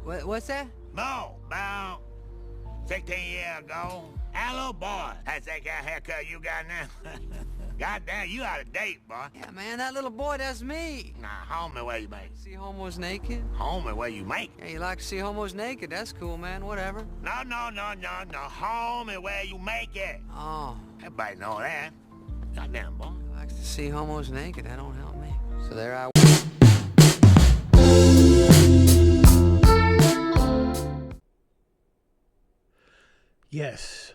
What's that? No, about 16 years ago, our little boy has that kind of haircut you got now. Goddamn, you out of date, boy. Yeah, man, that little boy, that's me. Nah, homie, where you make? See homos naked? Homie, where you make? Yeah, you like to see homos naked? That's cool, man. Whatever. No. Homie, where you make it? Oh. Everybody know that. Goddamn, boy. He likes to see homos naked. That don't help me. So there I Yes.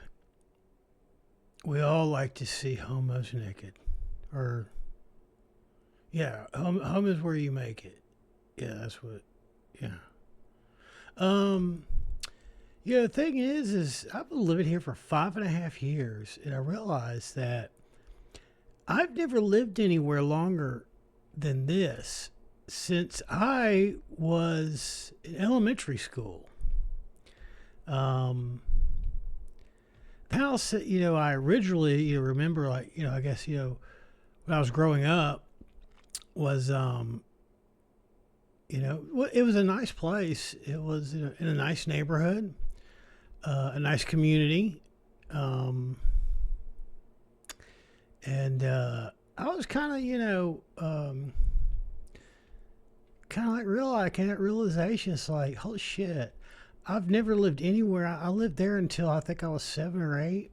We all like to see homos naked. Or, yeah, home is where you make it. Yeah, that's what, yeah. Yeah, the thing is I've been living here for 5.5 years, and I realized that I've never lived anywhere longer than this since I was in elementary school. The house that, I originally, remember, like, I guess, when I was growing up was, it was a nice place. It was in a nice neighborhood, a nice community. And I was kind of, kind of realization. It's like, holy shit. I've never lived anywhere. I lived there until I think I was 7 or 8.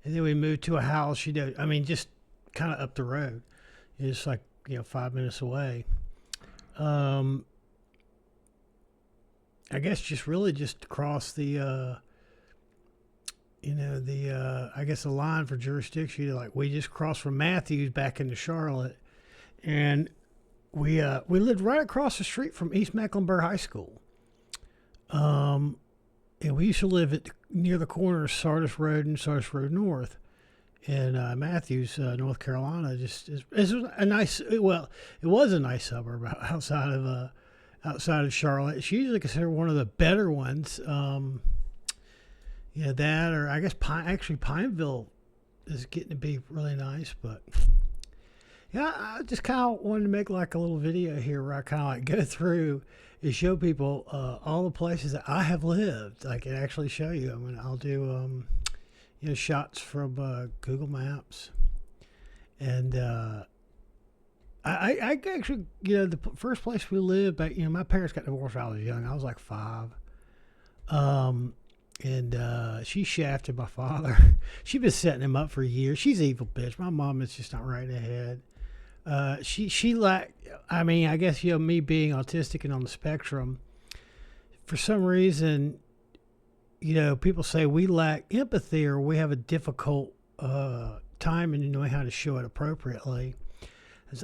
And then we moved to a house, just kind of up the road. It's like, 5 minutes away. I guess just across the, the line for jurisdiction. Like, we just crossed from Matthews back into Charlotte. And we lived right across the street from East Mecklenburg High School. And we used to live near the corner of Sardis Road and Sardis Road North in Matthews, North Carolina. It was a nice suburb outside of Charlotte. It's usually considered one of the better ones. That, or I guess Pineville is getting to be really nice, but yeah, I just kind of wanted to make like a little video here where I kind of like go through and show people all the places that I have lived. I can actually show you. I'll do shots from Google Maps, and I actually the first place we lived. But my parents got divorced when I was young. I was like 5. And she shafted my father. She'd been setting him up for years. She's an evil bitch. My mom is just not right in the head. She lacked, I guess, me being autistic and on the spectrum, for some reason, people say we lack empathy or we have a difficult time in knowing how to show it appropriately.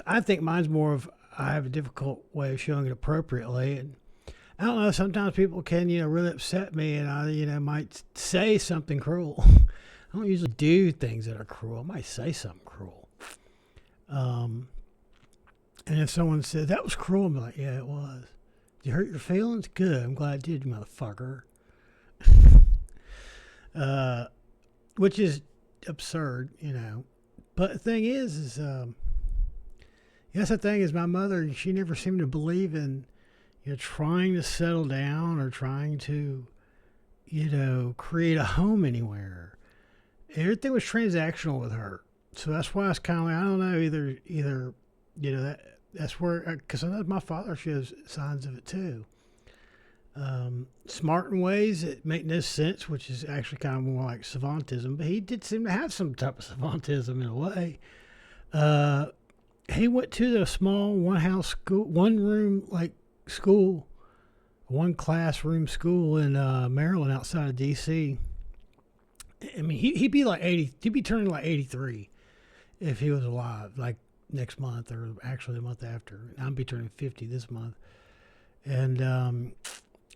I think mine's more of I have a difficult way of showing it appropriately. And I don't know, sometimes people can, really upset me and I, might say something cruel. I don't usually do things that are cruel. I might say something cruel. And if someone said, that was cruel, I'm like, yeah, it was. Did you hurt your feelings? Good. I'm glad I did, you motherfucker. Which is absurd, But the thing is yes, the thing is my mother, she never seemed to believe in, trying to settle down or trying to, create a home anywhere. Everything was transactional with her. So that's why it's kind of like, I don't know, either, that's where, because I know my father shows signs of it too. Smart in ways that make no sense, which is actually kind of more like savantism, but he did seem to have some type of savantism in a way. He went to the small one-house school, one-room school, one classroom school in Maryland outside of D.C. He'd be like 80, he'd be turning like 83 if he was alive, like next month, or actually the month after. I'll be turning 50 this month. And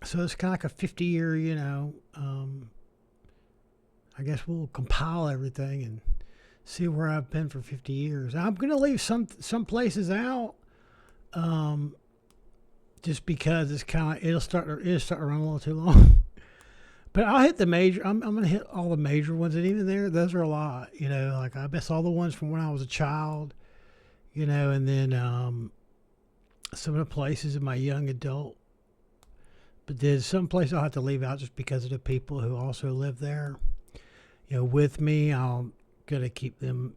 so it's kind of like a 50-year, I guess we'll compile everything and see where I've been for 50 years. I'm going to leave some places out just because it's kind of, it'll start to run a little too long. But I'll hit the major. I'm going to hit all the major ones, and even there, those are a lot. Like I miss all the ones from when I was a child. And then some of the places in my young adult But there's some place I'll have to leave out just because of the people who also live there. With me, I'm gonna keep them.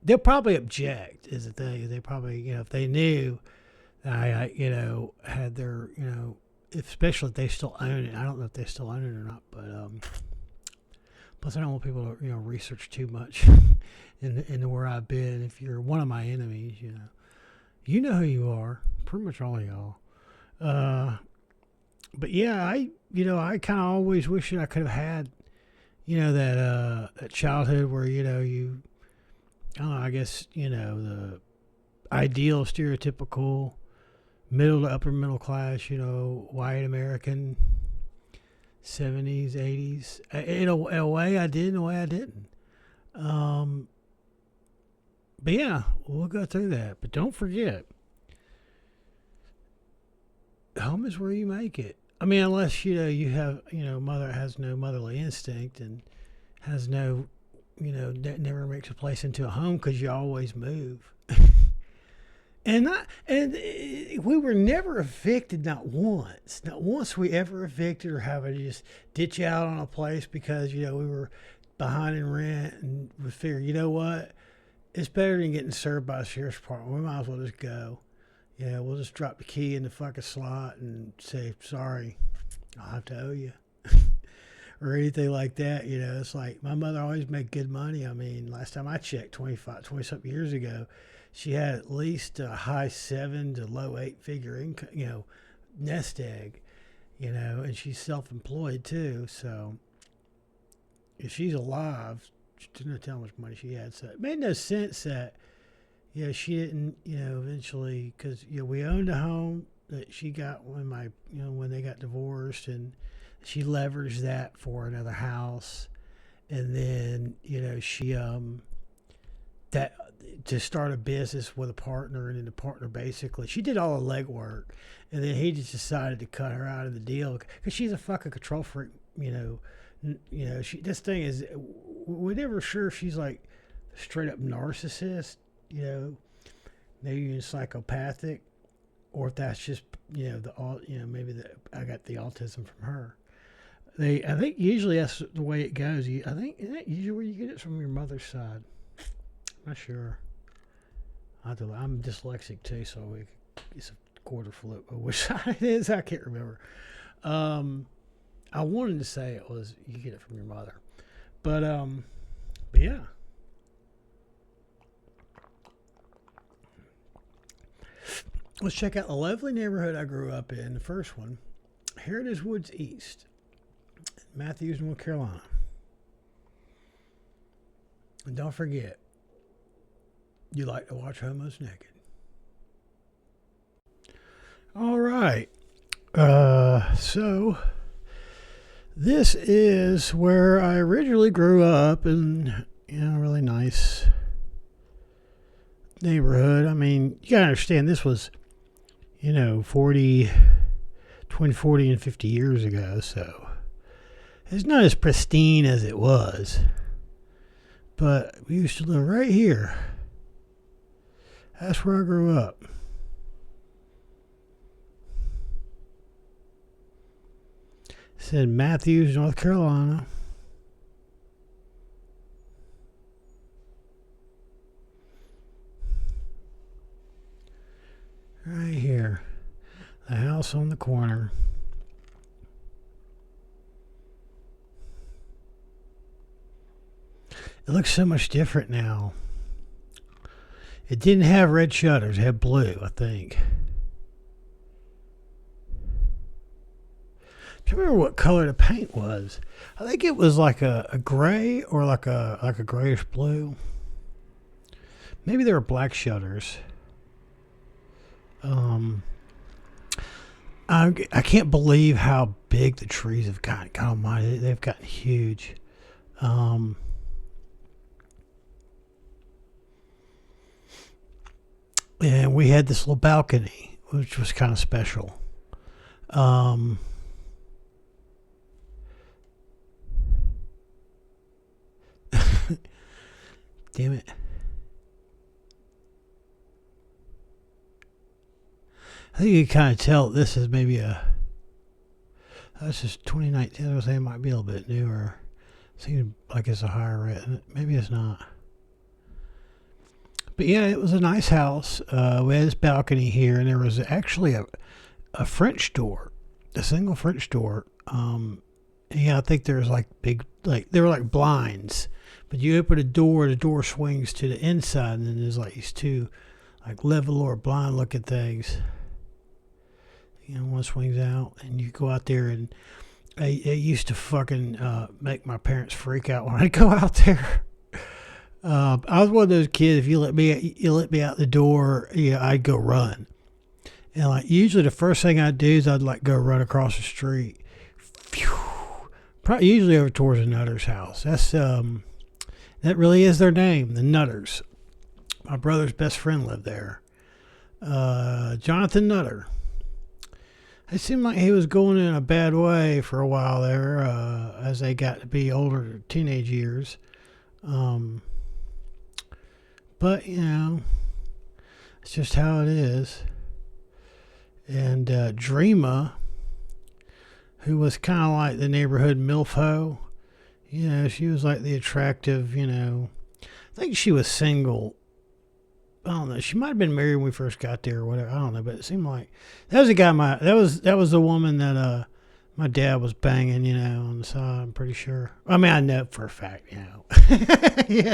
They'll probably object. Is the thing. They probably, if they knew I had their, especially if they still own it. I don't know if they still own it or not, but plus I don't want people to, research too much into where I've been. If you're one of my enemies, you know who you are. Pretty much all of y'all. But yeah, I kind of always wish that I could have had, that childhood where, I don't know, I guess, the ideal stereotypical middle to upper middle class, white American 70s, 80s. In a way I did, in a way I didn't. But yeah, we'll go through that. But don't forget, home is where you make it. I mean, unless, you have, mother has no motherly instinct and has no, never makes a place into a home because you always move. And we were never evicted, not once. Not once we ever evicted or have to just ditch out on a place because, we were behind in rent and we figured, you know what? It's better than getting served by a sheriff's department. We might as well just go. Yeah, we'll just drop the key in the fucking slot and say, sorry, I'll have to owe you. Or anything like that. It's like my mother always made good money. I mean, last time I checked 20-something years ago, she had at least a high 7 to low 8 figure income, nest egg, and she's self-employed too. So if she's alive, she didn't tell how much money she had. So it made no sense that, she didn't, eventually, because, we owned a home that she got when they got divorced, and she leveraged that for another house. And then, she, that to start a business with a partner, and then the partner basically, she did all the legwork, and then he just decided to cut her out of the deal because she's a fucking control freak, this thing is, we're never sure if she's like straight up narcissist, maybe even psychopathic, or if that's just, maybe I got the autism from her. I think usually that's the way it goes. Isn't that usually where you get it from your mother's side? I'm not sure. I'm dyslexic too, so it's a quarter flip. Which side it is, I can't remember. I wanted to say it was you get it from your mother, but yeah. Let's check out the lovely neighborhood I grew up in. The first one, Heritage Woods East, Matthews, North Carolina. And don't forget, you like to watch homos naked. All right. So this is where I originally grew up in, really nice neighborhood. I mean, you gotta understand this was, 40 and 50 years ago, so it's not as pristine as it was. But we used to live right here. That's where I grew up. It said Matthews, North Carolina. Right here. The house on the corner. It looks so much different now. It didn't have red shutters. It had blue, I think. I can't remember what color the paint was. I think it was like a gray or like a grayish blue. Maybe they were black shutters. I can't believe how big the trees have gotten. God almighty, they've gotten huge. And we had this little balcony, which was kind of special. Damn it. I think you can kind of tell this is maybe a This is 2019. I was saying it might be a little bit newer. Seems like it's a higher rate. Maybe it's not. But yeah, it was a nice house. We had this balcony here, and there was actually a French door, a single French door. Yeah, I think there's like they were like blinds, but you open a door, the door swings to the inside, and then there's like these two like level or blind looking things. You know, one swings out, and you go out there, and it used to fucking make my parents freak out when I'd go out there. I was one of those kids. If you let me out the door, I'd go run, and like usually the first thing I'd do is I'd like go run across the street. Phew. Probably usually over towards the Nutter's house. That's that really is their name, the Nutters. My brother's best friend lived there, Jonathan Nutter. It seemed like he was going in a bad way for a while there, as they got to be older, teenage years. But, it's just how it is. And Dreama, who was kind of like the neighborhood milfo, she was like the attractive, I think she was single. I don't know. She might have been married when we first got there or whatever. I don't know, but it seemed like that was the guy. That was the woman that my dad was banging, on the side. I'm pretty sure. I mean, I know for a fact, Yeah,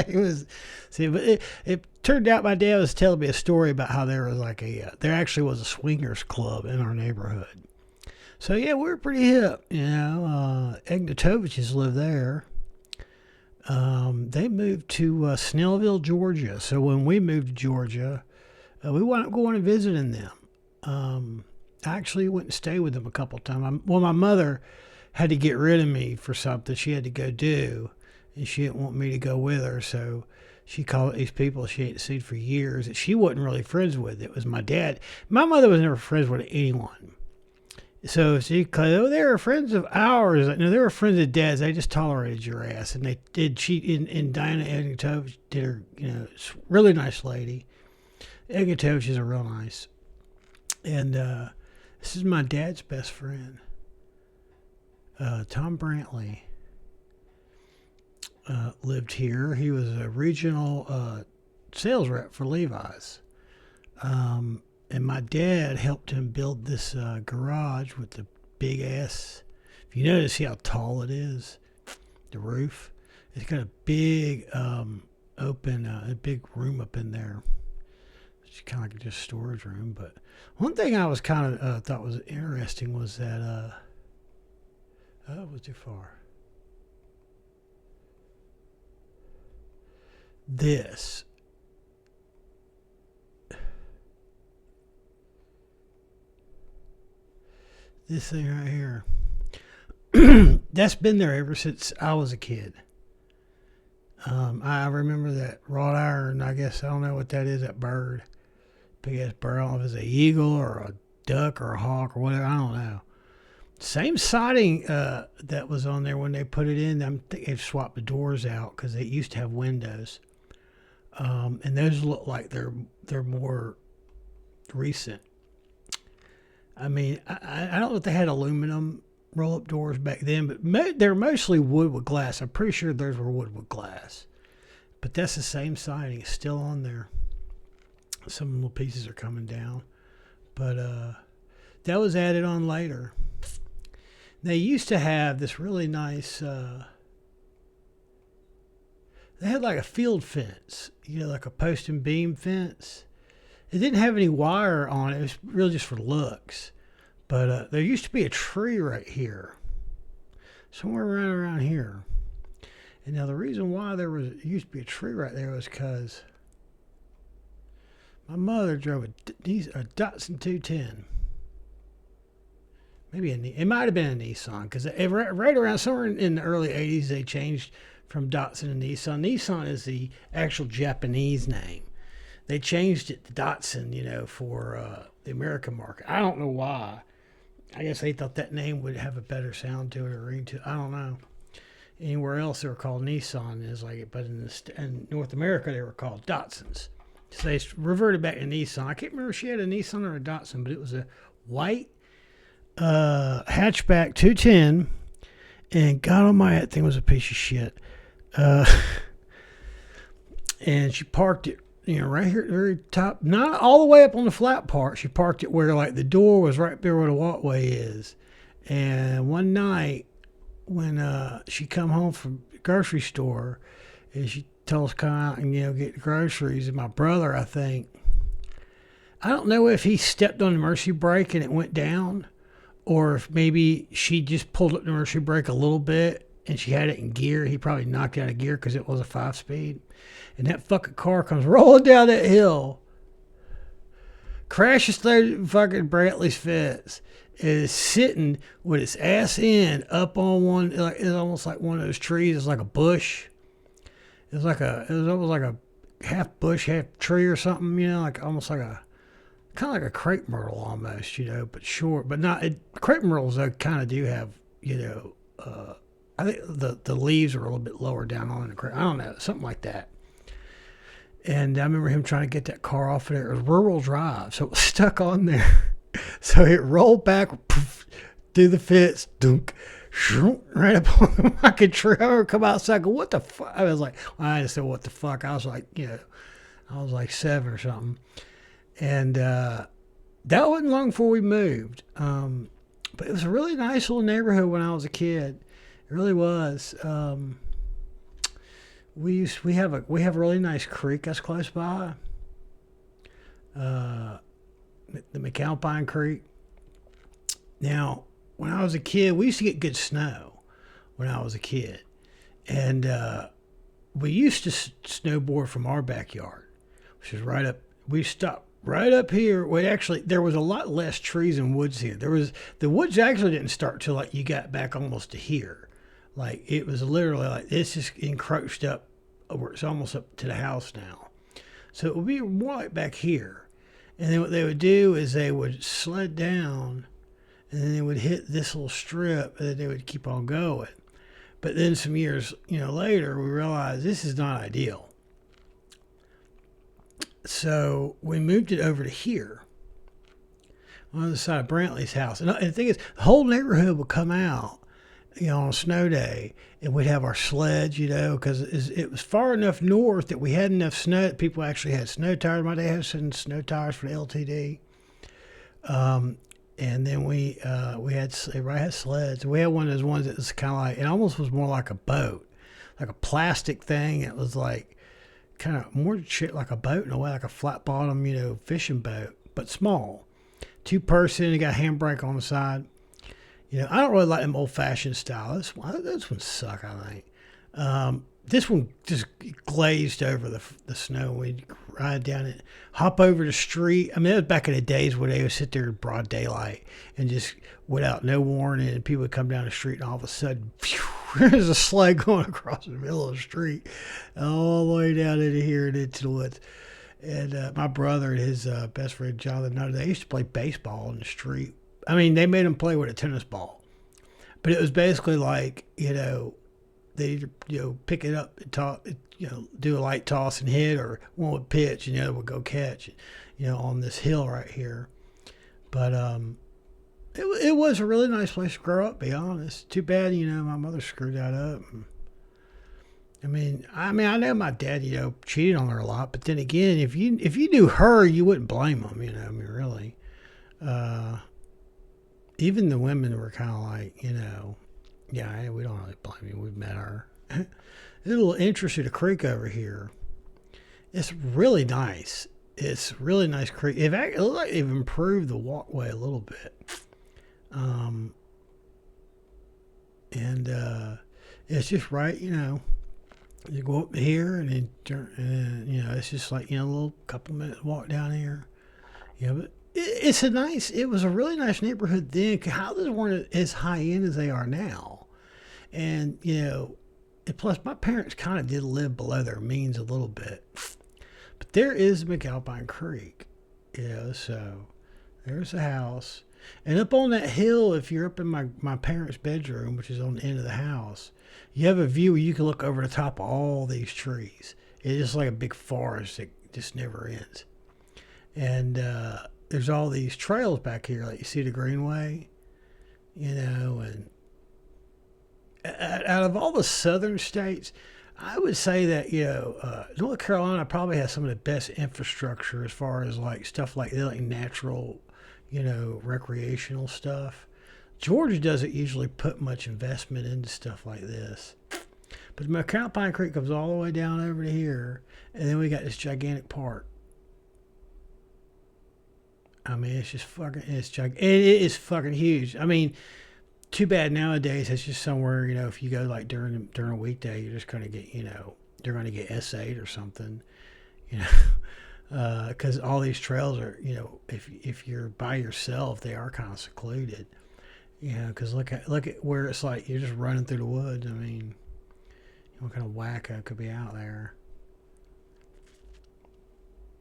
it was. See, but it turned out my dad was telling me a story about how there was like there actually was a swingers club in our neighborhood. So yeah, we were pretty hip, Ignatoviches lived there. They moved to Snellville, Georgia. So when we moved to Georgia, we wound up going and visiting them. I actually went and stayed with them a couple of times. My mother had to get rid of me for something she had to go do, and she didn't want me to go with her. So she called these people she hadn't seen for years that she wasn't really friends with. It was my dad. My mother was never friends with anyone. So she claimed, they were friends of ours. No, they were friends of Dad's. They just tolerated your ass. And they did. And Diana Ignatovic did her, really nice lady. Ignatovic is a real nice. And this is my dad's best friend, Tom Brantley. Lived here. He was a regional sales rep for Levi's. And my dad helped him build this garage with the big ass. If you notice, see how tall it is, the roof. It's got a big open, a big room up in there. It's kind of like just a storage room. But one thing I was kind of thought was interesting was that it was too far. This. This thing right here, that's been there ever since I was a kid. I remember that wrought iron, I guess, I don't know what that is, that bird. Big ass bird, I don't know if it's an eagle or a duck or a hawk or whatever, I don't know. Same siding that was on there when they put it in. I think they've swapped the doors out because they used to have windows. And those look like they're more recent. I mean, I don't know if they had aluminum roll-up doors back then, but they're mostly wood with glass. I'm pretty sure those were wood with glass. But that's the same siding. It's still on there. Some little pieces are coming down. But that was added on later. They used to have this really nice... they had like a field fence. Like a post and beam fence. It didn't have any wire on it. It was really just for looks. But there used to be a tree right here. Somewhere around here. And now the reason why there used to be a tree right there was because my mother drove a Datsun 210. Maybe it might have been a Nissan. Because right around somewhere in the early 80s, they changed from Datsun to Nissan. Nissan is the actual Japanese name. They changed it to Datsun, for the American market. I don't know why. I guess they thought that name would have a better sound to it or ring to it. I don't know. Anywhere else they were called Nissan, but in North America they were called Datsuns. So they reverted back to Nissan. I can't remember if she had a Nissan or a Datsun, but it was a white hatchback 210, and God almighty, that thing was a piece of shit. And she parked it, right here at the very top, not all the way up on the flat part. She parked it where like the door was right there where the walkway is. And one night when she come home from the grocery store, and she told us to come out and get the groceries, and my brother, I don't know if he stepped on the emergency brake and it went down, or if maybe she just pulled up the emergency brake a little bit and she had it in gear. He probably knocked it out of gear because it was a 5-speed. And that fucking car comes rolling down that hill, crashes through fucking Brantley's fence, and is sitting with its ass in up on one, like it's almost like one of those trees. It's like a bush. It was almost like a half bush, half tree or something, like almost like kind of like a crepe myrtle almost, but short, but not. Crepe myrtles though kind of do have, I think the leaves are a little bit lower down on the crepe. I don't know, something like that. And I remember him trying to get that car off of there. It was rural drive, so it was stuck on there. So it rolled back, poof, through the fence, dunk, right up on the fucking tree. I remember come outside, go, what the fuck? I was like, I just said, what the fuck? I was like, I was like 7 or something. And that wasn't long before we moved. But it was a really nice little neighborhood when I was a kid. It really was. We have a really nice creek that's close by. The McAlpine Creek. Now, when I was a kid, we used to get good snow when I was a kid. And we used to snowboard from our backyard, which is right up. We stopped right up here. Well, actually, there was a lot less trees and woods here. The woods actually didn't start till like you got back almost to here. Like it was literally like this is encroached up over. It's almost up to the house now. So it would be more like back here. And then what they would do is they would sled down and then they would hit this little strip and then they would keep on going. But then some years, later, we realized this is not ideal. So we moved it over to here on the side of Brantley's house. And the thing is, the whole neighborhood would come out, on a snow day, and we'd have our sleds, because it was far enough north that we had enough snow that people actually had snow tires. My dad had some snow tires for the LTD. And then everybody had sleds. We had one of those ones that was kind of like, it almost was more like a boat, like a plastic thing. It was like kind of more shit like a boat in a way, like a flat bottom, fishing boat, but small. 2-person, you got a handbrake on the side. I don't really like them old-fashioned style. Those ones suck, I think. This one just glazed over the snow. We'd ride down it, hop over the street. I mean, that was back in the days where they would sit there in broad daylight and just without no warning, and people would come down the street, and all of a sudden, phew, there's a sled going across the middle of the street, all the way down into here and into the woods. And my brother and his best friend Jonathan, they used to play baseball in the street. I mean, they made him play with a tennis ball, but it was basically like, they pick it up and toss, do a light toss and hit, or one would pitch and the other would go catch, on this hill right here. But it was a really nice place to grow up, to be honest. Too bad, my mother screwed that up. I mean, I know my dad, cheated on her a lot, but then again, if you knew her, you wouldn't blame him, really. Even the women were kind of like, yeah, we don't really blame you. We've met her. There's a little entrance to the creek over here. It's really nice. It's a really nice creek. It looks like they've improved the walkway a little bit. And it's just right, you go up here and then turn, and it's just like, a little couple minutes walk down here. But it was a really nice neighborhood then. Houses weren't as high end as they are now. And, and plus my parents kind of did live below their means a little bit. But there is McAlpine Creek, so there's a house. And up on that hill, if you're up in my parents' bedroom, which is on the end of the house, you have a view where you can look over the top of all these trees. It's just like a big forest that just never ends. And there's all these trails back here, like you see the Greenway. you know, and out of all the southern states, I would say that, you know, North Carolina probably has some of the best infrastructure as far as like stuff like natural, you know, recreational stuff. Georgia doesn't usually put much investment into stuff like this. But Mount Pine Creek comes all the way down over to here, and then we got this gigantic park. I mean, it's just fucking, it is fucking huge. I mean, too bad nowadays it's just somewhere, you know, if you go like during a weekday, you're just going to get, you know, they're going to get S8 or something, you know, because all these trails are, you know, if you're by yourself, they are kind of secluded, you know, because look at where it's like you're just running through the woods. I mean, what kind of wacko could be out there?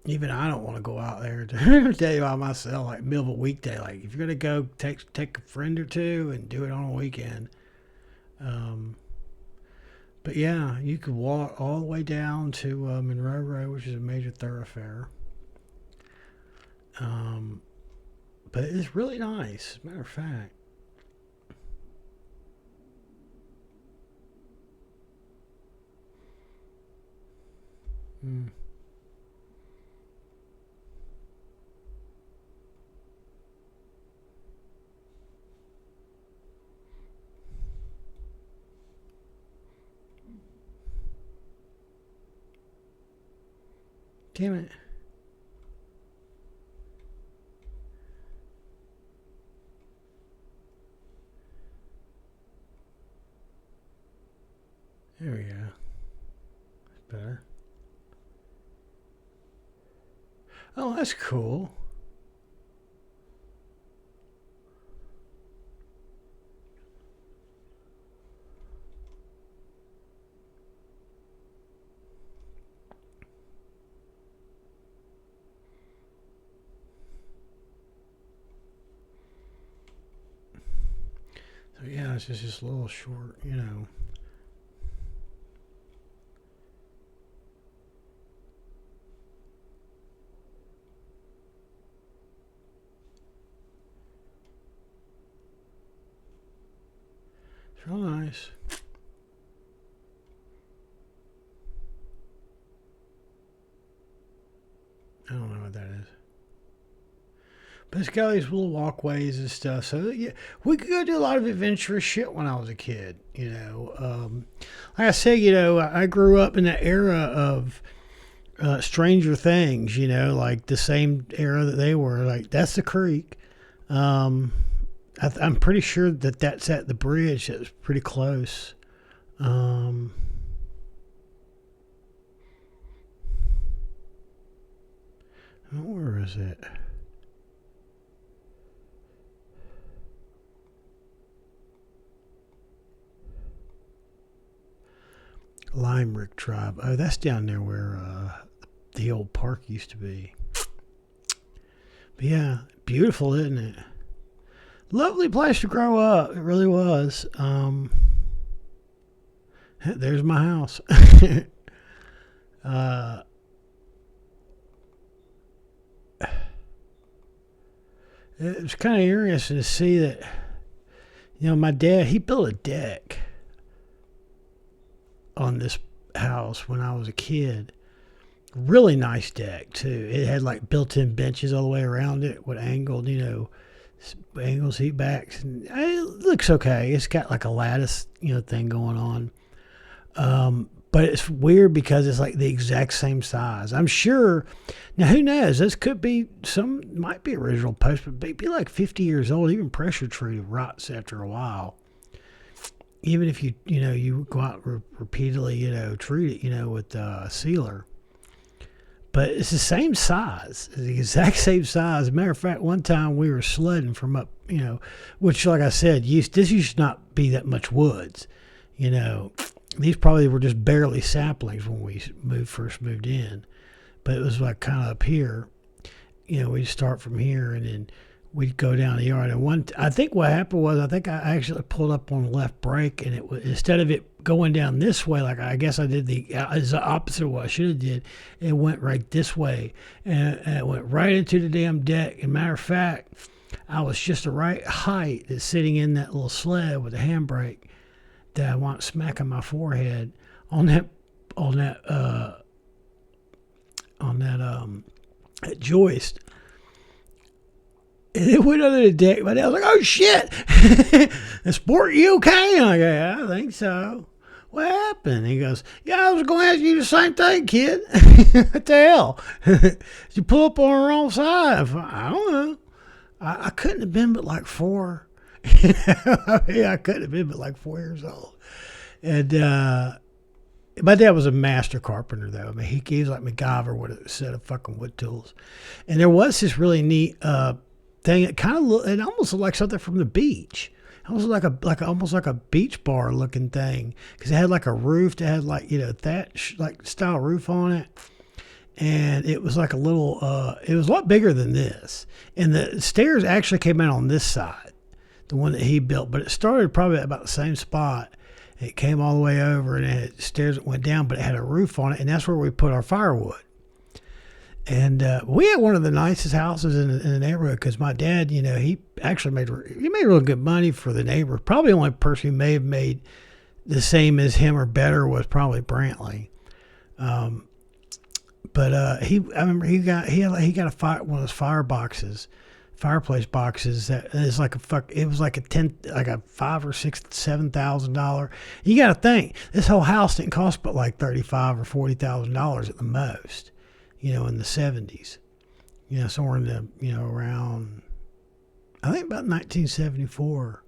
Even I don't want to go out there to tell you by myself, like middle of a weekday. Like if you're gonna go, take a friend or two and do it on a weekend. But yeah, you could walk all the way down to Monroe Road, which is a major thoroughfare. But it's really nice, as a matter of fact. Damn it. There we go. That's better. Oh, that's cool. So yeah, it's just this little short, you know. It's real nice. I don't know what that is. But it's got these little walkways and stuff. So yeah, we could go do a lot of adventurous shit when I was a kid. You know, like I say, you know, I grew up in the era of Stranger Things. You know, like the same era that they were. Like that's the creek. I'm pretty sure that that's at the bridge. That's pretty close. Where is it? Limerick Tribe. Oh, that's down there where the old park used to be. But yeah, beautiful, isn't it? Lovely place to grow up. It really was. There's my house. It was kind of interesting to see that, you know, my dad, he built a deck on this house when I was a kid. Really nice deck too. It had like built-in benches all the way around it with angled, you know, angles, heat backs, and it looks okay. It's got like a lattice, you know, thing going on. But it's weird because it's like the exact same size. I'm sure. Now, who knows? This could be might be original post, but be like 50 years old. Even pressure treated rots after a while. Even if you go out repeatedly, you know, treat it, you know, with a sealer. But it's the same size. It's the exact same size. As a matter of fact, one time we were sledding from up, you know, which, like I said, this used to not be that much woods. You know, these probably were just barely saplings when we first moved in. But it was like kind of up here. You know, we'd start from here and then we'd go down the yard. And I think what happened was, I think I actually pulled up on the left brake, and it was, instead of it going down this way, like I guess I did the opposite of what I should have did, it went right this way, and it went right into the damn deck. And matter of fact, I was just the right height that's sitting in that little sled with a handbrake that I want smacking my forehead on that that joist. And it went under the deck. My dad was like, "Oh shit, Sport, you okay?" And I go, "Yeah, I think so." What happened? He goes, "Yeah, I was going to ask you the same thing, kid." What the hell? Did you pull up on the wrong side? I don't know. I couldn't have been but like 4. I couldn't have been but like 4 years old. And my dad was a master carpenter, though. I mean, he was like MacGyver with a set of fucking wood tools. And there was this really neat thing. It kind of it almost looked like something from the beach. Almost almost like a beach bar looking thing, because it had like a roof that had like, thatch like style roof on it, and it was like a little. It was a lot bigger than this, and the stairs actually came out on this side, the one that he built, but it started probably at about the same spot. It came all the way over, and it had stairs that went down, but it had a roof on it, and that's where we put our firewood. And we had one of the nicest houses in the neighborhood, because my dad, he actually made real good money for the neighbor. Probably the only person who may have made the same as him or better was probably Brantley. But I remember he got one of those fireplace boxes that is like it was like a $5,000 or $6,000-$7,000. You got to think, this whole house didn't cost but like $35,000 or $40,000 at the most. In the 70s, somewhere in the, around, I think about 1974,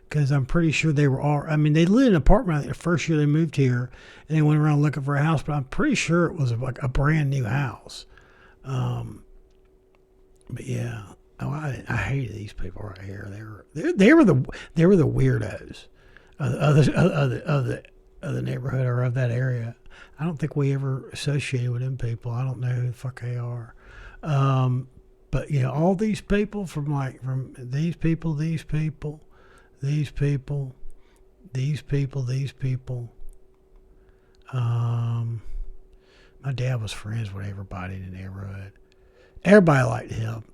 because I'm pretty sure they were all, I mean, they lived in an apartment, I think, the first year they moved here, and they went around looking for a house, but I'm pretty sure it was like a brand new house. But yeah, I hated these people right here. They were the weirdos of the neighborhood or of that area. I don't think we ever associated with them people. I don't know who the fuck they are. But all these people from these people. My dad was friends with everybody in the neighborhood. Everybody liked him.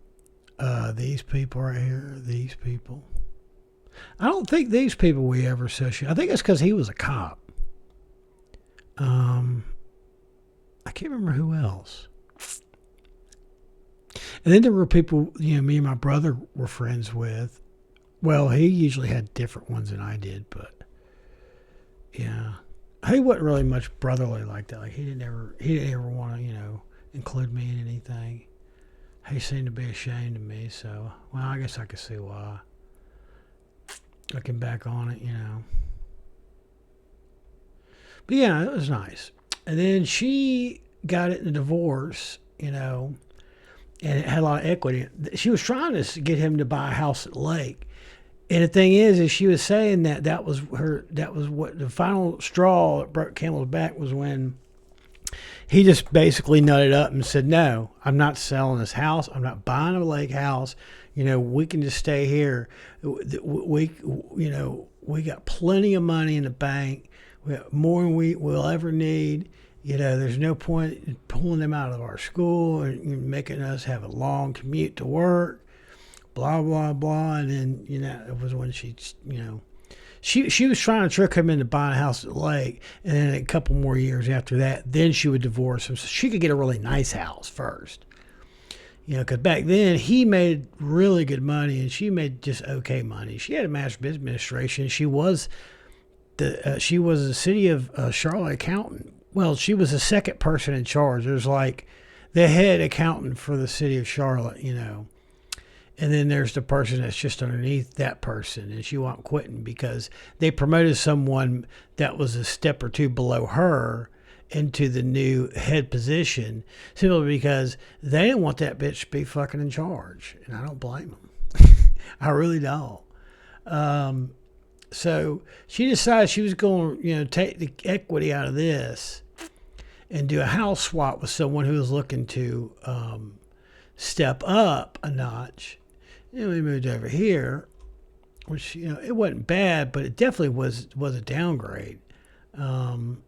These people right here, these people. I don't think these people we ever associated. I think it's because he was a cop. I can't remember who else. And then there were people, me and my brother were friends with. Well, he usually had different ones than I did, but yeah, he wasn't really much brotherly like that. Like he didn't ever want to, include me in anything. He seemed to be ashamed of me, so well, I guess I could see why. Looking back on it, But yeah, it was nice. And then she got it in a divorce, and it had a lot of equity. She was trying to get him to buy a house at the lake. And the thing is she was saying that was what the final straw that broke camel's back was when he just basically nutted up and said, "No, I'm not selling this house. I'm not buying a lake house. We can just stay here. We got plenty of money in the bank. We got more than we'll ever need. There's no point in pulling them out of our school and making us have a long commute to work, blah, blah, blah." And then, it was when she was trying to trick him into buying a house at the lake. And then a couple more years after that, then she would divorce him so she could get a really nice house first. Because back then he made really good money and she made just okay money. She had a master's business administration. She was the city of Charlotte accountant. Well, she was the second person in charge. There's like the head accountant for the city of Charlotte, and then there's the person that's just underneath that person, and she wasn't quitting because they promoted someone that was a step or two below her into the new head position simply because they didn't want that bitch to be fucking in charge, and I don't blame them. I really don't. So she decided she was going to, take the equity out of this and do a house swap with someone who was looking to step up a notch. We moved over here, which, it wasn't bad, but it definitely was a downgrade. And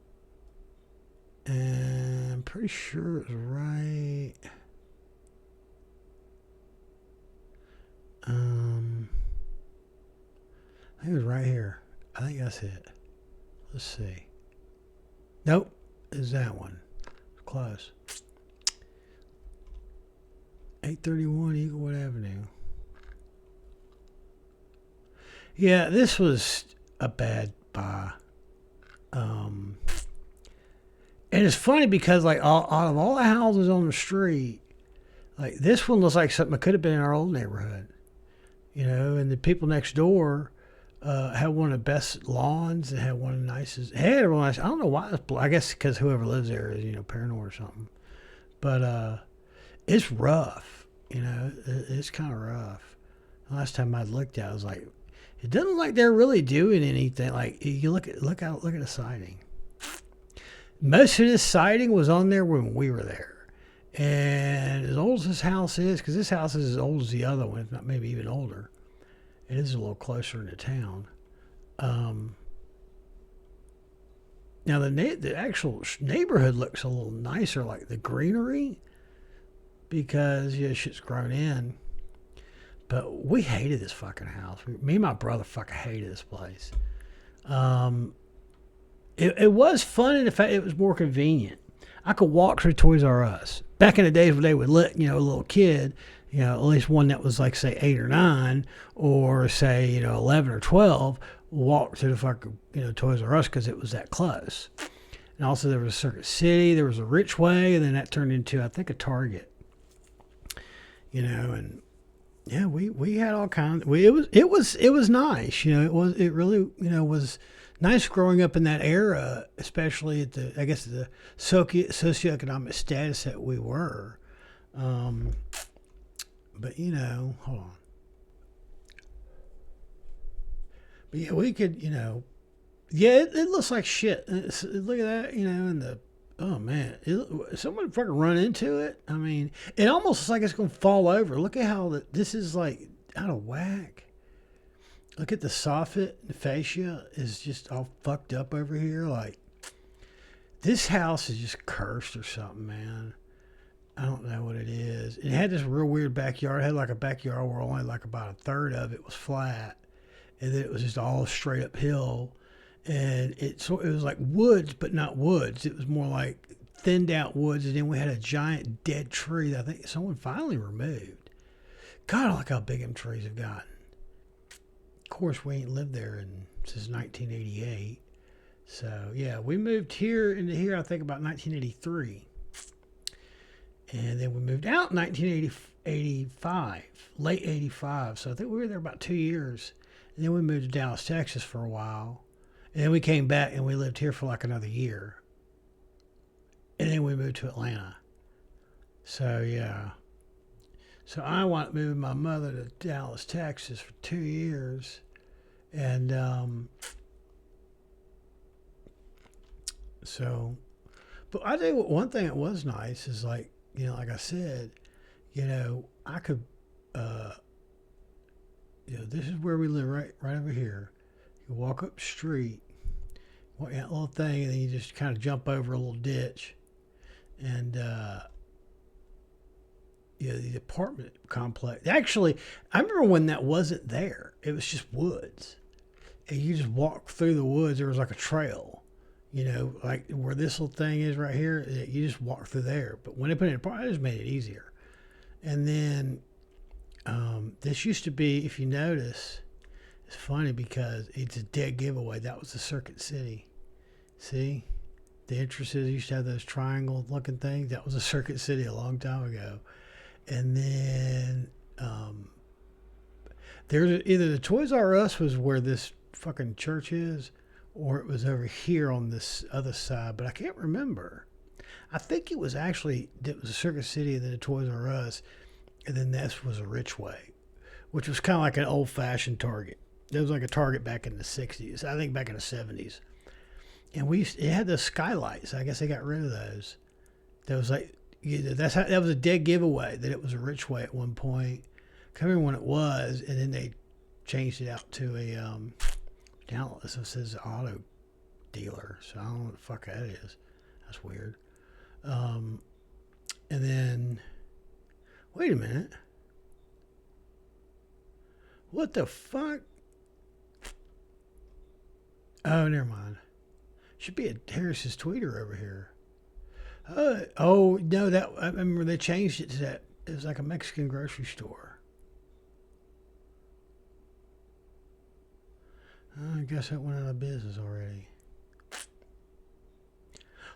I'm pretty sure it was right. I think it was right here. I think that's it. Let's see. Nope. Is that one. Close. 831 Eaglewood Avenue. Yeah, this was a bad buy. And it's funny because, like, out of all the houses on the street, like, this one looks like something that could have been in our old neighborhood. You know, and the people next door had one of the best lawns and had one of the nicest. Had a real nice. I don't know why. I guess because whoever lives there is, paranoid or something. But it's rough. It's kind of rough. The last time I looked at it, I was like, it doesn't look like they're really doing anything. Like, you look at the siding. Most of this siding was on there when we were there. And as old as this house is, because this house is as old as the other one, if not maybe even older, it is a little closer into town. Now the actual neighborhood looks a little nicer, like the greenery, because shit's grown in. But we hated this fucking house. Me and my brother fucking hated this place. It was fun in the fact it was more convenient. I could walk through Toys R Us. Back in the days when they would let, a little kid, at least one that was like, say, 8 or 9, or say, 11 or 12, walk to the fucking, Toys R Us because it was that close. And also there was Circuit City, there was a Richway, and then that turned into, I think, a Target. And yeah, we had all kinds. It was nice. It really was nice growing up in that era, especially at the socioeconomic status that we were. But hold on. But yeah, we could, it looks like shit. Look at that, and oh man, someone fucking run into it. I mean, it almost looks like it's gonna fall over. Look at how this is like out of whack. Look at the soffit, the fascia is just all fucked up over here. Like, this house is just cursed or something, man. I don't know what it is. It had this real weird backyard. It had like a backyard where only like about a third of it was flat, and then it was just all straight uphill. And it was like woods, but not woods. It was more like thinned out woods. And then we had a giant dead tree that I think someone finally removed. God, I like how big them trees have gotten. Of course, we ain't lived there since 1988. So, yeah, we moved into here, I think, about 1983. And then we moved out in 1985, late 85. So I think we were there about 2 years. And then we moved to Dallas, Texas for a while. And then we came back and we lived here for like another year. And then we moved to Atlanta. So, yeah. So I wound up moving my mother to Dallas, Texas for 2 years. And but I tell you what, one thing that was nice is like, like I said, I could, this is where we live right over here. You walk up the street, walk that little thing, and then you just kind of jump over a little ditch. And, the apartment complex. Actually, I remember when that wasn't there. It was just woods. And you just walk through the woods. There was like a trail, like where this little thing is right here. You just walk through there. But when they put it in apartment, it just made it easier. And then this used to be, if you notice, it's funny because it's a dead giveaway. That was the Circuit City. See? The entrances used to have those triangle looking things. That was a Circuit City a long time ago. And then there's either the Toys R Us was where this fucking church is, or it was over here on this other side, but I can't remember. I think it was a Circuit City and then a Toys R Us, and then this was a Richway, which was kind of like an old-fashioned Target. There was like a Target back in the 60s, I think back in the 70s. And it had those skylights. I guess they got rid of those. That was like, that was a dead giveaway that it was a Richway at one point. I can't remember when it was, and then they changed it out to a now it says auto dealer. So I don't know what the fuck that is. That's weird. And then wait a minute. What the fuck? Oh, never mind. Should be a Harris's tweeter over here. Oh no, that I remember they changed it to that. It was like a Mexican grocery store. I guess that went out of business already.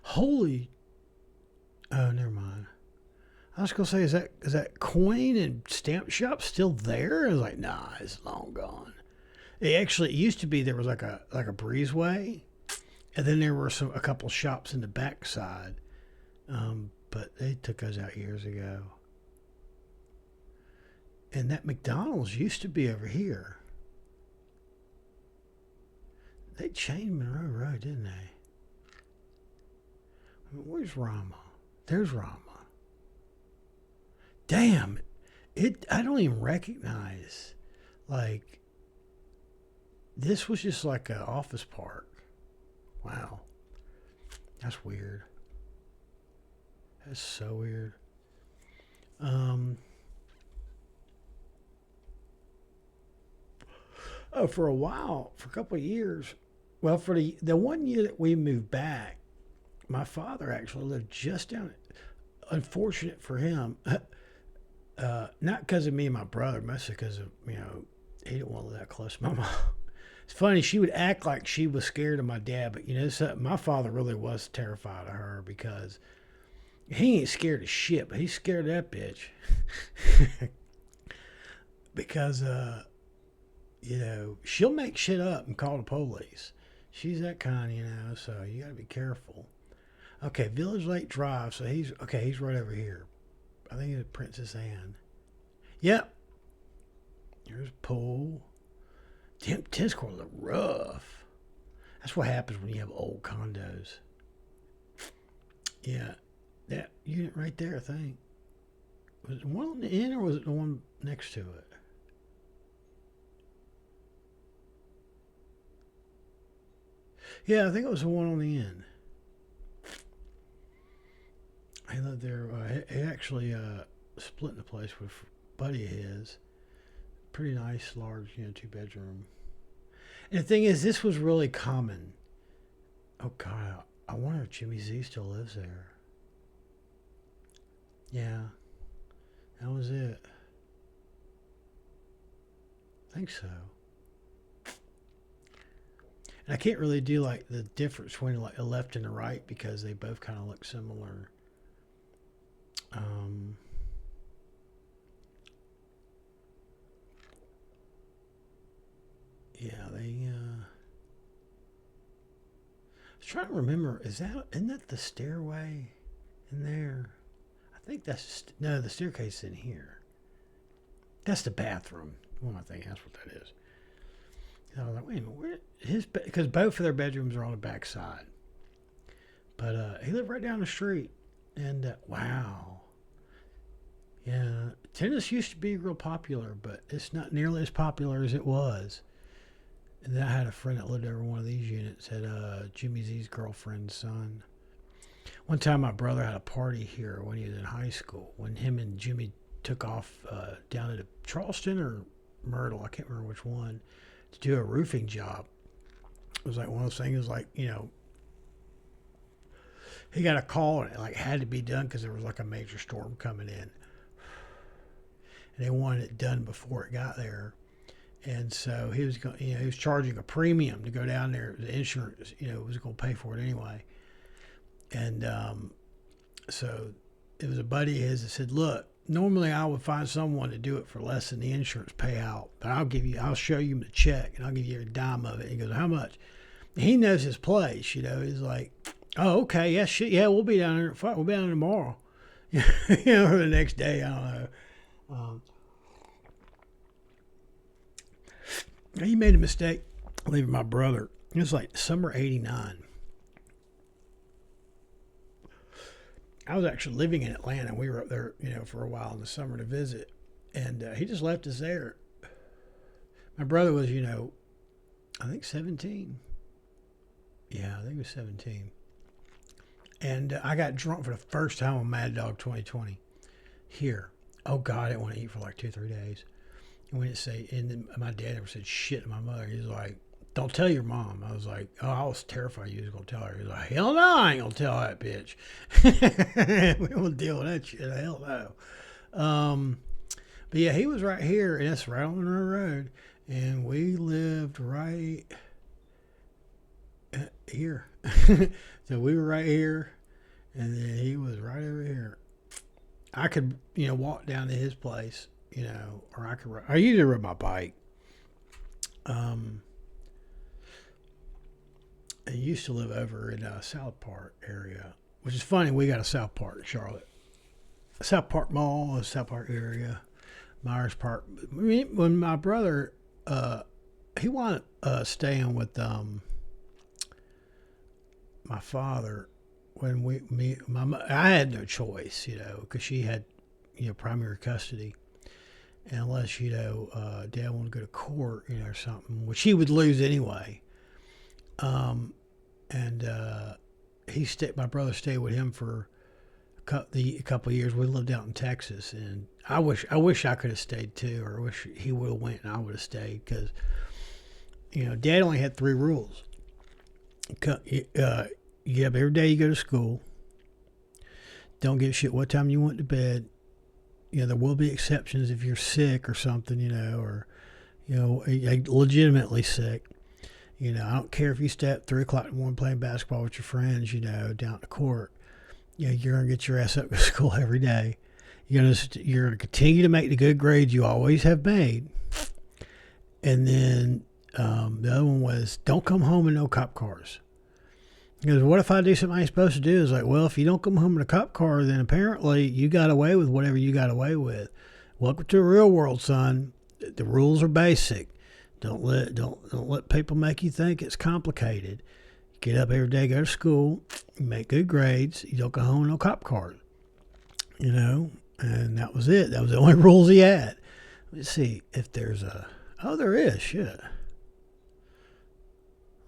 Holy! Oh, never mind. I was gonna say, is that coin and stamp shop still there? I was like, nah, it's long gone. It used to be there was like a breezeway, and then there were a couple shops in the backside. But they took those out years ago. And that McDonald's used to be over here. They changed Monroe Road, didn't they? Where's Rama? There's Rama. Damn, I don't even recognize, like, this was just like an office park. Wow. That's weird. That's so weird. For a while, for a couple of years, well, for the 1 year that we moved back, my father actually lived just down. Unfortunate for him, not because of me and my brother, mostly because of, he didn't want to live that close to my mom. It's funny, she would act like she was scared of my dad, but my father really was terrified of her because he ain't scared of shit, but he's scared of that bitch. Because, she'll make shit up and call the police. She's that kind, so you got to be careful. Okay, Village Lake Drive, so he's right over here. I think it's Princess Anne. Yep. There's a pool. Damn, tennis court look rough. That's what happens when you have old condos. Yeah. That unit right there, I think. Was it the one on the end or was it the one next to it? Yeah, I think it was the one on the end. He lived there. He actually split in the place with a buddy of his. Pretty nice, large, 2-bedroom. And the thing is, this was really common. Oh, God. I wonder if Jimmy Z still lives there. Yeah. That was it. I think so. And I can't really do, like, the difference between, like, the left and the right because they both kind of look similar. Yeah, I was trying to remember, isn't that the stairway in there? I think that's, no, the staircase in here. That's the bathroom. What am I thinking? That's what that is. So I was like, wait a minute, because both of their bedrooms are on the back side. But he lived right down the street. And, wow. Yeah, tennis used to be real popular, but it's not nearly as popular as it was. And then I had a friend that lived over one of these units, had Jimmy Z's girlfriend's son. One time my brother had a party here when he was in high school, when him and Jimmy took off down to Charleston or Myrtle, I can't remember which one, to do a roofing job. It was like one of those things, like, he got a call and it like had to be done because there was like a major storm coming in. And they wanted it done before it got there. And so he was going, he was charging a premium to go down there. The insurance, was going to pay for it anyway. And so it was a buddy of his that said, look, normally I would find someone to do it for less than the insurance payout, but I'll show you the check and I'll give you a dime of it. He goes, how much? And he knows his place, he's like, oh, okay, yeah, shit, yeah, we'll be down there. We'll be down there tomorrow. Or the next day, I don't know. He made a mistake leaving my brother. It was like summer '89. I was actually living in Atlanta. We were up there, for a while in the summer to visit. And he just left us there. My brother was, I think 17. Yeah, I think he was 17. And I got drunk for the first time on Mad Dog 2020 here. Oh, God, I didn't want to eat for like 2-3 days. And we didn't say, and then my dad never said shit to my mother. He was like, don't tell your mom. I was like, oh, I was terrified you was going to tell her. He was like, hell no, I ain't going to tell that bitch. We won't deal with that shit. Hell no. But yeah, he was right here, and that's right on the road. And we lived right here. So we were right here, and then he was right over here. I could, walk down to his place, or I usually ride my bike. I used to live over in South Park area, which is funny. We got a South Park in Charlotte. South Park Mall, a South Park area, Myers Park. When my brother, he wanted staying with my father. When I had no choice, because she had, primary custody. And unless, Dad wanted to go to court, or something, which he would lose anyway. My brother stayed with him for a couple of years. We lived out in Texas, and I wish I could have stayed too, or I wish he would have went and I would have stayed, because, Dad only had 3 rules. You have every day you go to school. Don't give a shit what time you went to bed. There will be exceptions if you're sick or something, or, legitimately sick. I don't care if you stay up 3 o'clock in the morning playing basketball with your friends, down at the court. You're going to get your ass up to school every day. You're going to continue to make the good grades you always have made. And then the other one was, don't come home in no cop cars. Because what if I do something I ain't supposed to do? It's like, well, if you don't come home in a cop car, then apparently you got away with whatever you got away with. Welcome to the real world, son. The rules are basic. Don't let people make you think it's complicated. Get up every day, go to school, you make good grades. You don't go home in no cop car. And that was it. That was the only rules he had. Let's see if there's there is, shit.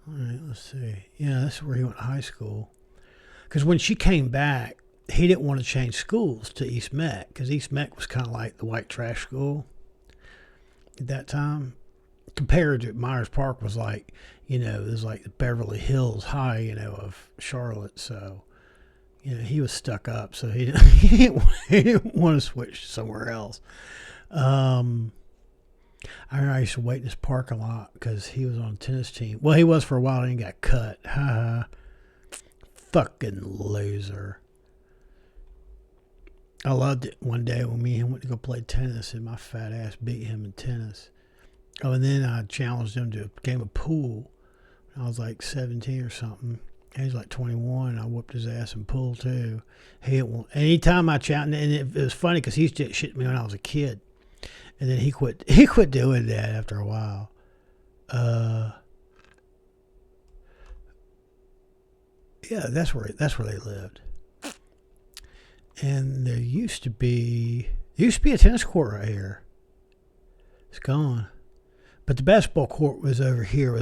All right, let's see. Yeah, that's where he went to high school. Because when she came back, he didn't want to change schools to East Meck, because East Meck was kind of like the white trash school at that time. Compared to Myers Park was like, it was like the Beverly Hills High, of Charlotte. So, he was stuck up. So he didn't want to switch somewhere else. I used to wait in his park a lot because he was on a tennis team. Well, he was for a while and he got cut. Ha fucking loser. I loved it one day when me and him went to go play tennis and my fat ass beat him in tennis. Oh, and then I challenged him to a game of pool. I was like 17 or something. And he's like 21. I whooped his ass in pool too. He didn't want, anytime I challenged, and it was funny because he used to shit me when I was a kid. And then he quit doing that after a while. Yeah, that's where they lived. And there used to be a tennis court right here. It's gone. But the basketball court was over here.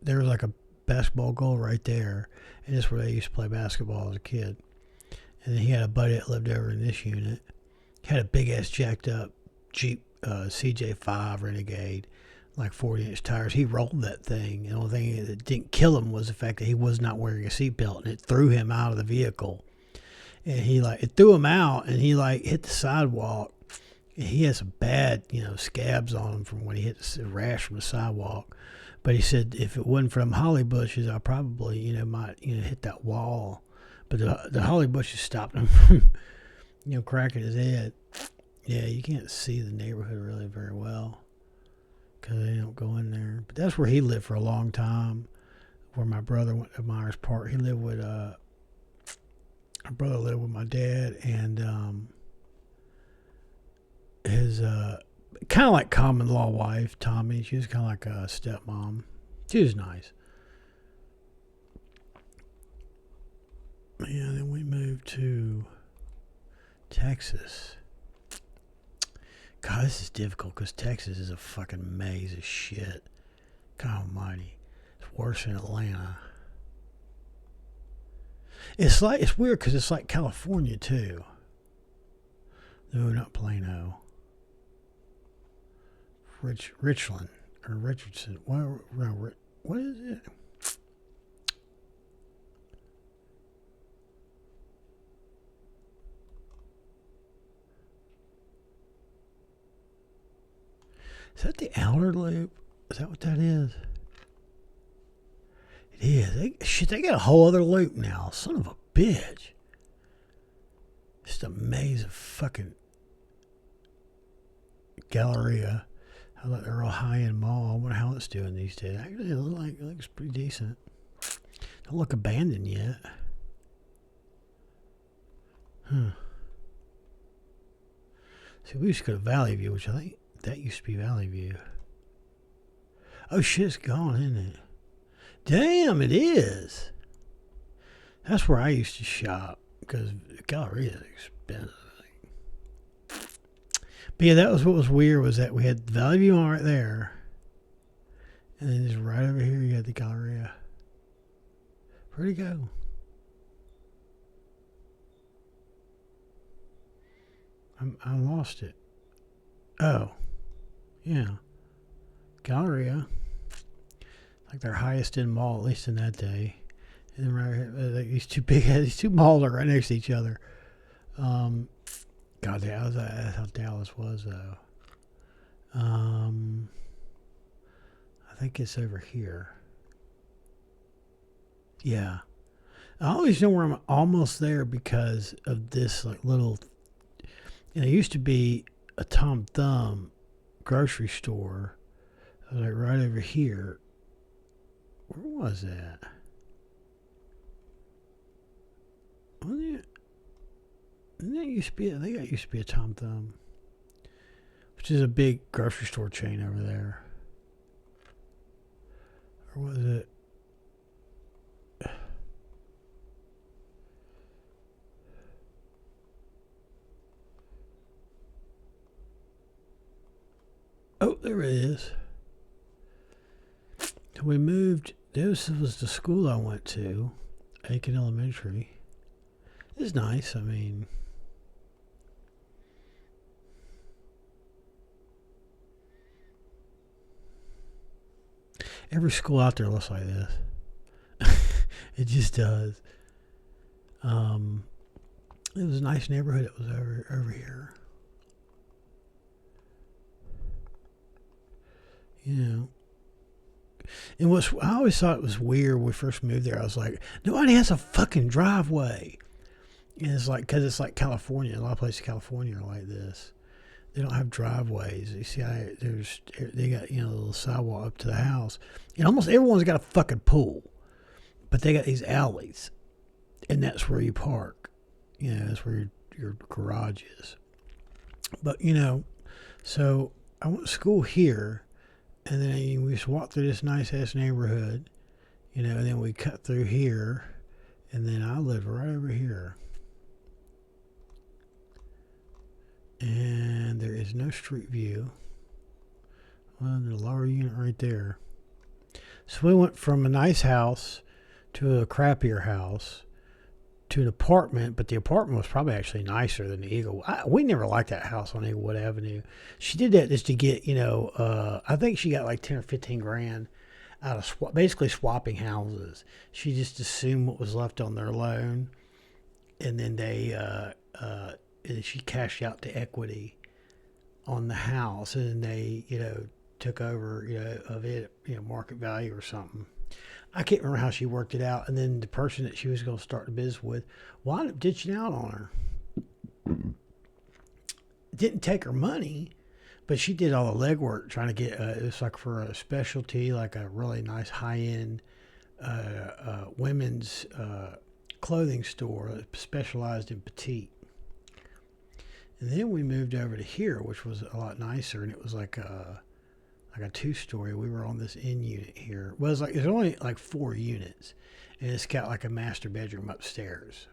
There was like a basketball goal right there. And that's where they used to play basketball as a kid. And then he had a buddy that lived over in this unit. He had a big ass jacked up Jeep CJ5 Renegade, like 40-inch tires. He rolled that thing. And the only thing that didn't kill him was the fact that he was not wearing a seatbelt, and it threw him out of the vehicle. And it threw him out, and he hit the sidewalk. And he had some bad, scabs on him from when he hit the rash from the sidewalk. But he said if it wasn't for them holly bushes, I probably, might, hit that wall. But the holly bushes stopped him from, cracking his head. Yeah, you can't see the neighborhood really very well because they don't go in there. But that's where he lived for a long time, where my brother went to Myers Park. He lived with, my brother lived with my dad and his, kind of like common law wife, Tommy. She was kind of like a stepmom. She was nice. Yeah, then we moved to Texas. God, this is difficult because Texas is a fucking maze of shit. God almighty. It's worse than Atlanta. It's weird because it's like California too. No, not Plano. Richland or Richardson. What is it? Is that the outer loop? Is that what that is? It is. They got a whole other loop now. Son of a bitch. Just a maze of fucking Galleria. I like their real high-end mall. I wonder how it's doing these days. Actually, it looks pretty decent. Don't look abandoned yet. Huh. See, we used to go to Valley View, which I think that used to be Valley View. Oh shit, it's gone, isn't it? Damn, it is. That's where I used to shop because Galleria is expensive. But yeah, that was what was weird was that we had Valley View right there, and then just right over here you had the Galleria. Where'd it go? I lost it. Oh, yeah, Galleria, like their highest end mall, at least in that day. And then right here, like these two malls are right next to each other. God, that's how Dallas was though. I think it's over here. Yeah, I always know where I'm almost there because of this like little. It used to be a Tom Thumb grocery store, like right over here. Where was that? Didn't that used to be? I think that used to be a Tom Thumb, which is a big grocery store chain over there. Or was it? Oh, there it is. We moved. This was the school I went to, Aiken Elementary. It's nice. I mean, every school out there looks like this. It just does. It was a nice neighborhood. It was over here. You know. And I always thought it was weird when we first moved there. I was like, nobody has a fucking driveway. And it's like, because it's like California. A lot of places in California are like this. They don't have driveways. You see, they got, a little sidewalk up to the house. And almost everyone's got a fucking pool. But they got these alleys. And that's where you park. That's where your garage is. But, so I went to school here. And then we just walked through this nice-ass neighborhood. And then we cut through here. And then I live right over here. And there is no street view. Well, there's a lower unit right there. So we went from a nice house to a crappier house to an apartment, but the apartment was probably actually nicer than the Eagle. We never liked that house on Eaglewood Avenue. She did that just to get, I think she got like 10 or 15 grand out of basically swapping houses. She just assumed what was left on their loan, and then she cashed out the equity on the house, and they, took over, of it, market value or something. I can't remember how she worked it out. And then the person that she was going to start the business with wound up ditching out on her. Didn't take her money, but she did all the legwork trying to get, it was like for a specialty, like a really nice high-end women's clothing store specialized in petite. And then we moved over to here, which was a lot nicer, and it was like a 2-story. We were on this end unit here. Well, it's only like 4 units, and it's got like a master bedroom upstairs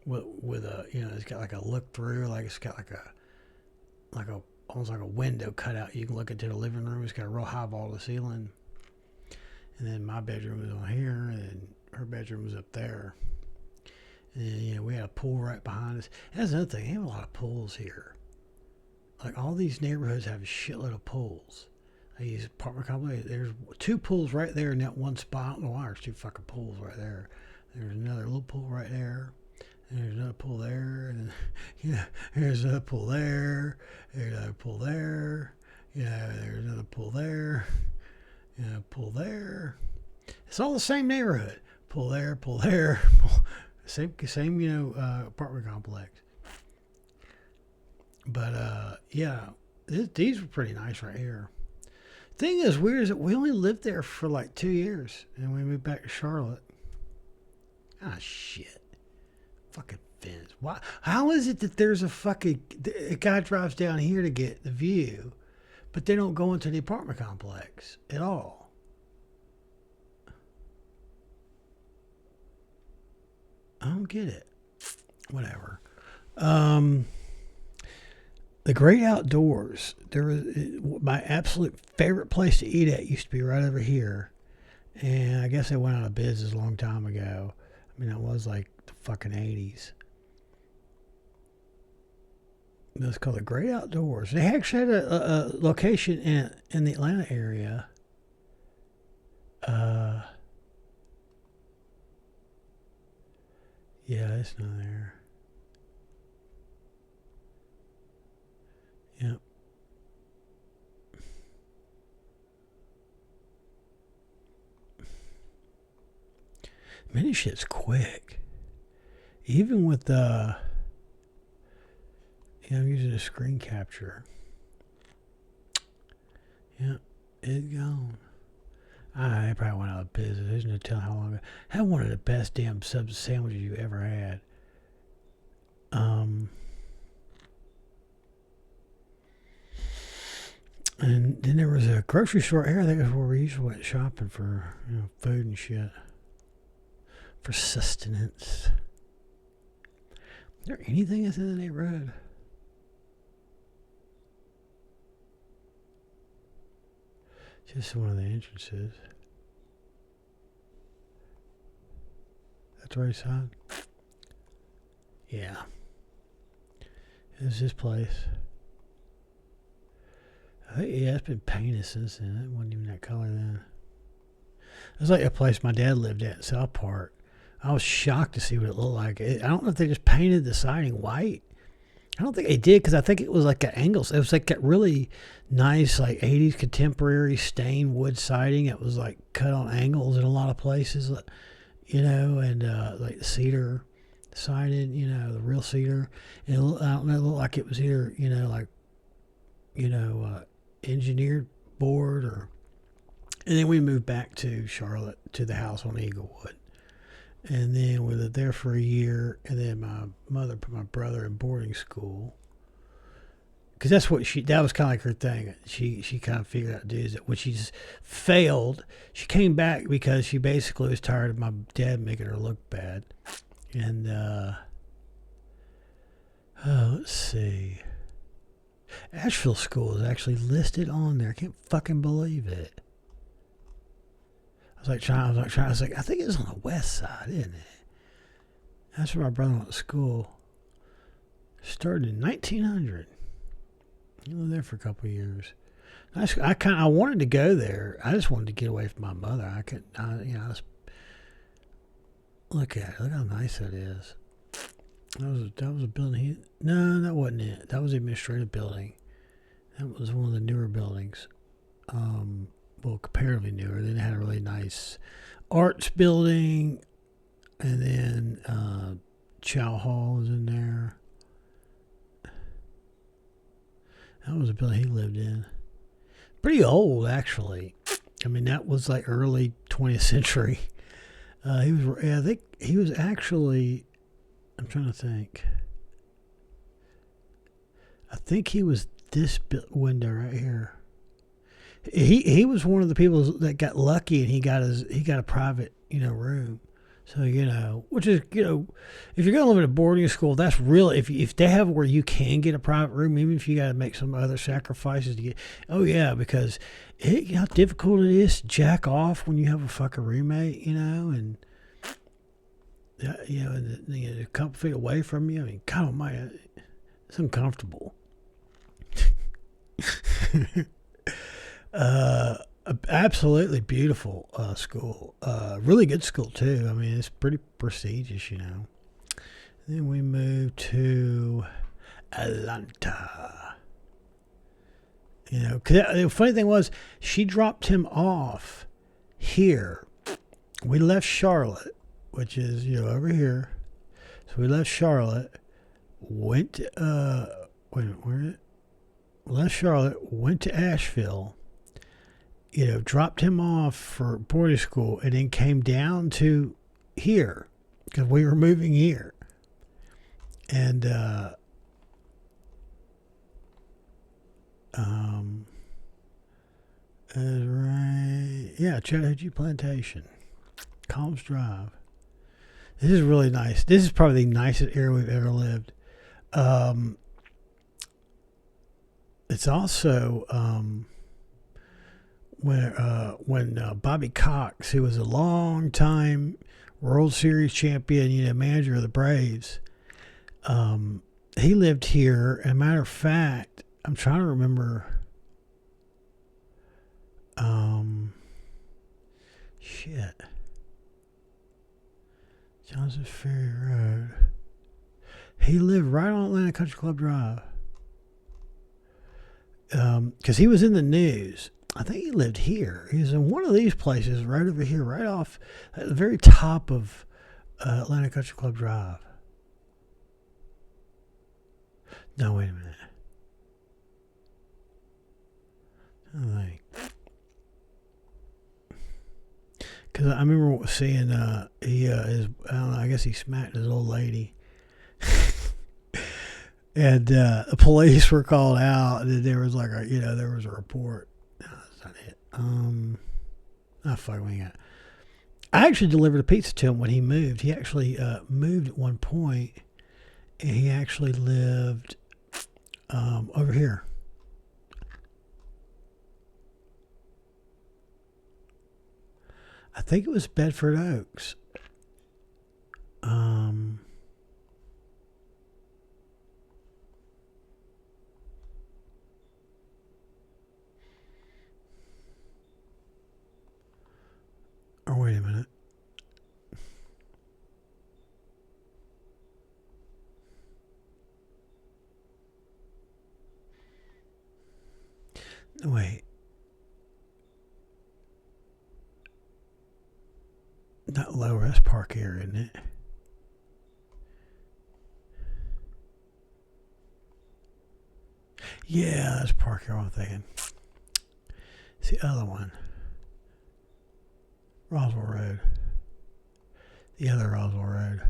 with a, it's got like a look through, like it's got like a almost like a window cut out. You can look into the living room. It's got a real high vault to the ceiling, and then my bedroom was on here, and her bedroom was up there. And we had a pool right behind us. That's another thing. They have a lot of pools here. like all these neighborhoods have a shitload of pools. I use apartment complex. There's 2 pools right there in that one spot. I don't know why there's 2 fucking pools right there. There's another little pool right there. And there's another pool there. And then, there's another pool there. There's another pool there. There's another pool there. Pool there. It's all the same neighborhood. Pool there, pool there. Same, apartment complex. But, yeah, these were pretty nice right here. Thing is weird is that we only lived there for like 2 years, and we moved back to Charlotte. Ah, shit. Fucking fence. Why? How is it that there's a guy drives down here to get the view, but they don't go into the apartment complex at all? I don't get it. Whatever. The Great Outdoors. My absolute favorite place to eat at used to be right over here, and I guess they went out of business a long time ago. I mean, it was like the fucking 80s. It was called the Great Outdoors. They actually had a location in the Atlanta area. Yeah, it's not there. Yep. Man, this shit's quick. Even with I'm using a screen capture. Yep, it's gone. I probably went out of business. There's no telling how long ago. I had one of the best damn sub sandwiches you ever had. And then there was a grocery store here. I think that's where we usually went shopping for food and shit. For sustenance. Is there anything that's in the neighborhood? Just one of the entrances. That's the right side? Yeah. It's this place. I think, yeah, it's been painted since then. It wasn't even that color then. It was like a place my dad lived at in South Park. I was shocked to see what it looked like. I don't know if they just painted the siding white. I don't think they did, because I think it was like an angles. It was like that really nice, like 80s contemporary stained wood siding. It was like cut on angles in a lot of places, and like the cedar sided, the real cedar. And I don't know, it looked like it was either, engineered board or. And then we moved back to Charlotte to the house on Eaglewood. And then we lived there for a year, and then my mother put my brother in boarding school. Because that was kind of like her thing. She kind of figured out to do is that when she's failed, she came back because she basically was tired of my dad making her look bad. And, let's see. Asheville School is actually listed on there. I can't fucking believe it. I think it was on the west side, isn't it? That's where my brother went to school. Started in 1900. He lived there for a couple of years. I wanted to go there. I just wanted to get away from my mother. Look at it. Look how nice that is. That was a building. No, that wasn't it. That was the administrative building. That was one of the newer buildings. Well, comparatively newer. Then it had a really nice arts building, and then Chow Hall was in there. That was a building he lived in. Pretty old, actually. I mean, that was like early 20th century. I think he was actually. I'm trying to think. I think he was this window right here. He was one of the people that got lucky, and he got a private room. So which is if you're gonna live in a boarding school, that's really if they have where you can get a private room, even if you got to make some other sacrifices to get. Oh yeah, because how difficult it is to jack off when you have a fucking roommate, and a couple feet away from you. I mean, God Almighty, it's uncomfortable. Absolutely beautiful school. Really good school too. I mean, it's pretty prestigious, you know. Then we moved to Atlanta. You know, 'cause the funny thing was, she dropped him off here. We left Charlotte, which is, you know, over here. So we left Charlotte, went to, where is it? Left Charlotte, went to Asheville, you know, dropped him off for boarding school, and then came down to here because we were moving here. And, that's right. Yeah, Chattahoochee Plantation, Combs Drive. This is really nice. This is probably the nicest area we've ever lived. It's also when Bobby Cox, who was a long time World Series champion, you know, manager of the Braves, he lived here. As a matter of fact, I'm trying to remember. Shit. Johnson Ferry Road. He lived right on Atlanta Country Club Drive. Because he was in the news. I think he lived here. He was in one of these places right over here, right off at the very top of Atlanta Country Club Drive. No, wait a minute. Because I remember seeing I don't know, I guess he smacked his old lady. And the police were called out, and there was like there was a report. No, that's not it. Fuck me. I actually delivered a pizza to him when he moved. He actually moved at one point, and he actually lived over here. I think it was Bedford Oaks. Or wait a minute. Wait. Not lower, that's Park area, isn't it? Yeah, that's Park area, I'm thinking. It's the other one. Roswell Road. The other Roswell Road.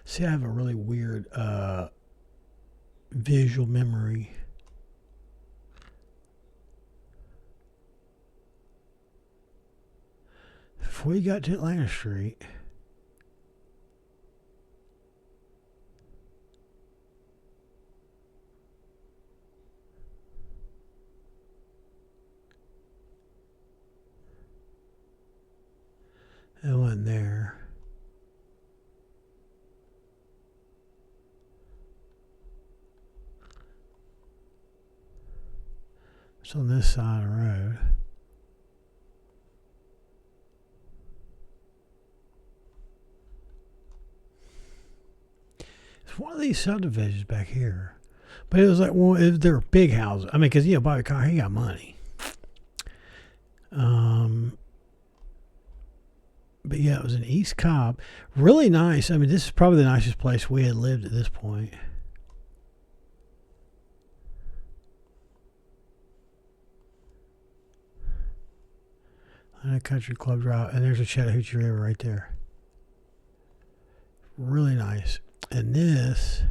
See, I have a really weird visual memory. Before you got to Atlanta Street, it wasn't there. It's on this side of the road. It's one of these subdivisions back here. But it was like, well, they were big houses. I mean, because, Bobby Carr, he got money. But yeah, it was in East Cobb. Really nice. I mean, this is probably the nicest place we had lived at this point. And a country club drive. And there's a Chattahoochee River right there. Really nice. And this,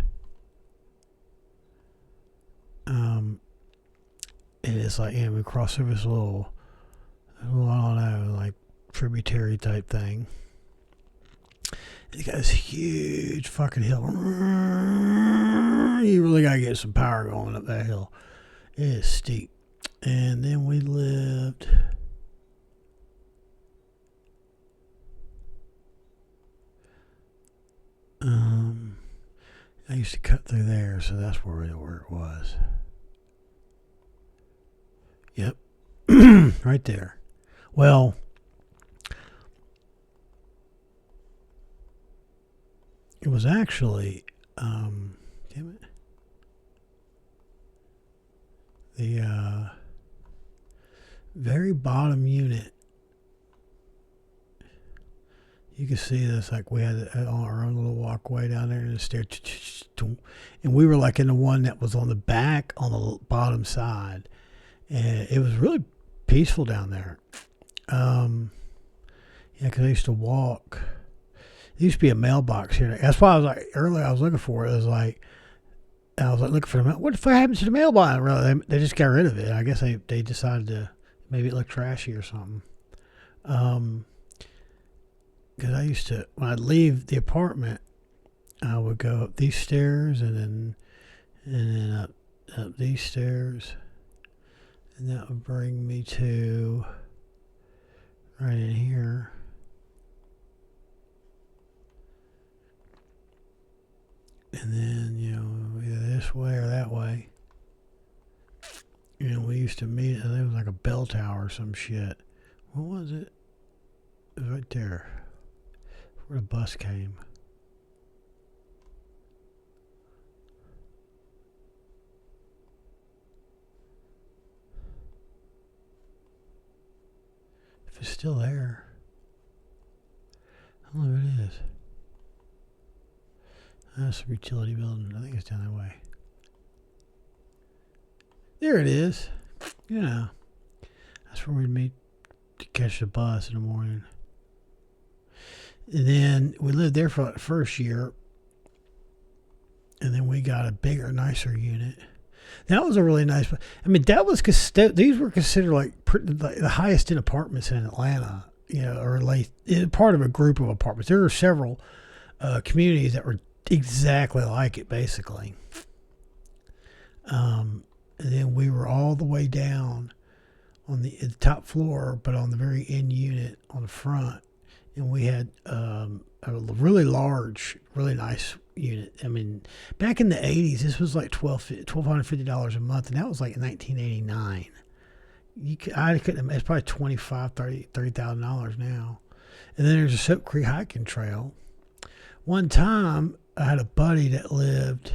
it is like, we cross over this little, I don't know, like tributary type thing. It got this huge fucking hill. You really gotta get some power going up that hill. It is steep. And then we lived. I used to cut through there, so that's where it was. Yep. Right there. Well, it was actually, damn it, the very bottom unit. You can see this, like we had our own little walkway down there and the stair, and we were like in the one that was on the back on the bottom side, and it was really peaceful down there. Yeah, because I used to walk. There used to be a mailbox here. That's why I was like earlier. I was looking for it. It was like I was like looking for the mail. What happened to the mailbox? Really, they just got rid of it. I guess they decided to maybe it looked trashy or something. Because I used to, when I'd leave the apartment, I would go up these stairs and then up these stairs, and that would bring me to right in here. And then, either this way or that way. We used to meet, and there was like a bell tower or some shit. What was it? It was right there. Where the bus came. If it's still there. I don't know where it is. That's a utility building. I think it's down that way. There it is. Yeah. That's where we'd meet to catch the bus in the morning. And then we lived there for the first year. And then we got a bigger, nicer unit. That was a really nice. I mean, that was because these were considered like the highest end apartments in Atlanta. Or like part of a group of apartments. There were several communities that were exactly like it, basically. And then we were all the way down on the top floor, but on the very end unit on the front. And we had a really large, really nice unit. I mean, back in the 80s, this was like $1,250 a month, and that was like in 1989. I couldn't. It's probably $30,000 now. And then there's a Soap Creek hiking trail. One time, I had a buddy that lived.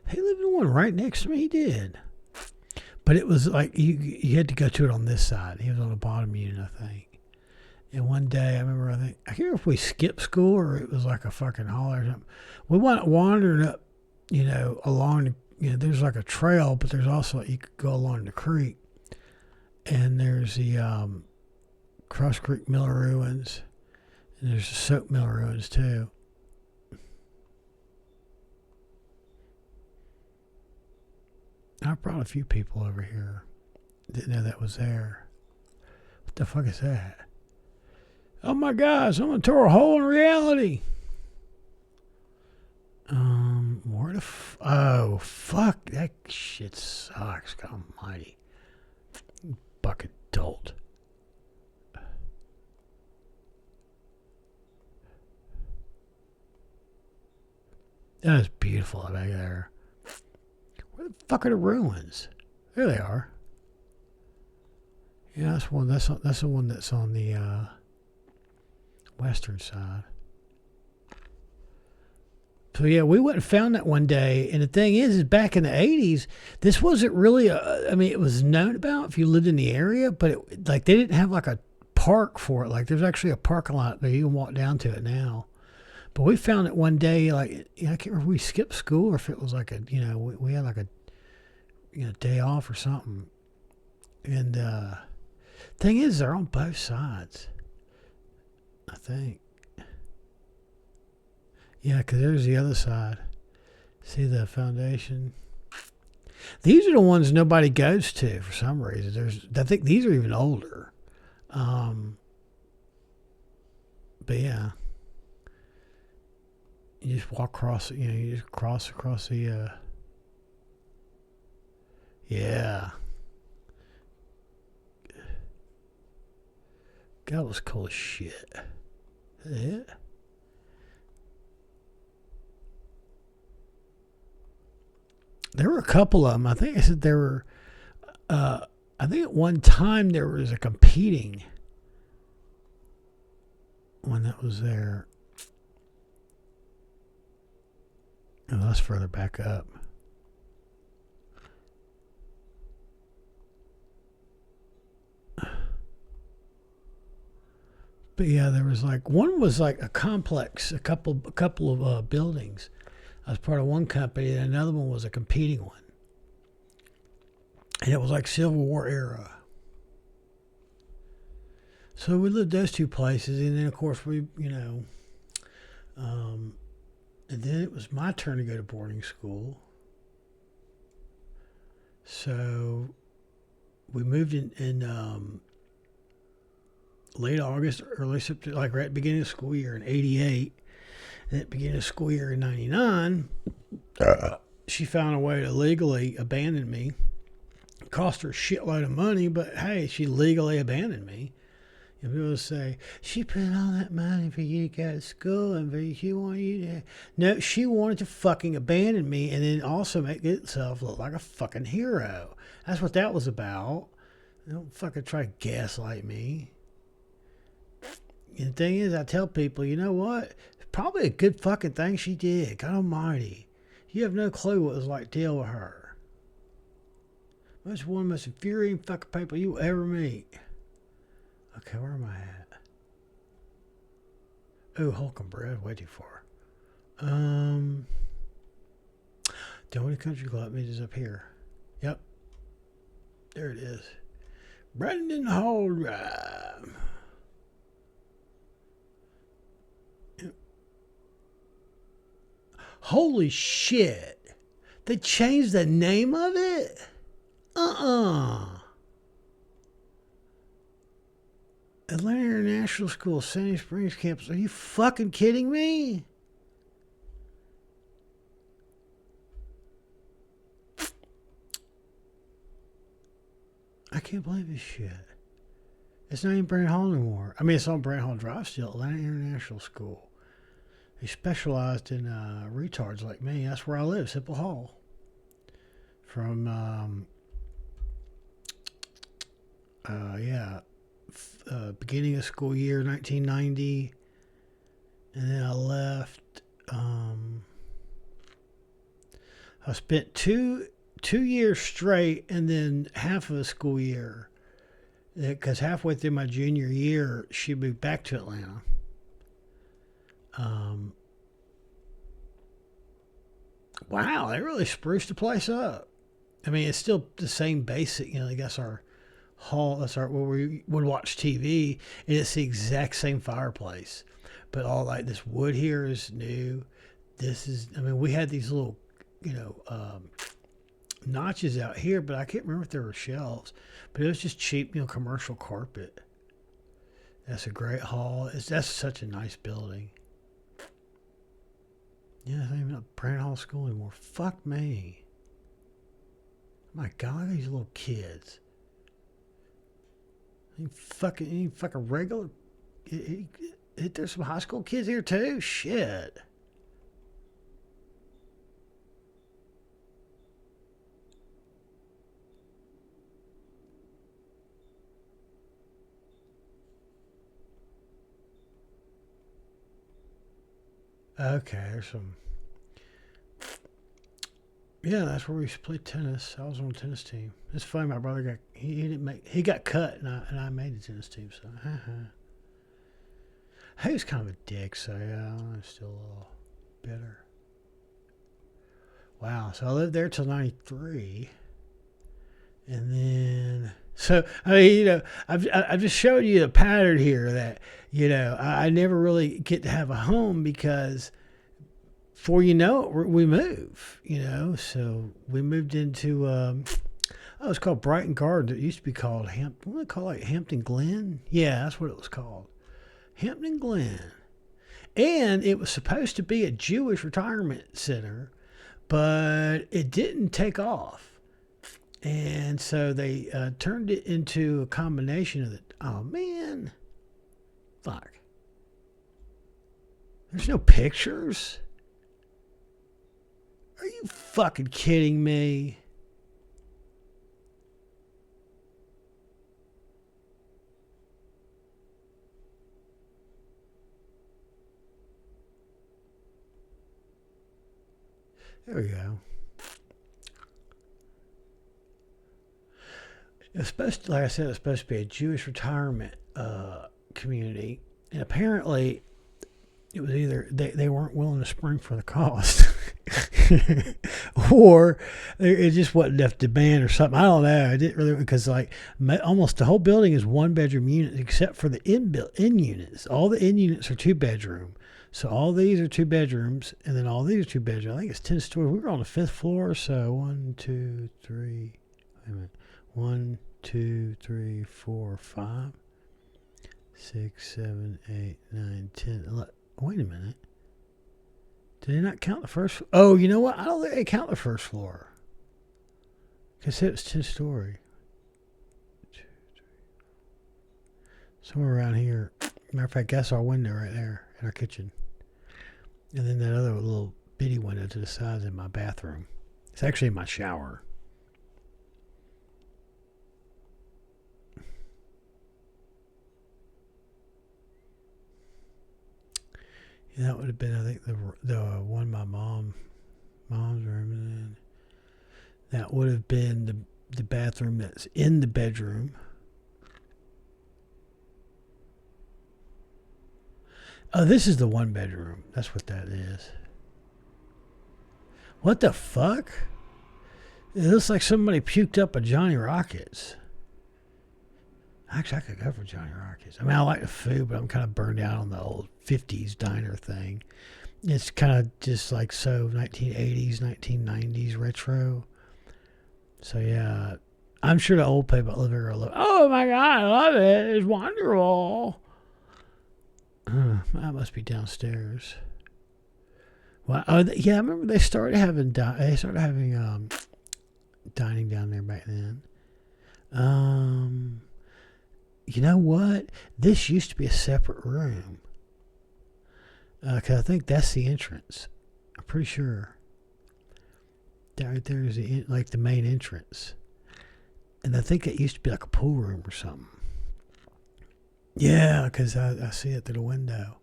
He lived in one right next to me. He did. But it was like you had to go to it on this side. He was on the bottom unit, I think. And one day, I remember, I can't remember if we skipped school or it was like a fucking holiday or something. We went wandering up, along, there's like a trail, but there's also, you could go along the creek. And there's the Cross Creek Mill Ruins. And there's the Soap Mill Ruins, too. I brought a few people over here. Didn't know that was there. What the fuck is that? Oh my God, someone tore a hole in reality. Where the oh, fuck. That shit sucks. God almighty. Bucket dolt. That is beautiful back there. Where the fuck are the ruins? There they are. Yeah, that's one. That's the one that's on the western side. So yeah, we went and found that one day, and the thing is back in the 80s, this wasn't really it was known about if you lived in the area, but they didn't have like a park for it. Like there's actually a parking lot there. You can walk down to it now. But we found it one day, like, I can't remember if we skipped school or if it was like we had like a, day off or something. And thing is, they're on both sides, I think. Yeah, because there's the other side. See the foundation? These are the ones nobody goes to for some reason. I think these are even older. But yeah. You just walk across, you just cross across the, yeah. That was cool as shit. Is that it? there were a couple of them. I think I said there were. I think at one time there was a competing one that was there. Oh, that's further back up. But yeah, there was like one was like a complex, a couple of buildings. I was part of one company, and another one was a competing one, and it was like Civil War era. So we lived those two places, and then of course we, and then it was my turn to go to boarding school. So we moved in late August, early September, like right at the beginning of the school year in '88. And at the beginning of the school year in '99, she found a way to legally abandon me. It cost her a shitload of money, but hey, she legally abandoned me. And people say, she put all that money for you to go to school and she wanted you to... No, she wanted to fucking abandon me and then also make itself look like a fucking hero. That's what that was about. Don't fucking try to gaslight me. And the thing is, I tell people, you know what? It's probably a good fucking thing she did. God almighty. You have no clue what it was like to deal with her. That's one of the most infuriating fucking people you will ever meet. Okay, where am I at? Oh, Holcomb Bread, way too far. The only country club meet is up here. Yep. There it is. Brandon Hall Drive. Yep. Holy shit. They changed the name of it? Atlanta International School, Sandy Springs campus. Are you fucking kidding me? I can't believe this shit. It's not even Brand Hall anymore. I mean, it's on Brand Hall Drive still. Atlanta International School. They specialized in retards like me. That's where I live, Simple Hall. From, beginning of school year 1990, and then I left. I spent two years straight, and then half of a school year, because halfway through my junior year, she moved back to Atlanta. Wow, they really spruced the place up. I mean, it's still the same basic, I guess our hall, that's where we would watch TV, and it's the exact same fireplace, but all like this wood here is new. We had these little notches out here, but I can't remember if there were shelves, but it was just cheap commercial carpet. That's a great hall. That's such a nice building. Yeah, it's not even a Brand Hall School anymore. Fuck me. My God, look at these little kids. Any fucking regular. There's some high school kids here too. Shit. Okay, there's some. Yeah, that's where we used to play tennis. I was on the tennis team. It's funny, my brother he got cut, and I made the tennis team. So, he was kind of a dick. So yeah, I'm still a little bitter. Wow. So I lived there till '93, and then I've just showed you the pattern here that I never really get to have a home because. Before you know it, we move, So we moved into, it's called Brighton Gardens. It used to be called what do they call it, Hampton Glen? Yeah, that's what it was called. Hampton Glen. And it was supposed to be a Jewish retirement center, but it didn't take off. And so they turned it into a combination of oh, man. Fuck. There's no pictures. Are you fucking kidding me? There we go. It's supposed to, like I said, it's supposed to be a Jewish retirement community, and apparently it was either they weren't willing to spring for the cost, or it just wasn't enough demand or something. I don't know. I didn't really, because like almost the whole building is 1-bedroom units except for the in units. All the in units are 2-bedroom. So all these are 2 bedrooms, and then all these are 2 bedrooms. I think it's 10 stories. We were on the 5th floor, so 1, 2, 3. Wait a minute. 1, 2, 3, 4, 5, 6, 7, 8, 9, 10, 11. Wait a minute. Did they not count the first? Oh, you know what? I don't think they count the first floor. Because it was 10 story. 2, 3. Somewhere around here. Matter of fact, that's our window right there in our kitchen. And then that other little bitty window to the side is in my bathroom. It's actually my shower. Yeah, that would have been, I think, the one my mom's room. And then that would have been the bathroom that's in the bedroom. Oh, this is the 1-bedroom. That's what that is. What the fuck? It looks like somebody puked up a Johnny Rockets. Actually, I could go for Johnny Rockets. I mean, I like the food, but I'm kind of burned out on the old 50s diner thing. It's kind of just like 1980s, 1990s retro. So, yeah. I'm sure the old people that live here will love it. Oh, my God, I love it. It's wonderful. That must be downstairs. Well, yeah, I remember they started having dining down there back then. You know what? This used to be a separate room. Because I think that's the entrance. I'm pretty sure. Right there is like the main entrance. And I think it used to be like a pool room or something. Yeah, because I see it through the window.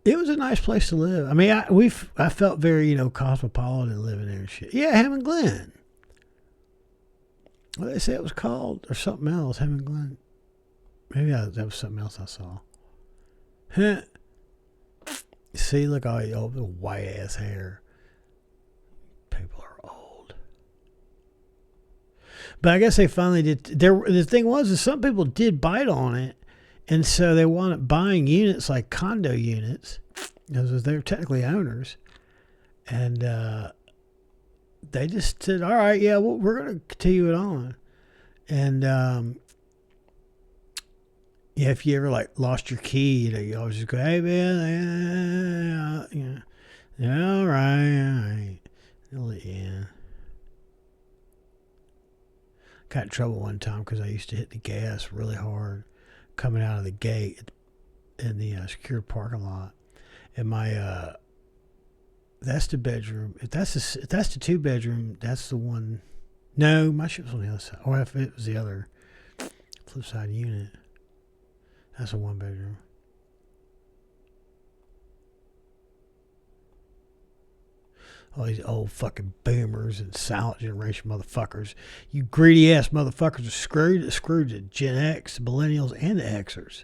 It was a nice place to live. I mean, I felt very, cosmopolitan living there and shit. Yeah, Hammond Glen. What did they say it was called? Or something else, Hammond Glen. Maybe that was something else I saw. Huh. See, look, all the white ass hair. People are old. But I guess they finally did. The thing was, is some people did bite on it, and so they wanted buying units like condo units, because they were technically owners, and they just said, "All right, yeah, well, we're going to continue it on," and yeah, if you ever like lost your key, you always just go, "Hey man, yeah, all right, they'll let you in." Got in trouble one time because I used to hit the gas really hard coming out of the gate in the secured parking lot. And my that's the bedroom. If that's the 2-bedroom, that's the one. No, my shit was on the other side. Or if it was the other flip side unit, that's a 1-bedroom. All these old fucking boomers and silent generation motherfuckers. You greedy ass motherfuckers are screwed. Screwed the Gen X, the millennials, and the Xers.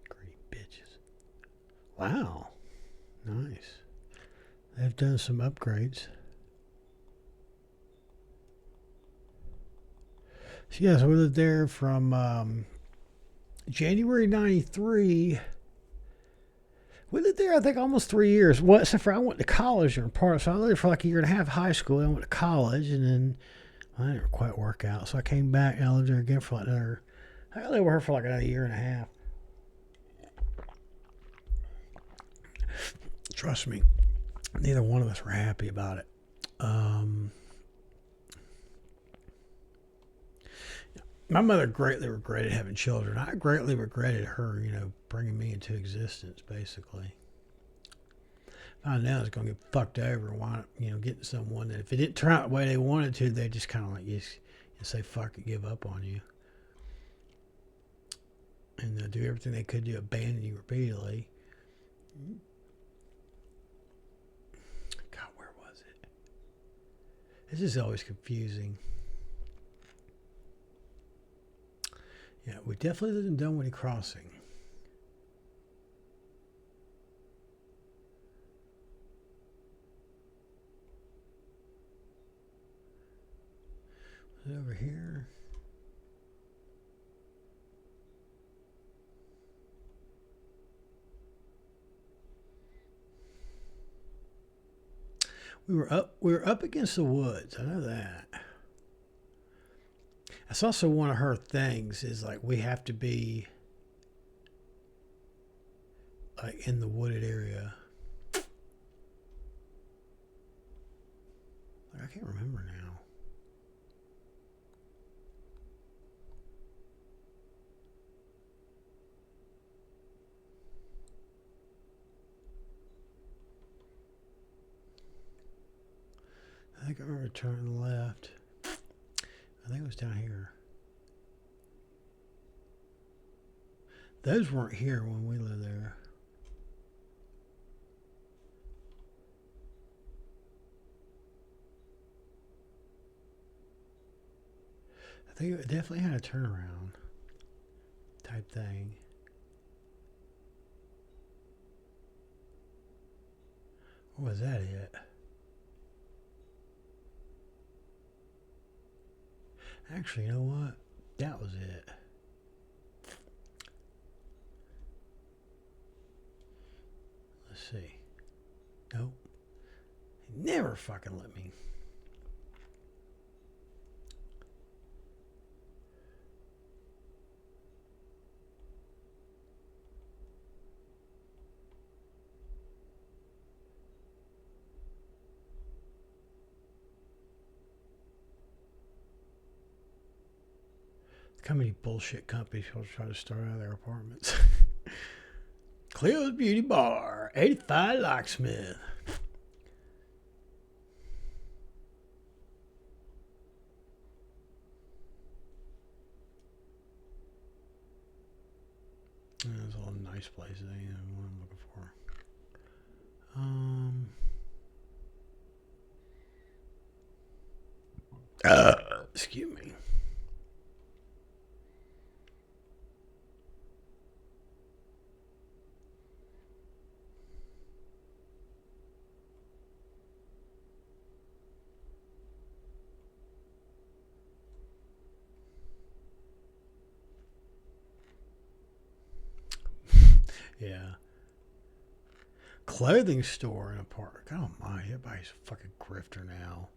Greedy bitches. Wow. Nice. They've done some upgrades. So yeah, so we lived there from January 93. We lived there, I think, almost 3 years. Well, except for I went to college in part. So I lived for like a year and a half high school. I went to college, and then I didn't quite work out. So I came back, and I lived there again for like another. I lived with her for like another year and a half. Trust me, neither one of us were happy about it. My mother greatly regretted having children. I greatly regretted her, bringing me into existence, basically. Now it's going to get fucked over and wind up, getting someone that if it didn't turn out the way they wanted to, they just kind of like you say fuck it, give up on you, and they'll do everything they could to abandon you repeatedly. God, where was it? This is always confusing. Yeah, we definitely lived in Dunwoody Crossing. Was it over here? We were up against the woods. I know that. That's also one of her things is like we have to be like in the wooded area. I can't remember now. I think I remember turning left. I think it was down here. Those weren't here when we lived there. I think it definitely had a turnaround type thing. Or was that it? Actually, you know what? That was it. Let's see. Nope. He never fucking let me. How many bullshit companies will try to start out of their apartments? Cleo's Beauty Bar, 85 Locksmith. That's all nice places. What I'm looking for. Excuse me. Yeah. Clothing store in a park. Oh my, everybody's a fucking grifter now.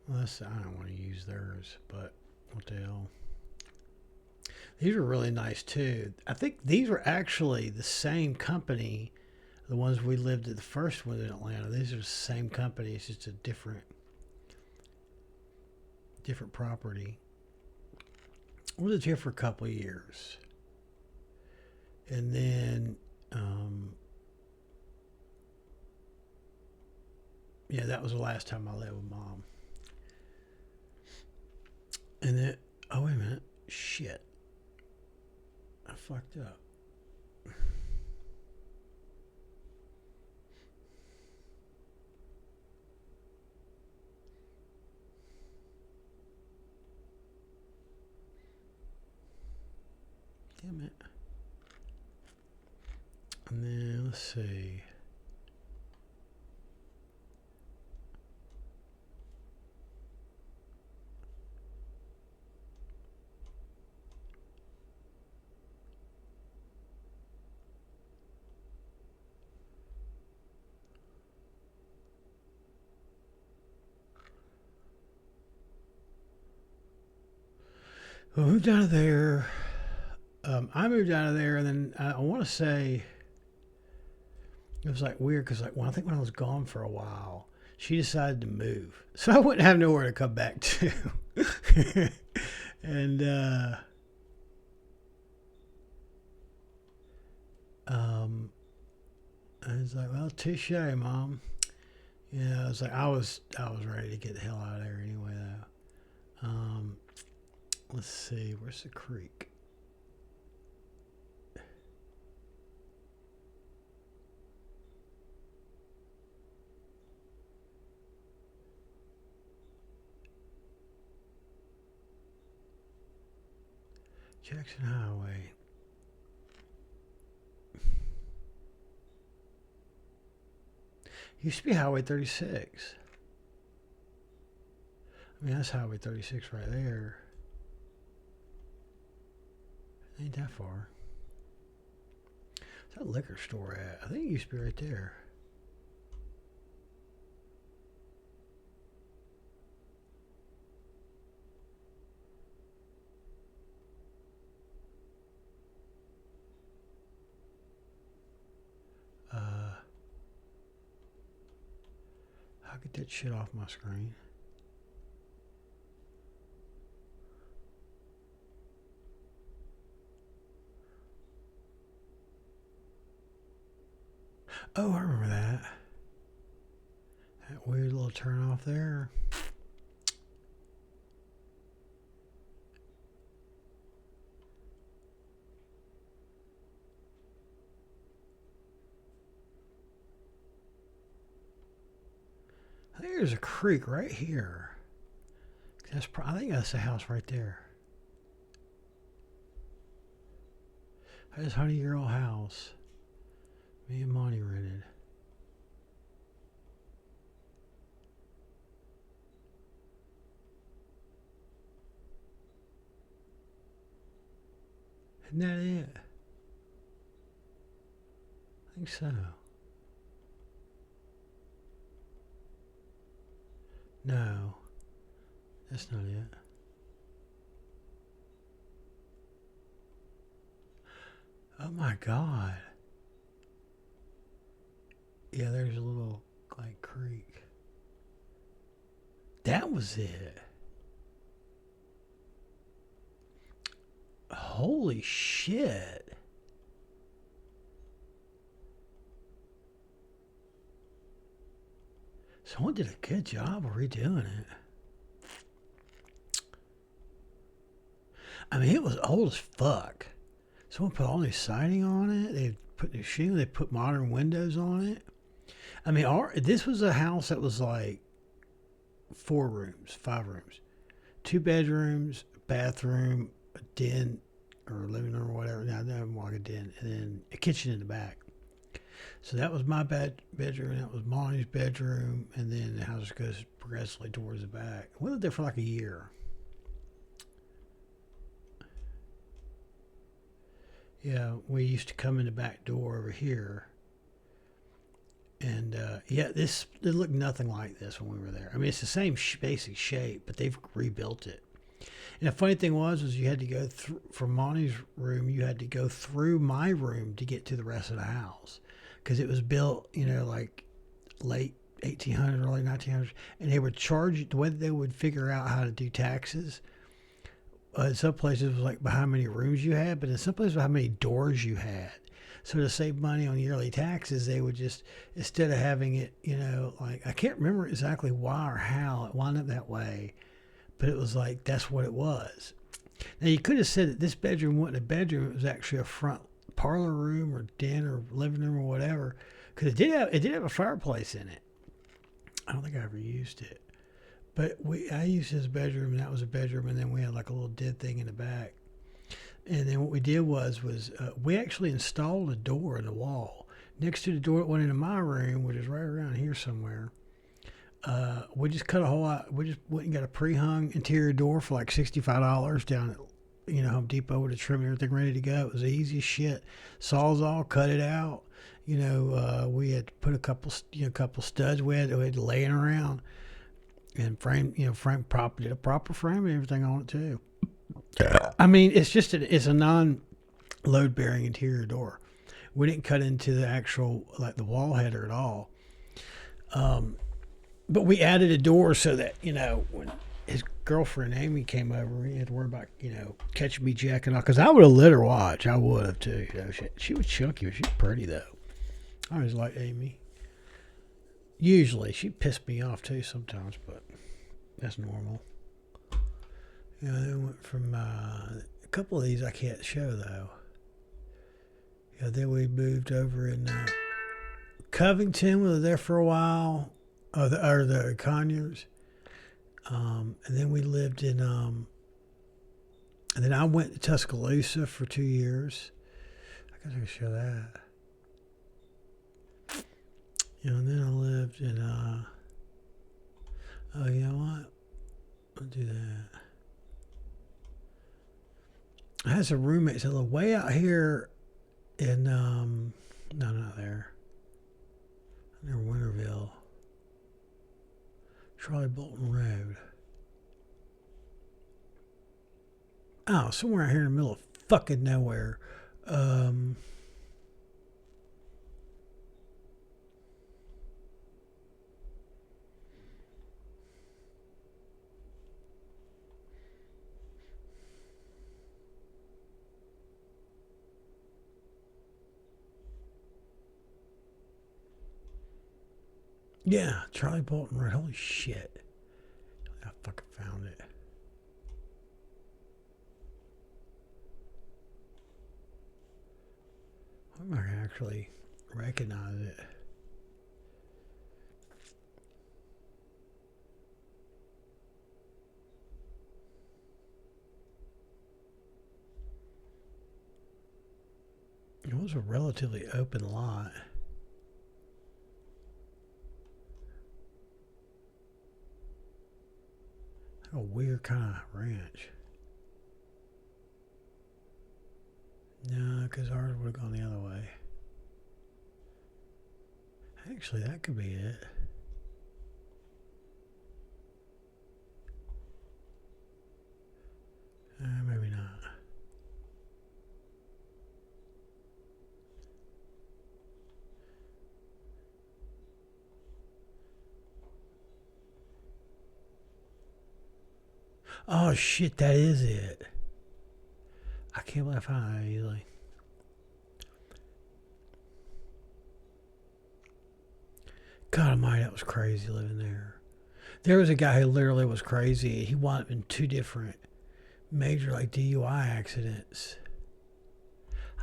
Well, I don't want to use theirs, but what the hell. These are really nice too. I think these were actually the same company. The ones we lived at the first one in Atlanta. These are the same company. It's just a different property. We lived here for a couple of years. And then, yeah, that was the last time I lived with Mom. And then, oh, wait a minute. Shit. I fucked up. Damn it. And then, let's see. We moved out of there. I moved out of there, and then I want to say it was like weird because, like, I think when I was gone for a while, she decided to move, so I wouldn't have nowhere to come back to. And I was like, well, touche, Mom. Yeah, I was like, I was ready to get the hell out of there anyway, though. Let's see, where's the creek? Jackson Highway. Used to be Highway 36. I mean, that's Highway 36 right there. Ain't that far. Where's that liquor store at? I think it used to be right there. How get that shit off my screen? Oh, I remember that. That weird little turn off there. I think there's a creek right here. I think that's the house right there. That's 100-year-old house. Me and Monty rented. Isn't that it? I think so. No, that's not it. Oh my God. Yeah, there's a little like creek. That was it. Holy shit. Someone did a good job of redoing it. I mean, it was old as fuck. Someone put all new siding on it. They put new shingles. They put modern windows on it. I mean, this was a house that was like 4 rooms, 5 rooms, 2 bedrooms, bathroom, a den or living room or whatever. Now, more like a den, and then a kitchen in the back. So that was my bedroom. That was Monty's bedroom, and then the house goes progressively towards the back. We lived there for like a year. Yeah, we used to come in the back door over here. And yeah, it looked nothing like this when we were there. I mean, it's the same basic shape, but they've rebuilt it. And the funny thing was you had to go through, from Monty's room, you had to go through my room to get to the rest of the house. Because it was built, like late 1800s, early 1900s. And they would charge you, the way that they would figure out how to do taxes, in some places it was like by how many rooms you had, but in some places by how many doors you had. So to save money on yearly taxes, they would just, instead of having it, like, I can't remember exactly why or how it wound up that way, but it was like, that's what it was. Now, you could have said that this bedroom wasn't a bedroom. It was actually a front parlor room or den or living room or whatever, because it did have a fireplace in it. I don't think I ever used it. But I used his bedroom, and that was a bedroom, and then we had like a little den thing in the back. And then what we did was we actually installed a door in the wall next to the door that went into my room, which is right around here somewhere. We just cut a whole lot. We just went and got a pre-hung interior door for like $65 down at Home Depot with a trim and everything ready to go. It was easy as shit. Sawzall, cut it out. We had to put a couple studs we had laying around, and Frank did a proper frame and everything on it too. I mean, it's just it's a non-load bearing interior door. We didn't cut into the actual the wall header at all. But we added a door so that when his girlfriend Amy came over, he had to worry about, catching me jacking off. Because I would have let her watch. I would have, too. She was chunky, but she was pretty, though. I always liked Amy. Usually. She pissed me off, too, sometimes, but that's normal. They went from a couple of these I can't show, though. Then we moved over in Covington. We were there for a while. The Conyers. And then we lived in, and then I went to Tuscaloosa for 2 years. I guess I can show that. And then I lived in, oh, you know what? I'll do that. I had some roommates that lived way out here in, no, not there. Near Winterville. Charlie Bolton Road. Oh, somewhere out here in the middle of fucking nowhere. Yeah, Charlie Bolton Road. Holy shit. I fucking found it. I might actually recognize it. It was a relatively open lot. A weird kind of ranch. No, because ours would have gone the other way. Actually, that could be it. Maybe not. Oh shit, that is it. I can't believe I found that easily. God almighty, that was crazy living there. There was a guy who literally was crazy. He wound up in 2 different major DUI accidents.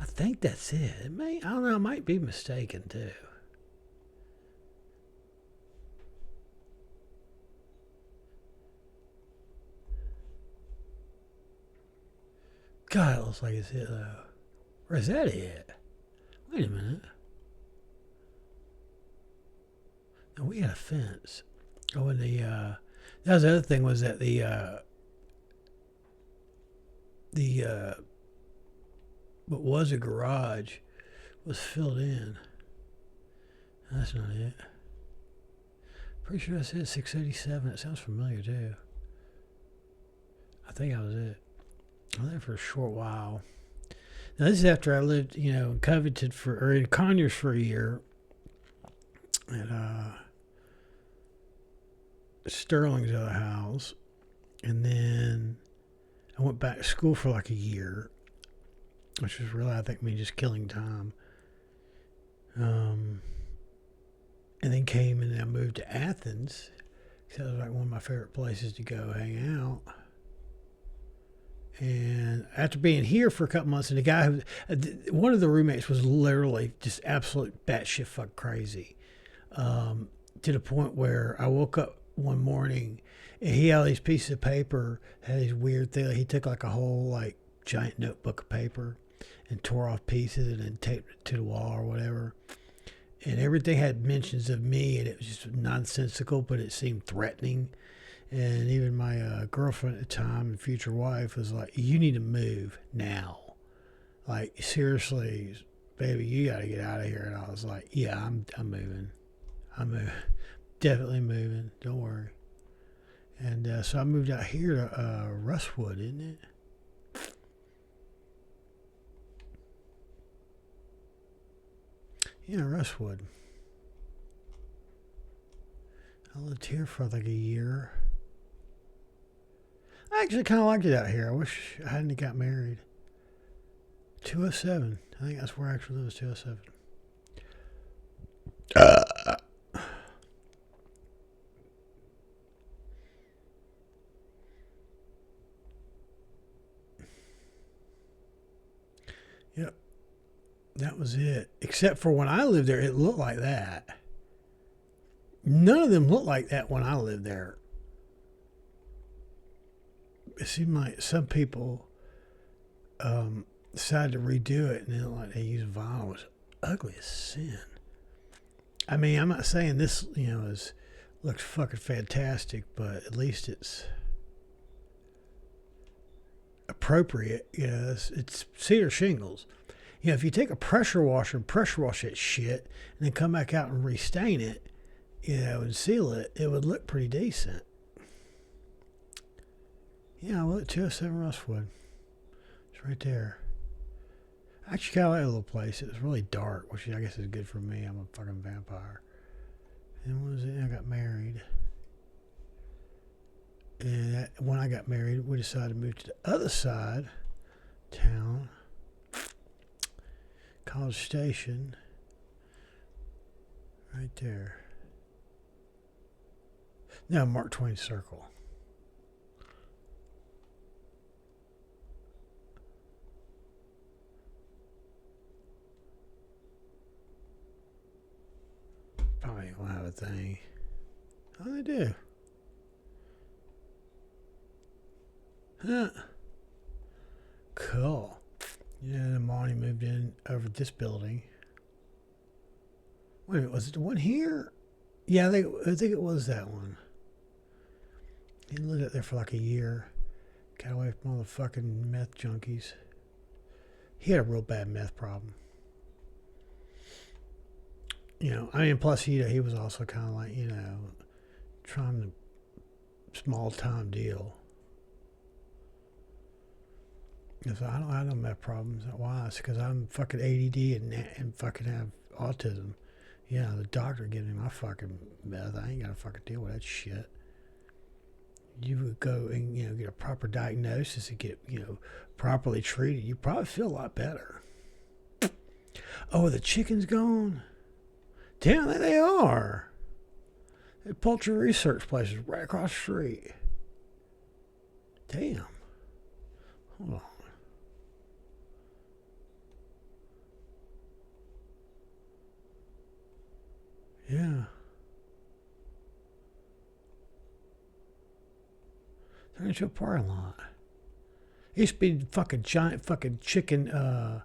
I think that's it. I don't know, I might be mistaken too. God, it looks like it's it though. Or is that it? Wait a minute. No, we had a fence. Oh, and that was the other thing, was that what was a garage was filled in. That's not it. Pretty sure I said 687. It sounds familiar too. I think that was it. I was there for a short while. Now this is after I lived, in Covington or in Conyers for a year. At Sterling's other house. And then I went back to school for like a year, which was really, I think, me just killing time. And then came and I moved to Athens, because that was like one of my favorite places to go hang out. And after being here for a couple months, and the guy who, one of the roommates was literally just absolute batshit fuck crazy, to the point where I woke up one morning and he had all these pieces of paper, had these weird things. He took like a whole giant notebook of paper and tore off pieces and then taped it to the wall or whatever. And everything had mentions of me, and it was just nonsensical, but it seemed threatening. And even my girlfriend at the time and future wife was like, "You need to move now. Like, seriously, baby, you got to get out of here." And I was like, "Yeah, I'm moving. I'm moving. Definitely moving. Don't worry." And so I moved out here to Rustwood, isn't it? Yeah, Rustwood. I lived here for like a year. I actually kind of liked it out here. I wish I hadn't got married. 207. I think that's where I actually live, is 207. Yep. That was it. Except for when I lived there, it looked like that. None of them looked like that when I lived there. It seemed like some people decided to redo it, and then like they used vinyl. It was ugly as sin. I mean, I'm not saying this, looks fucking fantastic, but at least it's appropriate. It's cedar shingles. If you take a pressure washer and pressure wash that shit, and then come back out and restain it, and seal it, it would look pretty decent. Yeah, well, at 207 Rustwood. It's right there. I actually kind of like that little place. It was really dark, which I guess is good for me. I'm a fucking vampire. And what was it? I got married. And when I got married, we decided to move to the other side of town. College Station. Right there. Now Mark Twain Circle. Probably gonna have a thing. Oh, they do. Huh. Cool. Yeah, Monty moved in over this building. Wait a minute, was it the one here? Yeah, I think it was that one. He lived up there for like a year. Got away from all the fucking meth junkies. He had a real bad meth problem. Plus he was also kind of like, trying to small time deal. Because I don't have no meth problems. Why? It's because I'm fucking ADD and fucking have autism. Yeah, the doctor giving me my fucking meth. I ain't got to fucking deal with that shit. You would go and, get a proper diagnosis and get, properly treated. You probably feel a lot better. Oh, the chicken's gone? Damn, there they are. The poultry research place is right across the street. Damn. Hold on. Yeah. They're into a parking lot. It used to be fucking giant fucking chicken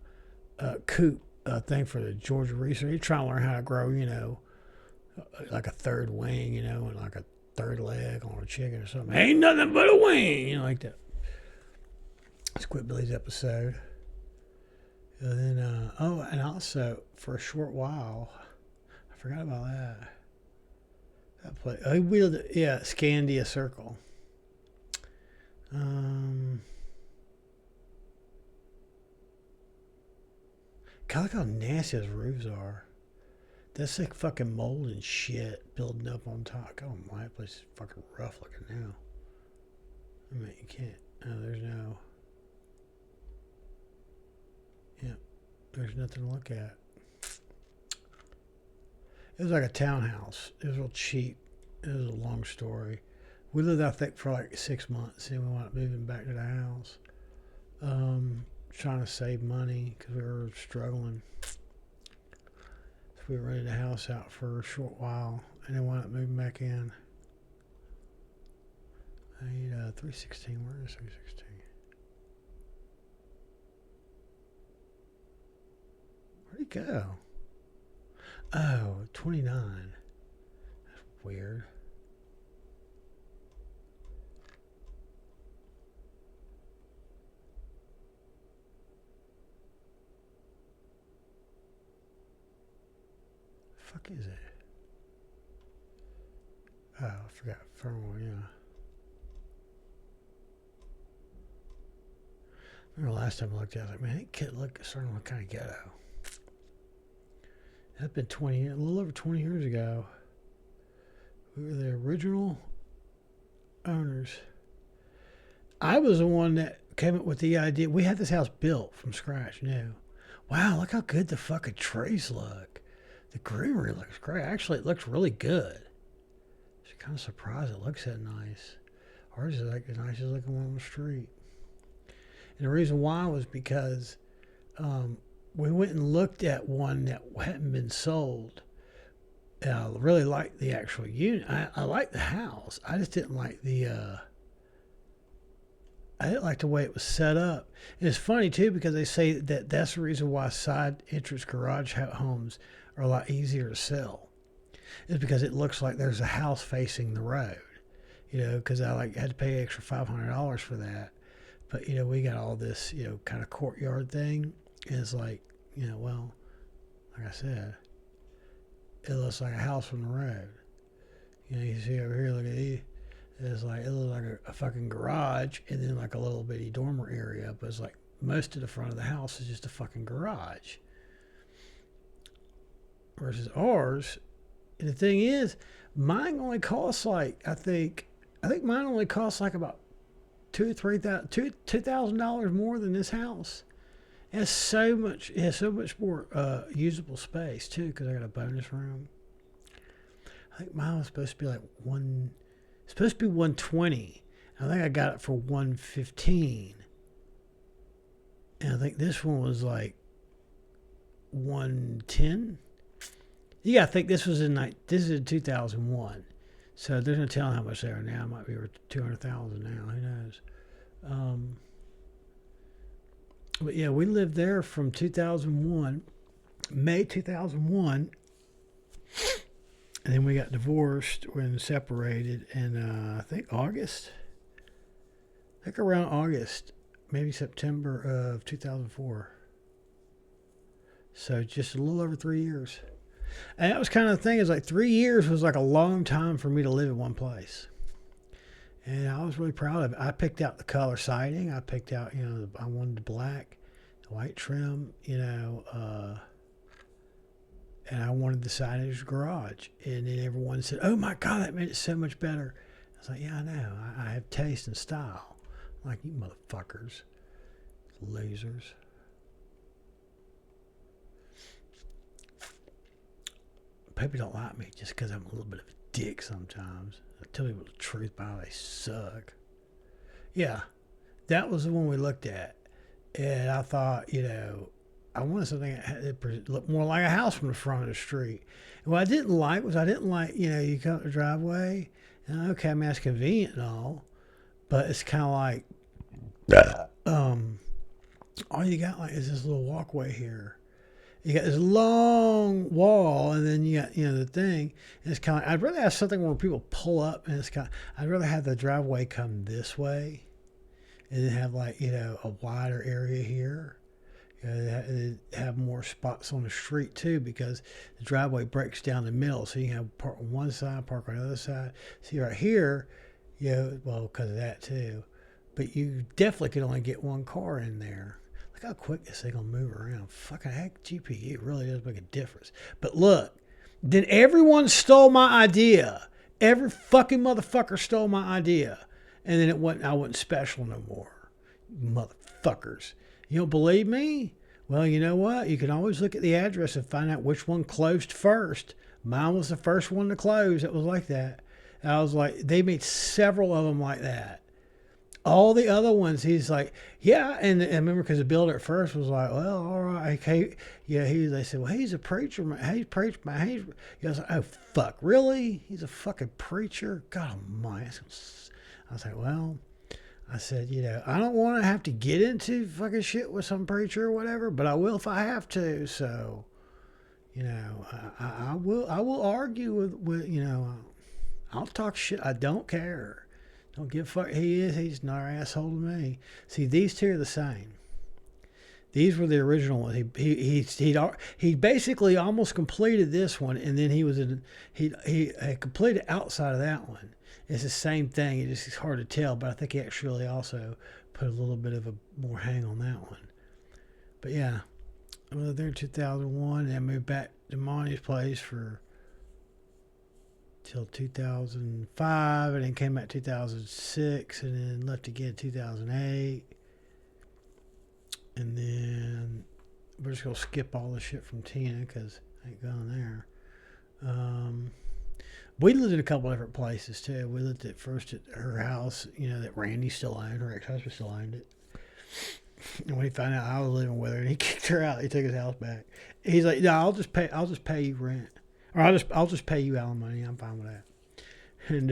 coop thing for the Georgia research. You're trying to learn how to grow, like a third wing, and like a third leg on a chicken or something. Ain't nothing but a wing, like that. Squidbilly's episode. And then, and also for a short while, I forgot about that. That place. Scandia Circle. God, look how nasty those roofs are. That's like fucking mold and shit building up on top. Oh my, that place is fucking rough looking now. I mean, you can't. Oh, there's no. Yeah, there's nothing to look at. It was like a townhouse. It was real cheap. It was a long story. We lived, I think, for like 6 months, and we wound up moving back to the house. Trying to save money because we were struggling. So we rented the house out for a short while, and then wound up moving back in. I need 316. Where is 316? Where'd he go? Oh, 29. That's weird. Fuck is it? Oh, I forgot. Fernwell, yeah. Remember last time I looked at it, I was like, man, that kid starting to look kind of ghetto. That's been 20 years, a little over 20 years ago. We were the original owners. I was the one that came up with the idea. We had this house built from scratch, new. Wow, look how good the fucking trees look. The greenery looks great. Actually, it looks really good. I'm kind of surprised it looks that nice. Ours is like the nicest looking one on the street. And the reason why was because we went and looked at one that hadn't been sold. And I really liked the actual unit. I liked the house. I just didn't like the way it was set up. And it's funny too because they say that that's the reason why side entrance garage homes are a lot easier to sell. It's because it looks like there's a house facing the road. Because I had to pay extra $500 for that. But we got all this kind of courtyard thing. And it's like well, like I said, it looks like a house from the road. You see over here, look at these. It looks like a fucking garage and then like a little bitty dormer area, but it's like most of the front of the house is just a fucking garage. Versus ours, and the thing is, mine only costs like I think mine only costs like about $2,000 more than this house. It has so much more usable space too because I got a bonus room. I think mine was supposed to be like It's supposed to be 120. I think I got it for 115. And I think this one was like 110. Yeah, I think this is in 2001. So there's no telling how much they are now. It might be over 200,000 now. Who knows? But yeah, we lived there from 2001, May 2001. And then we got divorced and separated in, I think, August. I think around August, maybe September of 2004. So just a little over 3 years. And that was kind of the thing, is like 3 years was like a long time for me to live in one place. And I was really proud of it. I picked out the color siding. I picked out, I wanted the black, the white trim, and I wanted the signage garage. And then everyone said, oh my God, that made it so much better. I was like, yeah, I know. I have taste and style. I'm like, you motherfuckers. Losers. People don't like me just because I'm a little bit of a dick sometimes. I tell people the truth about how they suck. Yeah, that was the one we looked at. And I thought, I wanted something that looked more like a house from the front of the street. And what I didn't like, you come up the driveway, and okay, I mean, that's convenient and all, but it's kind of like, all you got is this little walkway here. You got this long wall, and then you got, the thing. And it's kind of, I'd rather have something where people pull up, and I'd rather have the driveway come this way, and then have a wider area here. Have more spots on the street too, because the driveway breaks down the middle, so you can have park on one side, park on the other side. See right here, well, because of that too, but you definitely could only get one car in there. Look how quick this thing will move around. Fucking heck, GPU really does make a difference. But look, then everyone stole my idea. Every fucking motherfucker stole my idea, and then I wasn't special no more. Motherfuckers. You don't believe me? Well, you know what? You can always look at the address and find out which one closed first. Mine was the first one to close. It was like that. And I was like, they made several of them like that. All the other ones, he's like, yeah. And I remember because the builder at first was like, well, all right. Okay. Yeah, they said, well, he's a preacher, man. He's preacher, man. I was like, oh, fuck, really? He's a fucking preacher? God almighty. I was like, well, I said, I don't want to have to get into fucking shit with some preacher or whatever, but I will if I have to. So, I will argue with I'll talk shit. I don't care. Don't give a fuck. He's not an asshole to me. See, these two are the same. These were the original ones. He basically almost completed this one, and then he had completed outside of that one. It's the same thing. It's hard to tell, but I think he actually also put a little bit of a more hang on that one. But yeah, I lived there in 2001, and I moved back to Monty's place for till 2005, and then came back 2006, and then left again 2008. And then we're just going to skip all the shit from Tina because I ain't going there. We lived in a couple different places too. We lived at first at her house, that Randy still owned. Her ex-husband still owned it. And when he found out I was living with her, and he kicked her out, he took his house back. He's like, "No, I'll just pay you rent, or I'll just pay you alimony. I'm fine with that." And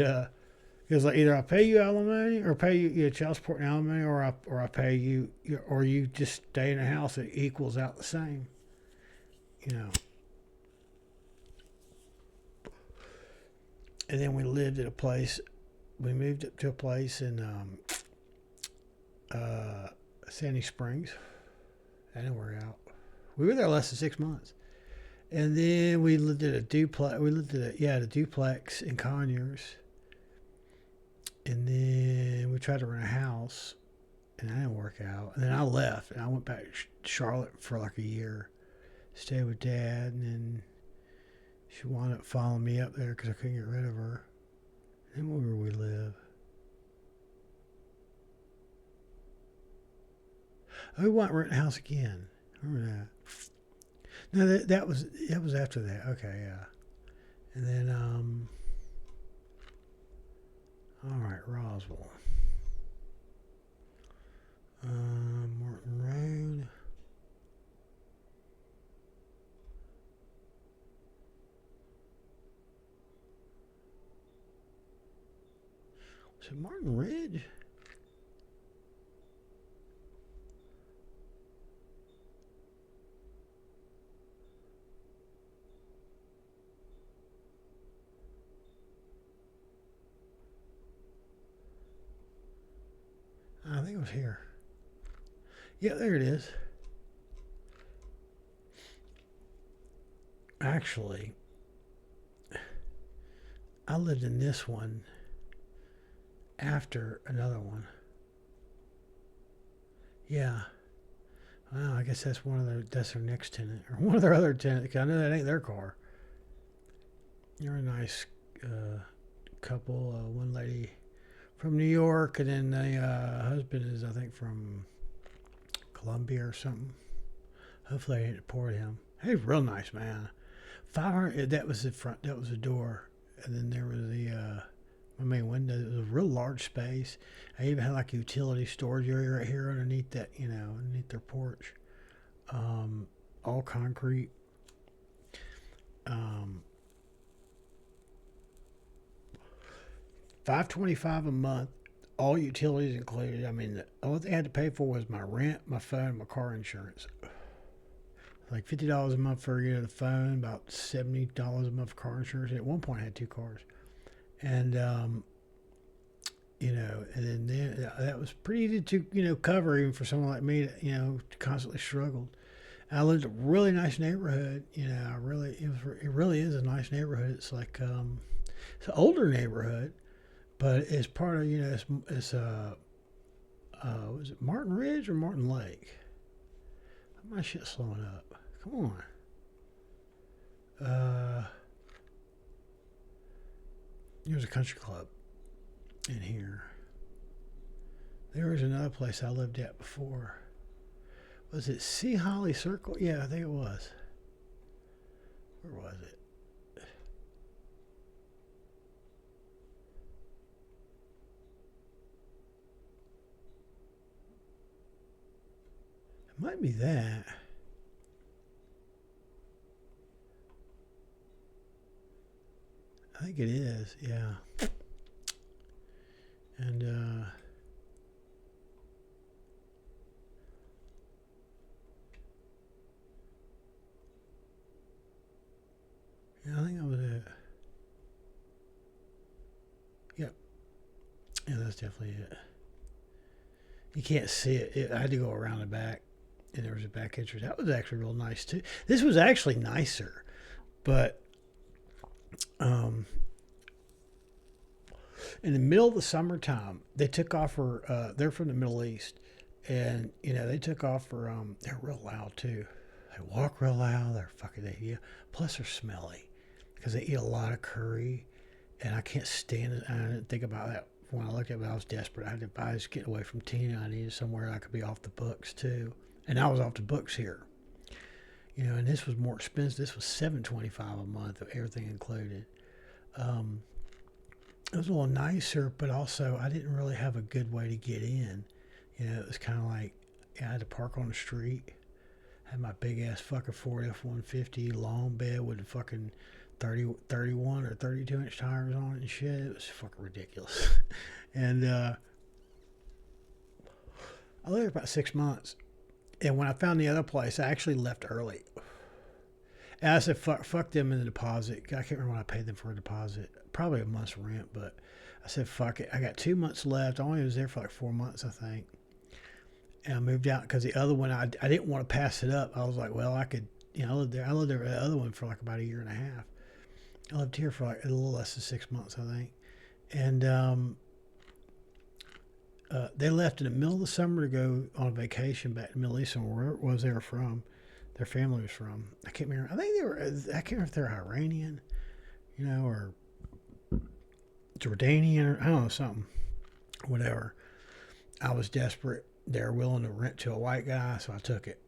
he was like, "Either I'll pay you alimony, or pay you child support and alimony, or I pay you, or you just stay in a house that equals out the same." And then we lived at a place. We moved up to a place in Sandy Springs. That didn't work out. We were there less than 6 months. And then we lived at a duplex. We lived at a duplex in Conyers. And then we tried to rent a house, and that didn't work out. And then I left, and I went back to Charlotte for like a year. Stayed with Dad, and then she wound up following me up there because I couldn't get rid of her. And where we live? Oh, we went rent a house again. Remember that? No, that was after that. Okay, yeah. And then all right, Roswell. Morton Road. Was it Martin Ridge? I think it was here. Yeah, there it is. Actually, I lived in this one after another one. Yeah. Well, I guess that's that's their next tenant, or one of their other tenants, because I know that ain't their car. They're a nice couple. One lady from New York, and then the husband is, I think, from Colombia or something. Hopefully I didn't deport him. He's a real nice man. 500, that was the front, that was the door. And then there was the my main window. It was a real large space. I even had like a utility storage area right here underneath that, underneath their porch. All concrete. $525 a month, all utilities included. I mean, all they had to pay for was my rent, my phone, my car insurance. Like $50 a month for the phone, about $70 a month for car insurance. At one point, I had 2 cars, and and then that was pretty easy to cover, even for someone like me that constantly struggled. I lived in a really nice neighborhood. It really is a nice neighborhood. It's like it's an older neighborhood. But it's part of, it's was it Martin Ridge or Martin Lake? My shit's slowing up. Come on. There's a country club in here. There was another place I lived at before. Was it Sea Holly Circle? Yeah, I think it was. Where was it? Might be that. I think it is, yeah. And yeah, I think that was it. Yep. Yeah, that's definitely it. You can't see it. I had to go around the back. And there was a back entrance. That was actually real nice too. This was actually nicer, but in the middle of the summertime, they took off for. They're from the Middle East, and they took off for. They're real loud too. They walk real loud. They're fucking. Plus, they're smelly because they eat a lot of curry, And I can't stand it. I didn't think about that when I looked at it, but I was desperate. I was getting away from Tina. I needed somewhere I could be off the books too. And I was off the books here. You know, and this was more expensive. This was $725 a month, everything included. It was a little nicer, but also I didn't really have a good way to get in. You know, it was kind of like I had to park on the street. I had my big ass fucking Ford F-150 long bed with a fucking 31 or 32 inch tires on it and shit. It was fucking ridiculous. And I lived there about 6 months. And when I found the other place, I actually left early. And I said, fuck them in the deposit. I can't remember when I paid them for a deposit. Probably a month's rent, but I said, fuck it. I got 2 months left. I only was there for like 4 months, I think. And I moved out because the other one, I didn't want to pass it up. I was like, well, I could, you know, I lived there for the other one for like about a year and a half. I lived here for like a little less than 6 months, I think. And they left in the middle of the summer to go on a vacation back to the Middle East, or where it was they were from. Their family was from. I can't remember. I think they were. I can't remember if they're Iranian, you know, or Jordanian, or I don't know, something, whatever. I was desperate. They were willing to rent to a white guy, so I took it.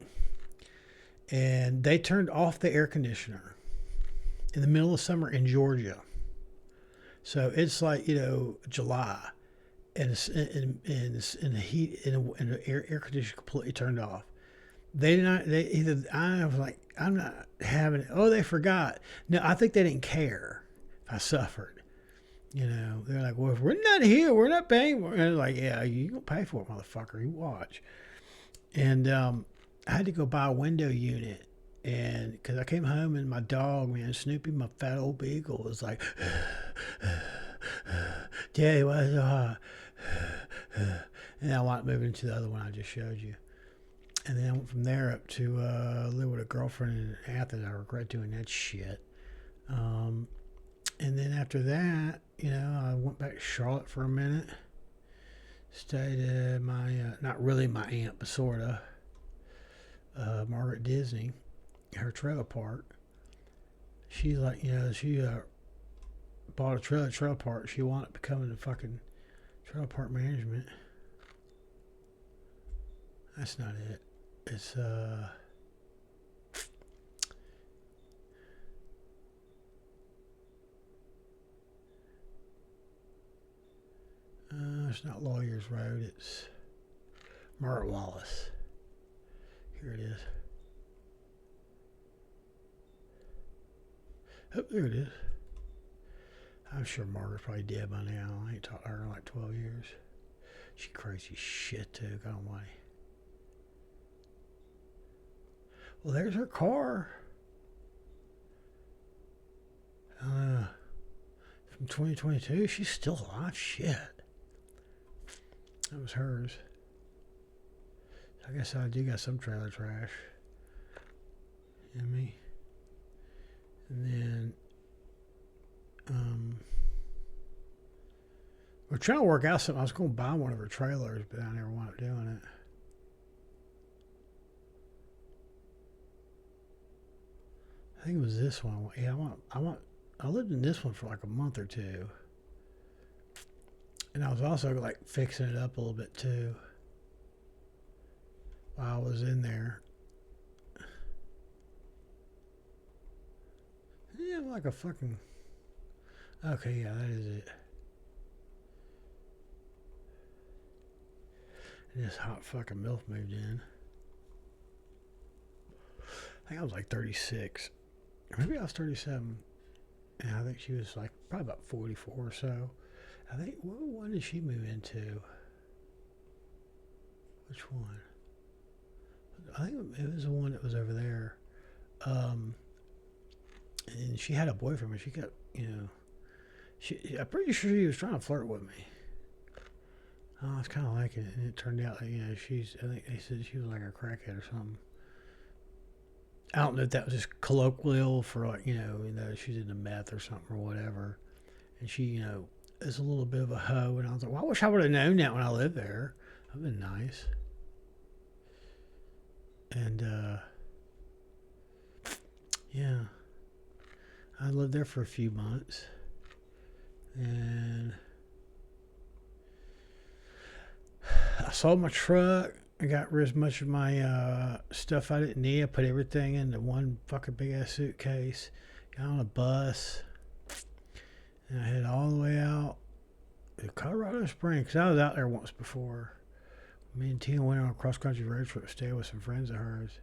And they turned off the air conditioner in the middle of summer in Georgia. So it's like, you know, July, and it's in the heat, and the air conditioner completely turned off. They did not. They either. I was like, I'm not having it. Oh, they forgot. No, I think they didn't care if I suffered. You know, they're like, well, if we're not here, we're not paying. And they're like, yeah, you gonna pay for it, motherfucker. You watch. And I had to go buy a window unit, and because I came home and my dog, man, Snoopy, my fat old beagle, was like, Daddy, why is it so hot? And I wound up moving to the other one I just showed you. And then I went from there up to live with a girlfriend in Athens. I regret doing that shit. And then after that, you know, I went back to Charlotte for a minute. Stayed at my, not really my aunt, but sort of, Margaret Disney, her trailer park. She's like, you know, she bought a trailer park. She wanted to become the fucking trailer park management. That's not it. It's it's not Lawyers Road. It's Margaret Wallace. Here it is. Oh, there it is. I'm sure Margaret's probably dead by now. I ain't talked to her in like 12 years. She crazy shit too. God almighty. Well, there's her car. From 2022. She's still alive. Shit. That was hers. I guess I do got some trailer trash. You know me? And then, we're trying to work out something. I was going to buy one of her trailers, but I never wound up doing it. I think it was this one. Yeah, I lived in this one for like a month or two. And I was also like fixing it up a little bit too while I was in there. Yeah, like a fucking... Okay, yeah, that is it. And this hot fucking MILF moved in. I think I was like 36. Maybe I was 37. And I think she was like probably about 44 or so. I think, what did she move into? Which one? I think it was the one that was over there. And she had a boyfriend, but she kept, you know, I'm pretty sure she was trying to flirt with me. I was kind of liking it, and it turned out that, you know, I think they said she was like a crackhead or something. I don't know if that was just colloquial for, like, you know, she's into meth or something or whatever. And she, you know, is a little bit of a hoe. And I was like, well, I wish I would have known that when I lived there. That would have been nice. And, yeah. I lived there for a few months. And I sold my truck. I got rid of much of my stuff I didn't need. I put everything into one fucking big ass suitcase. Got on a bus. And I headed all the way out to Colorado Springs. Because I was out there once before. Me and Tina went on a cross country road trip to stay with some friends of hers.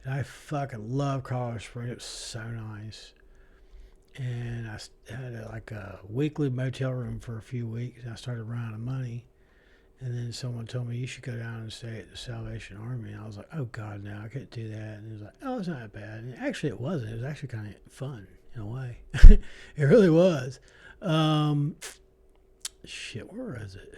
And I fucking love Colorado Springs. It was so nice. And I had a weekly motel room for a few weeks. And I started running out of money. And then someone told me, you should go down and stay at the Salvation Army. And I was like, oh, God, no, I can't do that. And it was like, oh, it's not that bad. And actually, it wasn't. It was actually kind of fun in a way. It really was. Shit, where is it?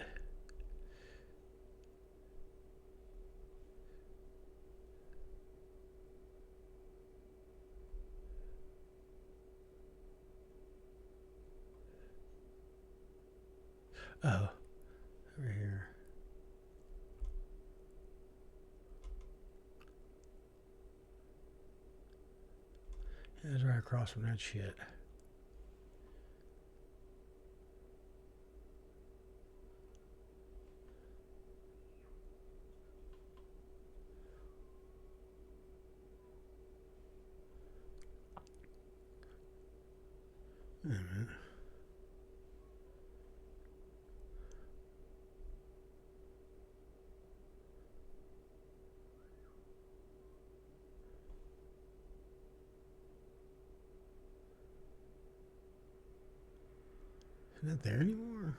Oh, over here. It was right across from that shit. Wait a minute. Is that there anymore?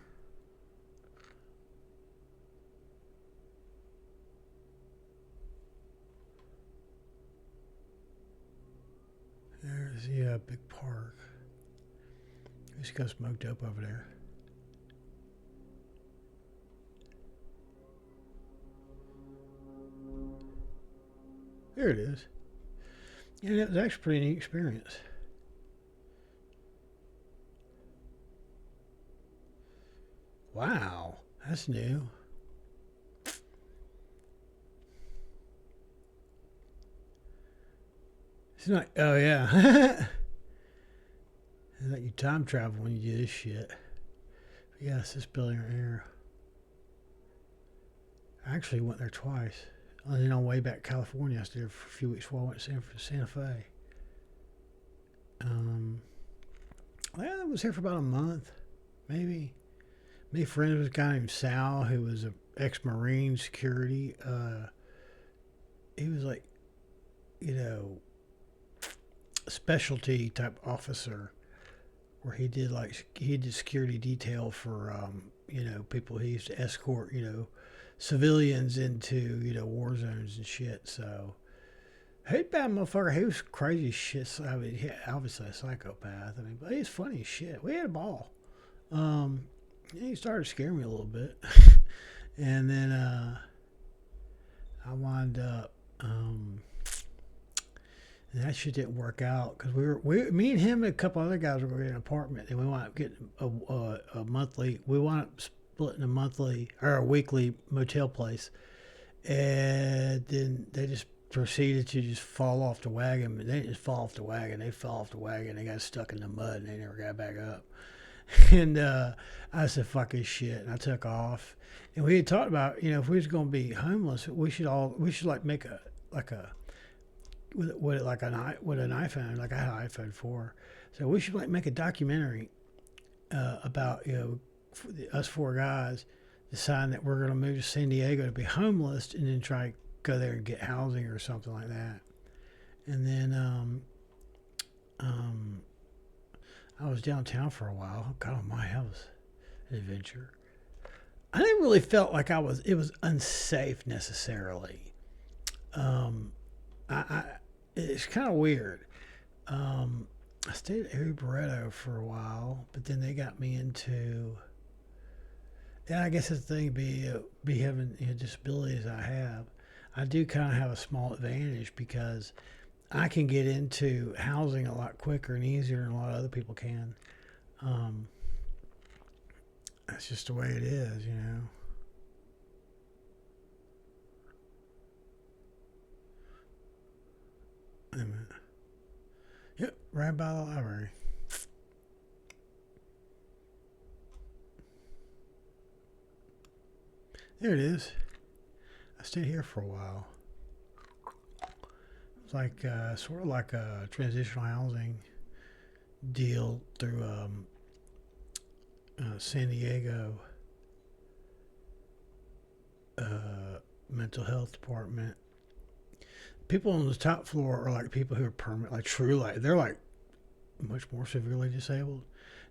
There's the big park. We just got smoked up over there. There it is. Yeah, that was actually a pretty neat experience. Wow, that's new. It's not. Oh yeah. It's like you time travel when you do this shit. But yeah, it's this building right here. I actually went there twice. And then on the way back to California, I stayed there for a few weeks while I went to Santa Fe. Well, I was here for about a month, maybe. Me friends with a guy named Sal, who was an ex-Marine security. He was like, specialty type officer, where he did security detail for people. He used to escort civilians into war zones and shit. So he's a bad motherfucker. He was crazy as shit. I mean, he obviously a psychopath. I mean, but he's funny as shit. We had a ball. He started scaring me a little bit, and then I wound up. And that shit didn't work out because me and him and a couple other guys were getting an apartment, and we wound up getting a monthly. We wound up splitting a monthly or a weekly motel place, and then they just proceeded to just fall off the wagon. They didn't just fall off the wagon; they fell off the wagon. They got stuck in the mud, and they never got back up. And I said, "Fuck this shit," and I took off. And we had talked about, if we was going to be homeless, we should like make a with an iPhone, like I had an iPhone 4. So we should like make a documentary about us four guys deciding that we're going to move to San Diego to be homeless, and then try to go there and get housing or something like that. And then I was downtown for a while. God almighty, that was an adventure. I didn't really felt like it was unsafe necessarily. It's kind of weird. I stayed at Harry Barretto for a while, but then they got me into. Yeah, I guess the thing be having disabilities I have. I do kind of have a small advantage because I can get into housing a lot quicker and easier than a lot of other people can. That's just the way it is, Wait a minute. Yep, right by the library. There it is. I stayed here for a while. It's like sort of like a transitional housing deal through San Diego mental health department. People on the top floor are like people who are permanent, like true, like they're like much more severely disabled.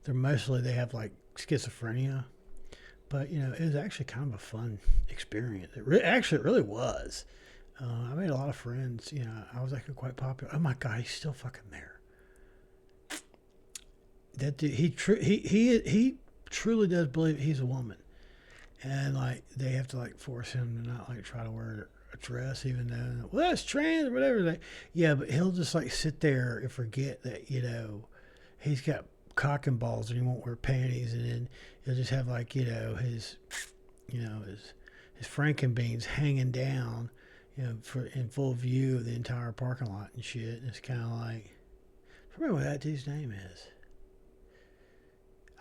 They have like schizophrenia, but you know it was actually kind of a fun experience. It really was. I made a lot of friends. You know, I was actually quite popular. Oh my god, he's still fucking there. That dude, he truly does believe he's a woman, and like they have to like force him to not like try to wear a dress, even though well that's trans or whatever. Like, yeah, but he'll just like sit there and forget that you know he's got cock and balls and he won't wear panties, and then he'll just have like his frankenbeans hanging down, you know, for in full view of the entire parking lot and shit. And it's kind of like, I remember what that dude's name is.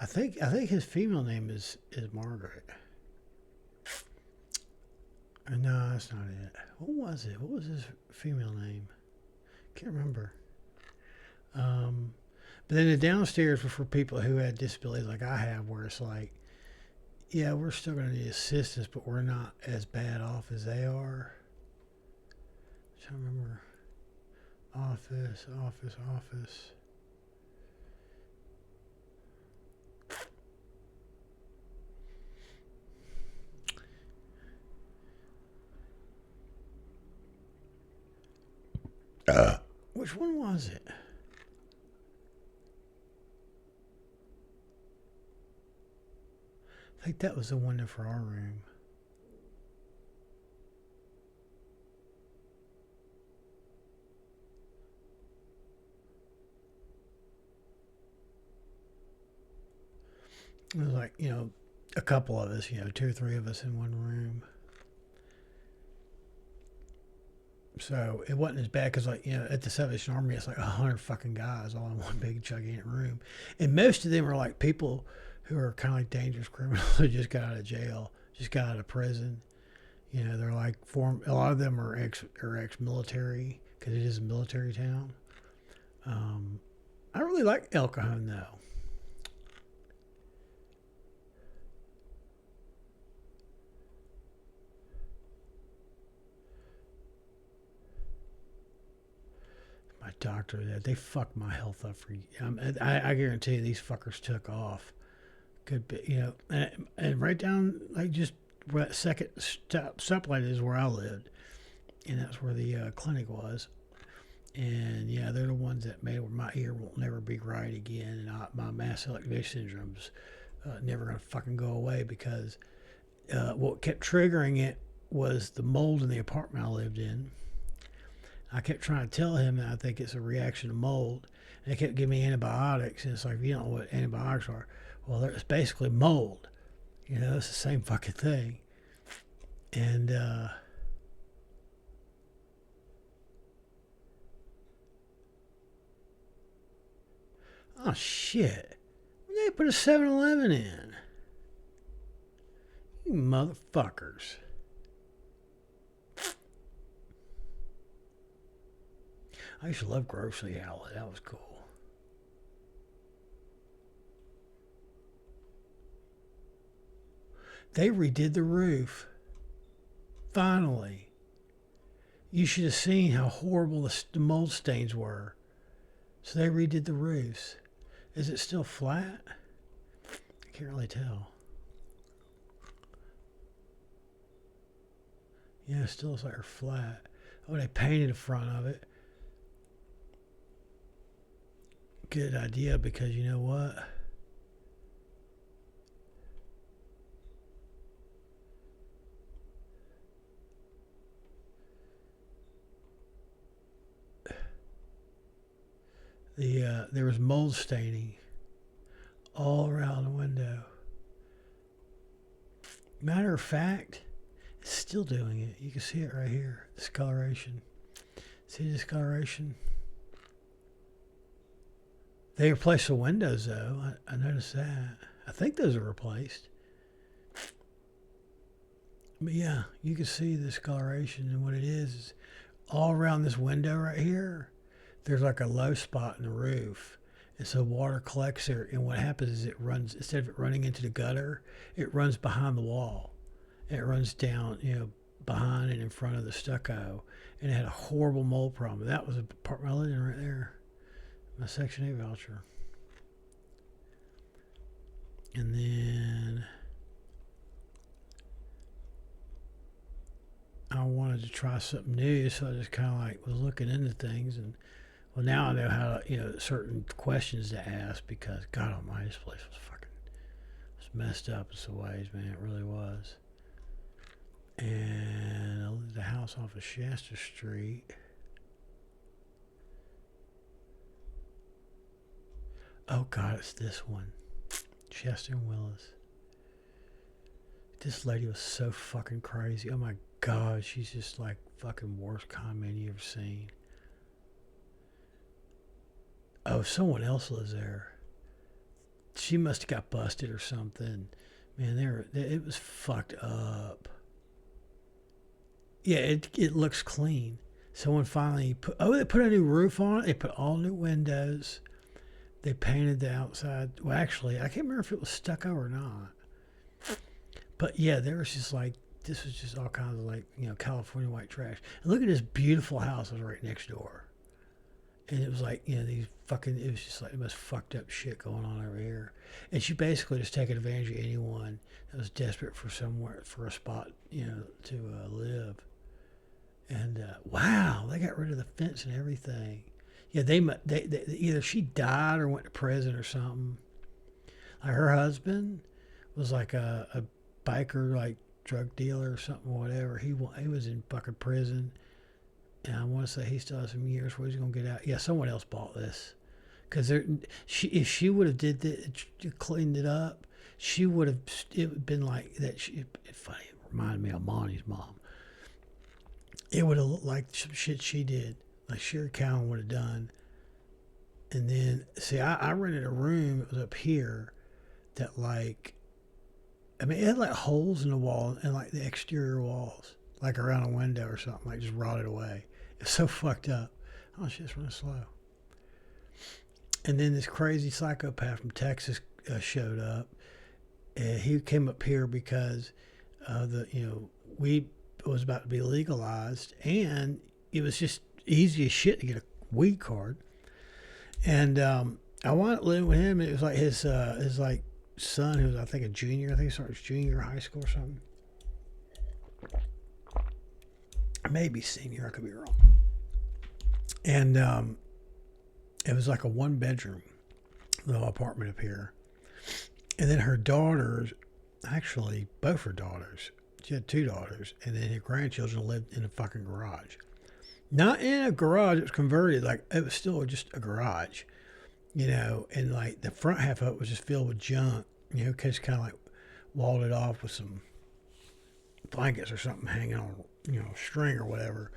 I think his female name is Margaret. No, that's not it. What was it? What was his female name? Can't remember. But then the downstairs were for people who had disabilities like I have, where it's like, yeah, we're still going to need assistance, but we're not as bad off as they are. I'm trying to remember. Office. Which one was it? I think that was the one for our room. It was like, you know, a couple of us, you know, 2 or 3 of us in one room. So it wasn't as bad because, like, you know, at the Salvation Army, it's like 100 fucking guys all in one big gigantic room. And most of them are like people who are kind of like dangerous criminals who just got out of jail, just got out of prison. You know, they're like, a lot of them are ex-military because it is a military town. I really like El Cajon, though. My doctor, they fucked my health up for. I guarantee you, these fuckers took off. Good bit, you know, and right down like just where that second stoplight is where I lived, and that's where the clinic was. And yeah, they're the ones that made where my ear won't never be right again, and my mass electric syndrome's never gonna fucking go away because what kept triggering it was the mold in the apartment I lived in. I kept trying to tell him that I think it's a reaction to mold. And they kept giving me antibiotics. And it's like, you don't know what antibiotics are. Well, it's basically mold. You know, it's the same fucking thing. And, oh, shit. They put a 7-Eleven in. You motherfuckers. I used to love Grocery Outlet. That was cool. They redid the roof. Finally. You should have seen how horrible the mold stains were. So they redid the roofs. Is it still flat? I can't really tell. Yeah, it still looks like they're flat. Oh, they painted the front of it. Good idea, because you know what? There was mold staining all around the window. Matter of fact, it's still doing it. You can see it right here. Discoloration. See discoloration? They replaced the windows, though. I noticed that. I think those are replaced. But yeah, you can see the discoloration, and what it is all around this window right here, there's like a low spot in the roof. And so water collects there, and what happens is it runs, instead of it running into the gutter, it runs behind the wall. And it runs down, behind and in front of the stucco. And it had a horrible mold problem. That was a apartment I lived in right there. My Section 8 voucher. And then I wanted to try something new, so I just kind of like was looking into things, and well, now I know how to, certain questions to ask, because God Almighty, this place was messed up in some ways, man. It really was. And I lived the house off of Shasta Street. Oh God, it's this one, Chester and Willis. This lady was so fucking crazy. Oh my God, she's just like fucking worst con man you ever seen. Oh, someone else lives there. She must have got busted or something. Man, it was fucked up. Yeah, it looks clean. Someone finally they put a new roof on it. They put all new windows. They painted the outside. Well, actually, I can't remember if it was stucco or not. But yeah, there was just like, this was just all kinds of like, California white trash. And look at this beautiful house that was right next door. And it was like, these fucking, it was just like the most fucked up shit going on over here. And she basically just taking advantage of anyone that was desperate for a spot, to live. And wow, they got rid of the fence and everything. Yeah, they either she died or went to prison or something. Like her husband was like a biker, like drug dealer or something, or whatever. He was in fucking prison. And I want to say he still has some years where he's going to get out. Yeah, someone else bought this. Because if she would have cleaned it up, it would have been like that. It's funny, it reminded me of Monty's mom. It would have looked like some shit she did, like Sherry Cowan would have done. And then, see, I rented a room, it was up here, that like, it had like holes in the wall and like the exterior walls, like around a window or something, like just rotted away. It's so fucked up. Oh, shit's running slow. And then this crazy psychopath from Texas showed up. And he came up here because weed was about to be legalized, and it was just easy as shit to get a weed card. And I wanted to live with him. It was like his like son, who was I think a junior. I think he started junior high school or something. Maybe senior, I could be wrong. And it was like a 1-bedroom little apartment up here. And then her daughters, actually both her daughters, she had 2 daughters, and then her grandchildren lived in a fucking garage. Not in a garage, it was converted, like it was still just a garage, and like the front half of it was just filled with junk, because kind of like walled it off with some blankets or something hanging on, string or whatever.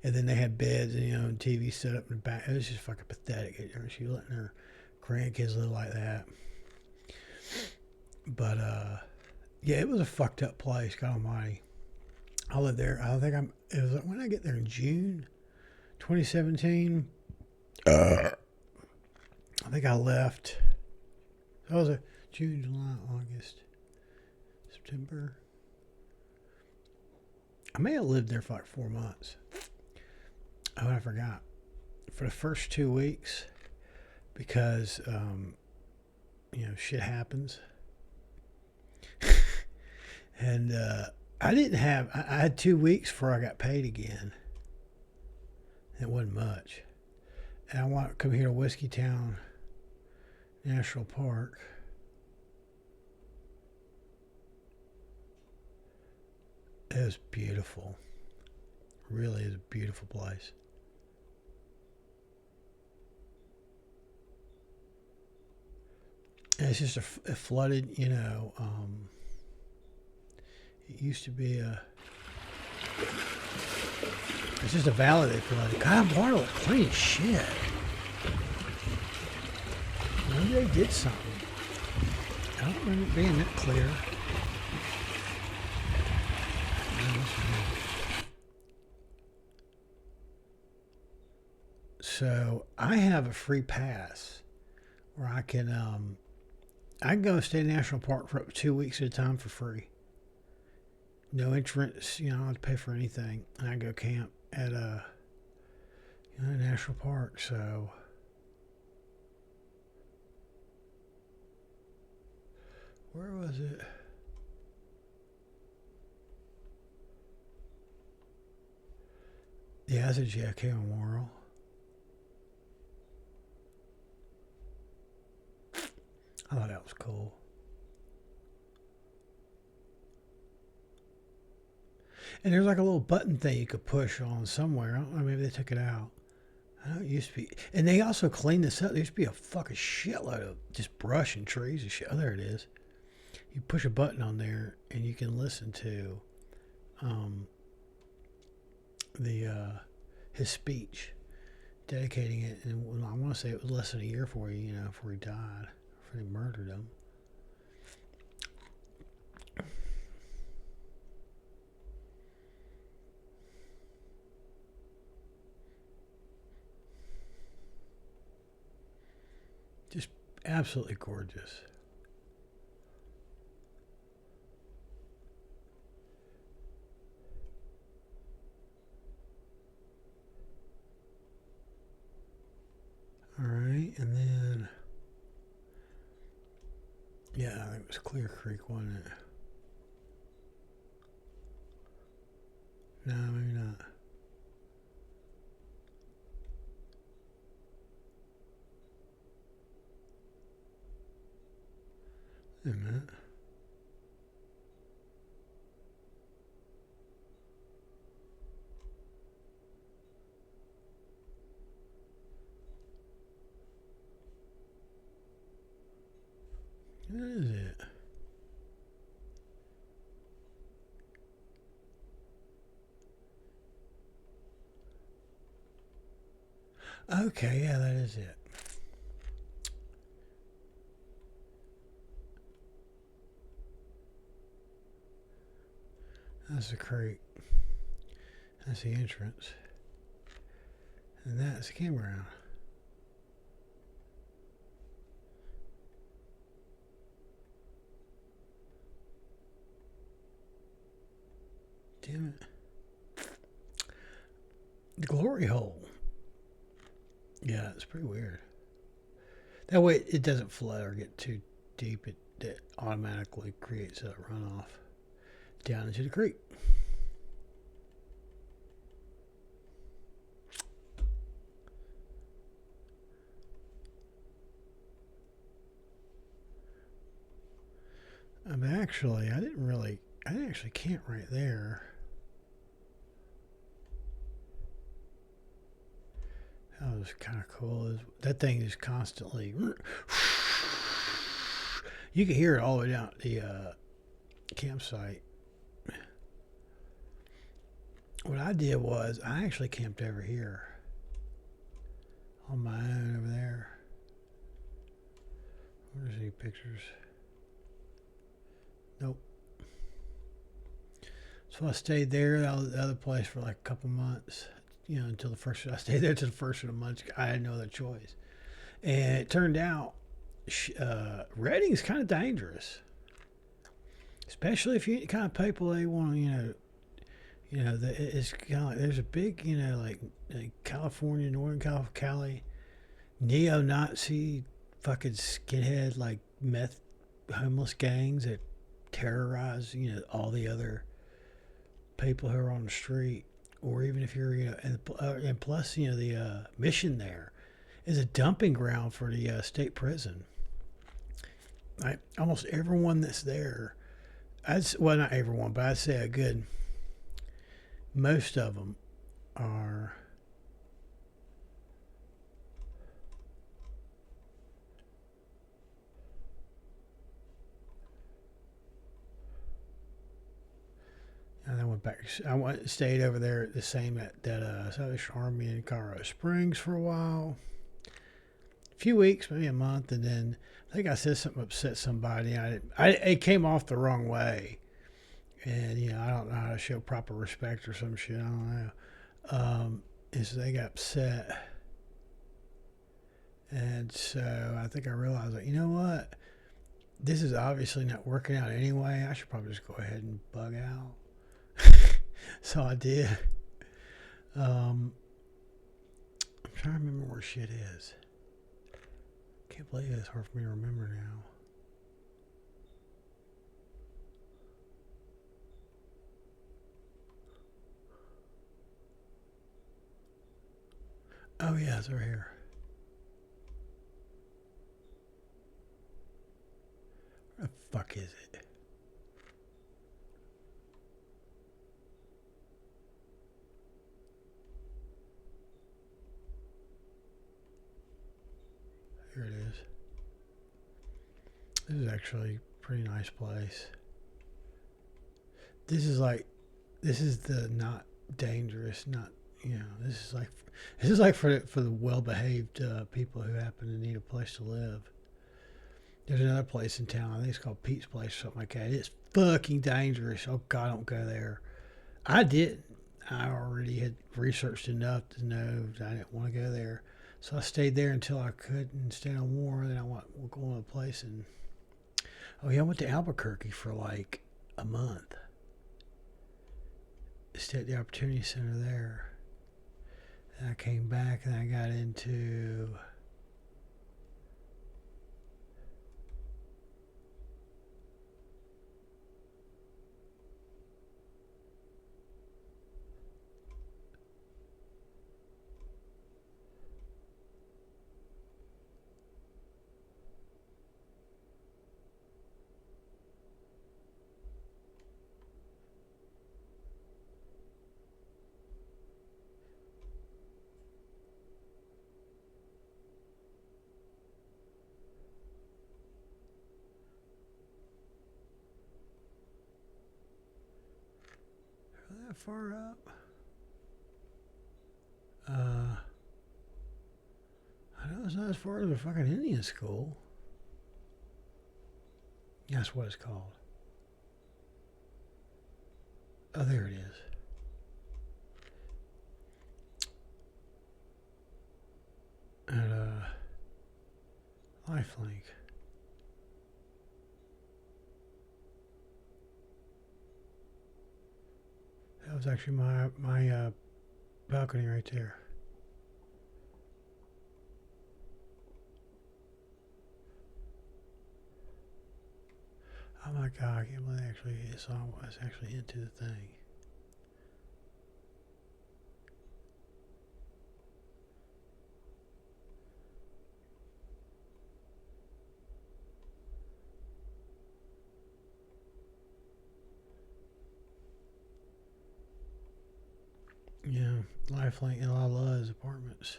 And then they had beds and, TV set up in the back. It was just fucking pathetic. She was letting her grandkids live like that. But, yeah, it was a fucked up place, God Almighty. I lived there. It was when I get there in June 2017. I think I left. That was a June, July, August, September. I may have lived there for like 4 months. Oh, I forgot. For the first 2 weeks, because, shit happens. And I had 2 weeks before I got paid again. It wasn't much. And I want to come here to Whiskey Town National Park. It was beautiful. Really is a beautiful place. And it's just a flooded, it used to be it's just a valley they flooded. God, water looked clean as shit. Maybe they did something. I don't remember it being that clear. So I have a free pass where I can go and stay in National Park for up to 2 weeks at a time for free. No entrance, I don't have to pay for anything. And I go camp at a national park. So where was it? Yeah, it's a JFK Memorial. I thought that was cool. And there's like a little button thing you could push on somewhere. I don't know, maybe they took it out. I know it used to be. And they also cleaned this up. There used to be a fucking shitload of just brush and trees and shit. Oh, there it is. You push a button on there and you can listen to his speech dedicating it. And I want to say it was less than a year before before he died. Before they murdered him. Just absolutely gorgeous. All right, and then yeah, I think it was Clear Creek, wasn't it? No, maybe not. Wait a minute. What is it? Okay, yeah, that is it. That's the creek. That's the entrance. And that's the campground. Damn it. The glory hole. Yeah, it's pretty weird. That way it doesn't flood or get too deep. It automatically creates a runoff down into the creek. I didn't actually camp right there. That was kind of cool. That thing is constantly. You can hear it all the way down the campsite. What I did was I actually camped over here on my own over there. Where's any pictures? Nope. So I stayed there, the other place, for like a couple months. Until I stayed there till the first of the month. I had no other choice. And it turned out Redding is kind of dangerous. Especially if you kind of people they want to, it's kind of like there's a big, like California, Northern Cali, neo-Nazi fucking skinhead, like meth homeless gangs that terrorize, all the other people who are on the street. Or even if you're, and plus, the mission there is a dumping ground for the state prison. Right? Almost everyone that's there, not everyone, but I'd say most of them are and I went back. Stayed over there the same at that Salvation Army in Colorado Springs for a while. A few weeks, maybe a month, and then I think I said something upset somebody. It came off the wrong way, And, you know, I don't know how to show proper respect or some shit. I don't know. And so they got upset. And so I think I realized, like, you know what? This is obviously not working out anyway. I should probably just go ahead and bug out. So I did. I'm trying to remember where shit is. Can't believe it's hard for me to remember now. Oh yeah, it's over here. Where the fuck is it? Here it is. This is actually a pretty nice place. This is the not dangerous, not, you know, this is like for the well-behaved people who happen to need a place to live. There's another place in town, I think it's called Pete's Place or something like that. It's fucking dangerous. Oh God, don't go there. I didn't. I already had researched enough to know that I didn't want to go there. So I stayed there until I couldn't stay no more. Then we'll go to a place and, oh yeah, I went to Albuquerque for like a month. Stayed at the Opportunity Center there. And I came back and I got into that far up. I know it's not as far as the fucking Indian school. That's what it's called. Oh, there it is. At Lifelink. That was actually my balcony right there. Oh my God, I can't believe it's actually into the thing. Yeah, Lifelink and Lala's apartments.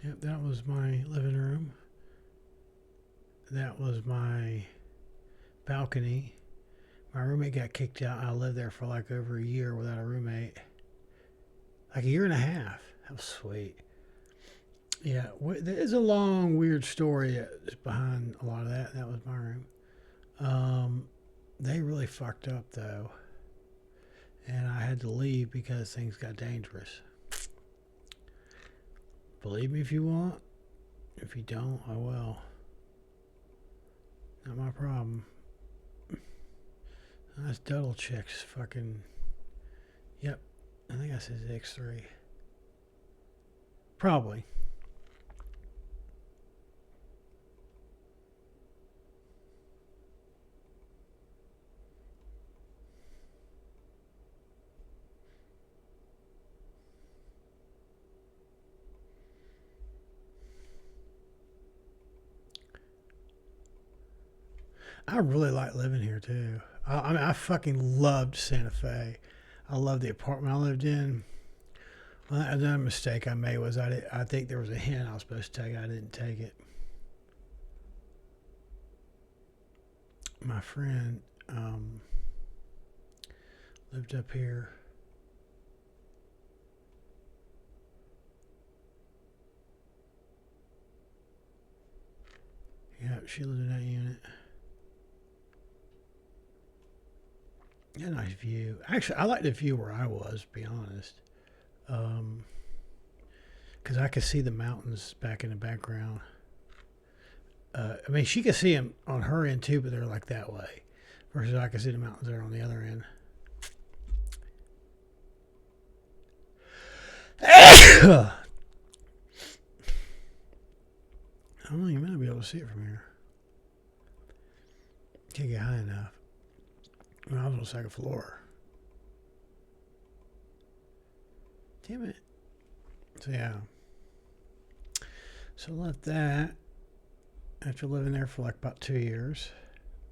Yep, that was my living room. That was my balcony. My roommate got kicked out. I lived there for like over a year without a roommate. Like a year and a half. That was sweet. Yeah, there's a long, weird story that's behind a lot of that. That was my room. They really fucked up though. And I had to leave because things got dangerous. Believe me if you want. If you don't, I will. Not my problem. That's double checks. Fucking. Yep. I think that says X3. Probably. I really like living here too. I mean, I fucking loved Santa Fe. I love the apartment I lived in. Well, another mistake I made was I think there was a hint I was supposed to take. I didn't take it. My friend lived up here. Yeah, Yep, she lived in that unit. Yeah, nice view. Actually, I like the view where I was, to be honest. Because I could see the mountains back in the background. I mean, she could see them on her end too, but they're like that way. Versus I could see the mountains there on the other end. I don't know, you might be able to see it from here. Can't get high enough. I was on the second floor. Damn it. So yeah. So left that after living there for like about 2 years.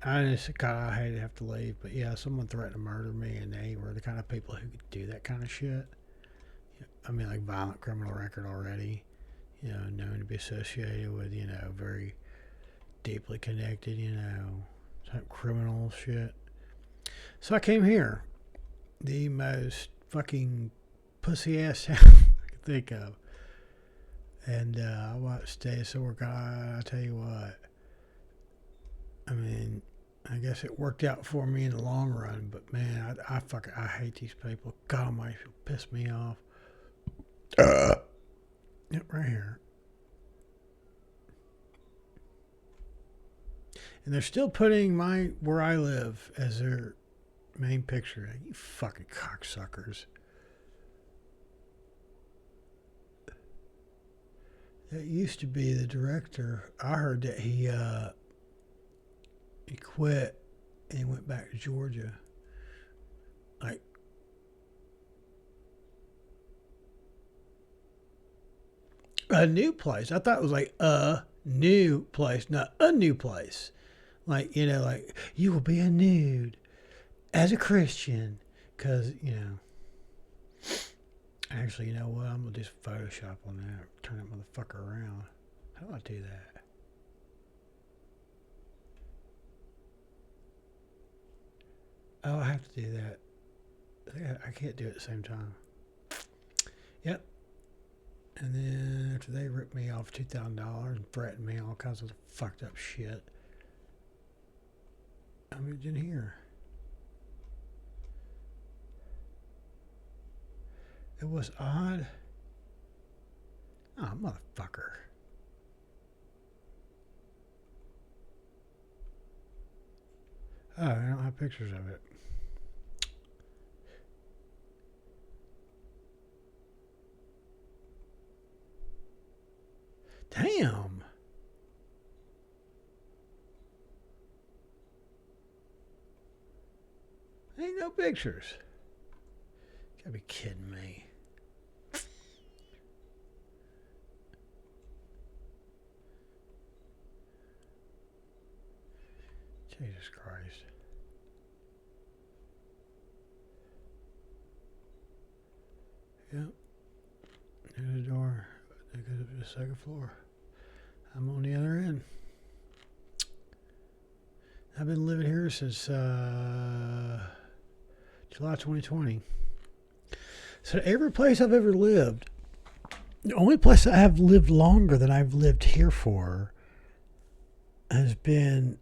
I just I hated to have to leave, but yeah, someone threatened to murder me, and they were the kind of people who could do that kind of shit. I mean, like violent criminal record already, known to be associated with, very deeply connected, type criminal shit. So I came here, the most fucking pussy ass town I could think of. And I watched stay. So we're gonna, I tell you what, I mean, I guess it worked out for me in the long run, but man, I hate these people. God almighty, people piss me off. Yep, right here. And they're still putting where I live as their main picture. You fucking cocksuckers. That used to be the director. I heard that he quit and went back to Georgia. Like, a new place. I thought it was like a new place, not a new place. Like, like you will be a nude as a Christian. Because, actually, you know what? I'm going to do some Photoshop on that. Turn that motherfucker around. How do I do that? Oh, I have to do that. I can't do it at the same time. Yep. And then after they ripped me off $2,000 and threatened me all kinds of fucked up shit, I moved in here. It was odd. Oh, motherfucker. Oh, I don't have pictures of it. Damn. Ain't no pictures. You gotta be kidding me. Jesus Christ. Yep. There's the door. That goes up to the second floor. I'm on the other end. I've been living here since July 2020. So every place I've ever lived, the only place I have lived longer than I've lived here for has been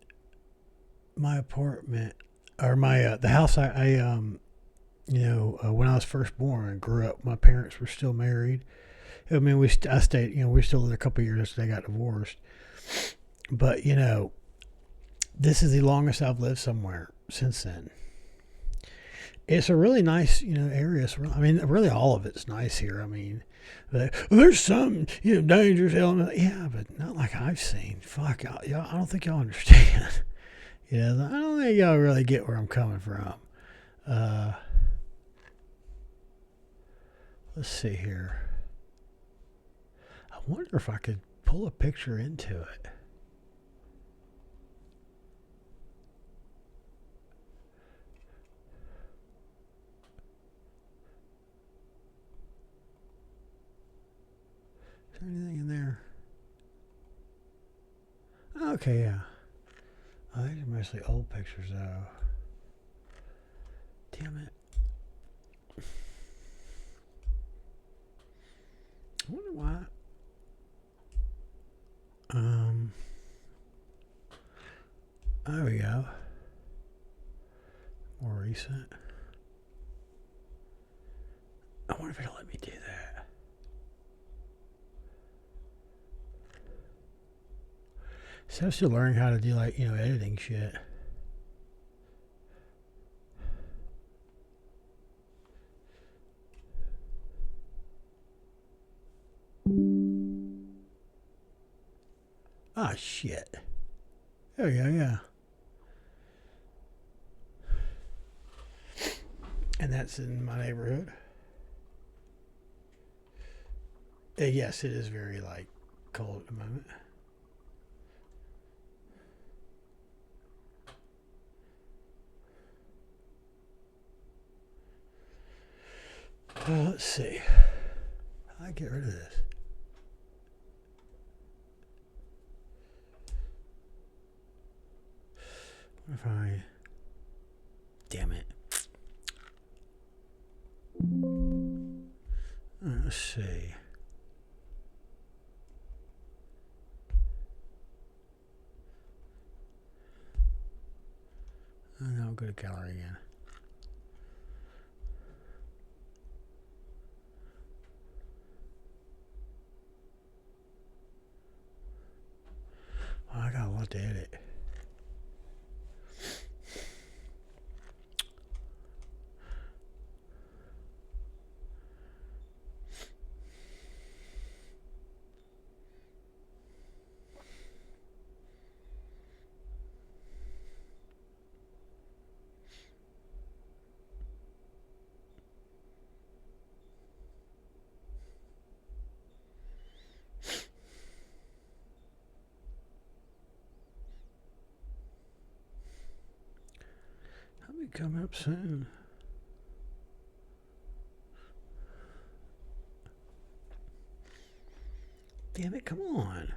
my apartment, or my the house when I was first born and grew up. My parents were still married. I mean, I stayed, we still lived a couple of years after they got divorced. But, this is the longest I've lived somewhere since then. It's a really nice, area. I mean, really all of it's nice here. I mean, there's some, dangerous element. Yeah, but not like I've seen. Fuck, y'all, I don't think y'all understand. I don't think y'all really get where I'm coming from. Let's see here. I wonder if I could pull a picture into it. Is there anything in there? Okay, yeah. Oh, these are mostly old pictures, though. Damn it. I wonder why. There we go. More recent. I wonder if it'll let me do that. So I'm still learning how to do, like, editing shit. Ah, shit. There we go, yeah. And that's in my neighborhood. Yes, it is very, like, cold at the moment. Let's see. I get rid of this. What if I... Damn it. Let's see. And I'll go to gallery again. Oh, I got a lot to edit. I'll be coming up soon. Damn it, come on.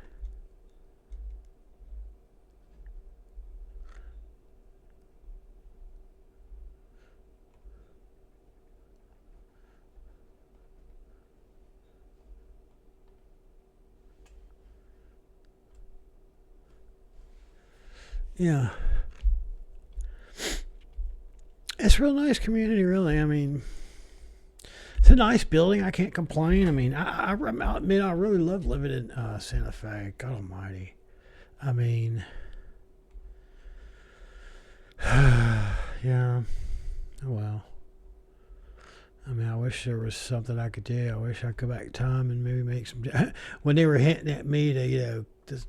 Yeah. It's a real nice community, really. I mean, it's a nice building. I can't complain. I mean, I'll admit I really love living in Santa Fe. God almighty. I mean, yeah. Oh, well. I mean, I wish there was something I could do. I wish I could go back in time and maybe make some... when they were hinting at me to,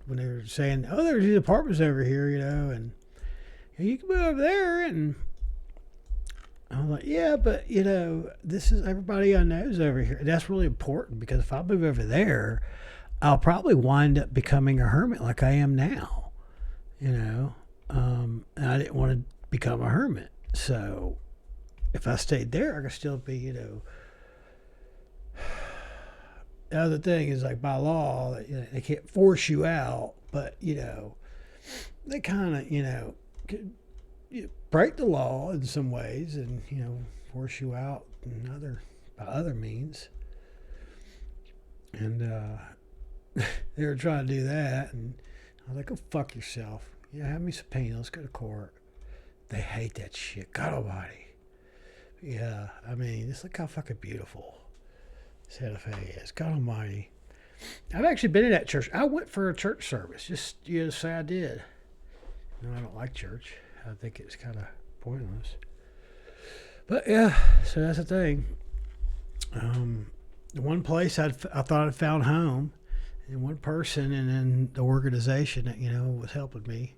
when they were saying, oh, there's these apartments over here, and you can move over there, and I'm like, yeah, but, this is everybody I know is over here. That's really important, because if I move over there, I'll probably wind up becoming a hermit like I am now, and I didn't want to become a hermit. So if I stayed there, I could still be, The other thing is, like, by law, they can't force you out, but, they kind of, could break the law in some ways and, force you out by other means. And they were trying to do that, and I was like, go fuck yourself. Yeah, have me subpoena. Let's go to court. They hate that shit. God almighty. Yeah, I mean, just look how fucking beautiful Santa Fe is. God almighty. I've actually been in that church. I went for a church service. Just, to say I did. No, I don't like church. I think it's kind of pointless. But yeah, so that's the thing. The one place I thought I'd found home, and one person, and then the organization that, was helping me,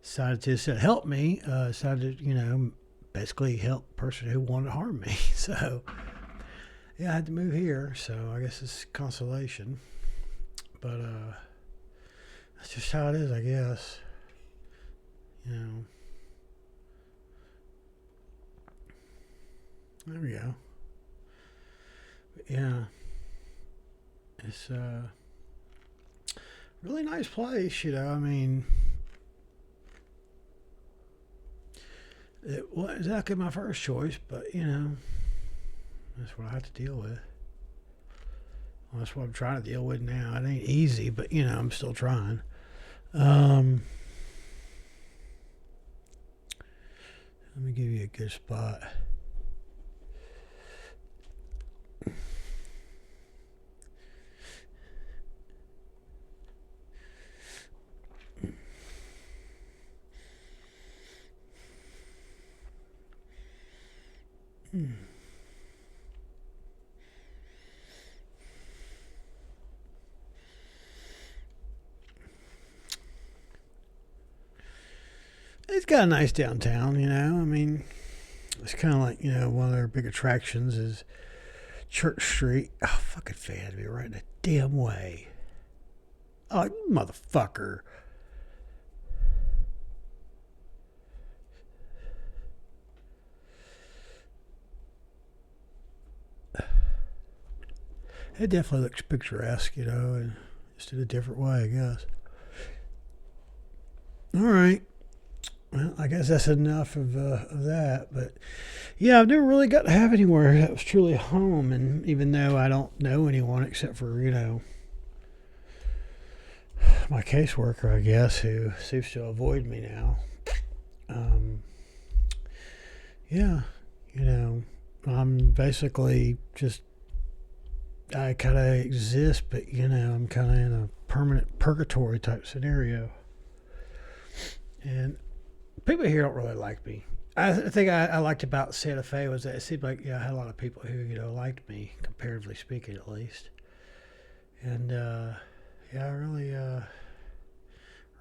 decided to help me, decided to, basically help the person who wanted to harm me. So, yeah, I had to move here. So I guess it's consolation. But that's just how it is, I guess. There we go. But yeah, it's a really nice place, I mean, it wasn't exactly my first choice, but, that's what I have to deal with. Well, that's what I'm trying to deal with now. It ain't easy, but, I'm still trying. Let me give you a good spot. It's got a nice downtown, you know. I mean, it's kind of like, you know, one of their big attractions is Church Street. Oh, fucking fan, be right in the damn way. Oh, you motherfucker. It definitely looks picturesque, you know, and just in a different way, I guess. All right. Well, I guess that's enough of that. But yeah, I've never really got to have anywhere that was truly home. And even though I don't know anyone except for, you know, my caseworker, I guess, who seems to avoid me now. Yeah, you know, I'm basically just, I kind of exist, but, you know, I'm kind of in a permanent purgatory type scenario. And people here don't really like me. I think I liked about Santa Fe was that it seemed like, yeah, I had a lot of people who, you know, liked me, comparatively speaking, at least. And, yeah, I really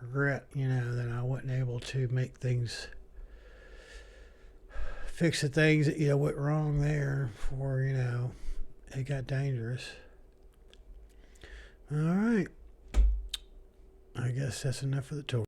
regret, you know, that I wasn't able to make things, fix the things that, you know, went wrong there before, you know, it got dangerous. All right. I guess that's enough for the tour.